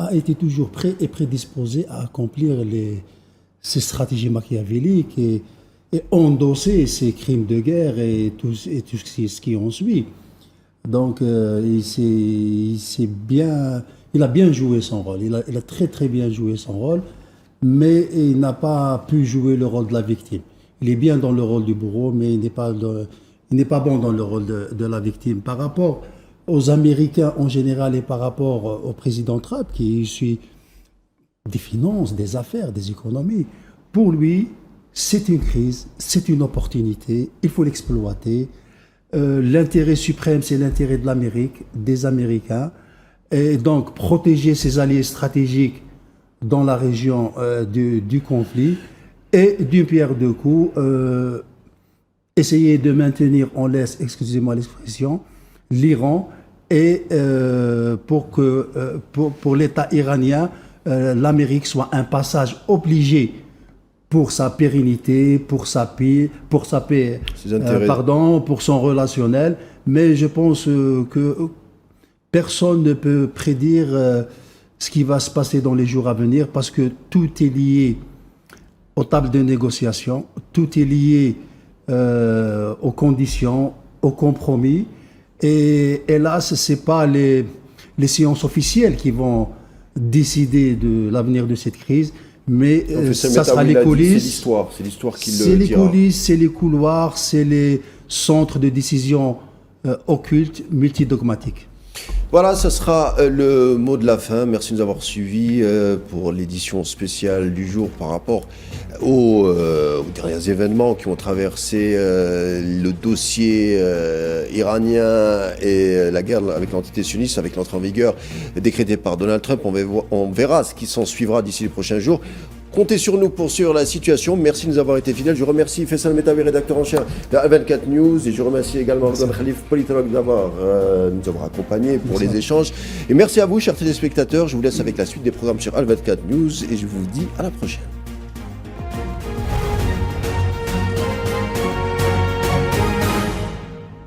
a été toujours prêt et prédisposé à accomplir ses stratégies machiavéliques et endosser ses crimes de guerre et tout ce qui en suit. Donc il a bien joué son rôle, il a très très bien joué son rôle, mais il n'a pas pu jouer le rôle de la victime. Il est bien dans le rôle du bourreau, mais il n'est pas bon dans le rôle de la victime. Par rapport aux Américains en général et par rapport au président Trump, qui suit des finances, des affaires, des économies, pour lui, c'est une crise, c'est une opportunité, il faut l'exploiter. L'intérêt suprême, c'est l'intérêt de l'Amérique, des Américains, et donc protéger ses alliés stratégiques dans la région du conflit, et d'une pierre deux coups, essayer de maintenir en laisse, excusez-moi l'expression, l'Iran, et pour l'État iranien, l'Amérique soit un passage obligé pour sa pérennité, pour sa paix, pour son relationnel. Mais je pense que personne ne peut prédire ce qui va se passer dans les jours à venir, parce que tout est lié aux tables de négociation, tout est lié aux conditions, aux compromis. Et hélas, ce n'est pas les séances officielles qui vont décider de l'avenir de cette crise, mais ça sera les coulisses. C'est l'histoire qui le dira. C'est les coulisses, c'est les couloirs, c'est les centres de décision occultes, multidogmatiques. Voilà, ce sera le mot de la fin. Merci de nous avoir suivis pour l'édition spéciale du jour par rapport aux derniers événements qui ont traversé le dossier iranien et la guerre avec l'entité sioniste, avec l'entrée en vigueur décrétée par Donald Trump. On verra ce qui s'en suivra d'ici les prochains jours. Comptez sur nous pour suivre la situation. Merci de nous avoir été fidèles. Je remercie Faisal Metawi, rédacteur en chef de Al24 News. Et je remercie également Don Khalif, politologue, nous avoir accompagnés pour les échanges. Et merci à vous, chers téléspectateurs. Je vous laisse avec la suite des programmes sur Al24 News. Et je vous dis à la prochaine.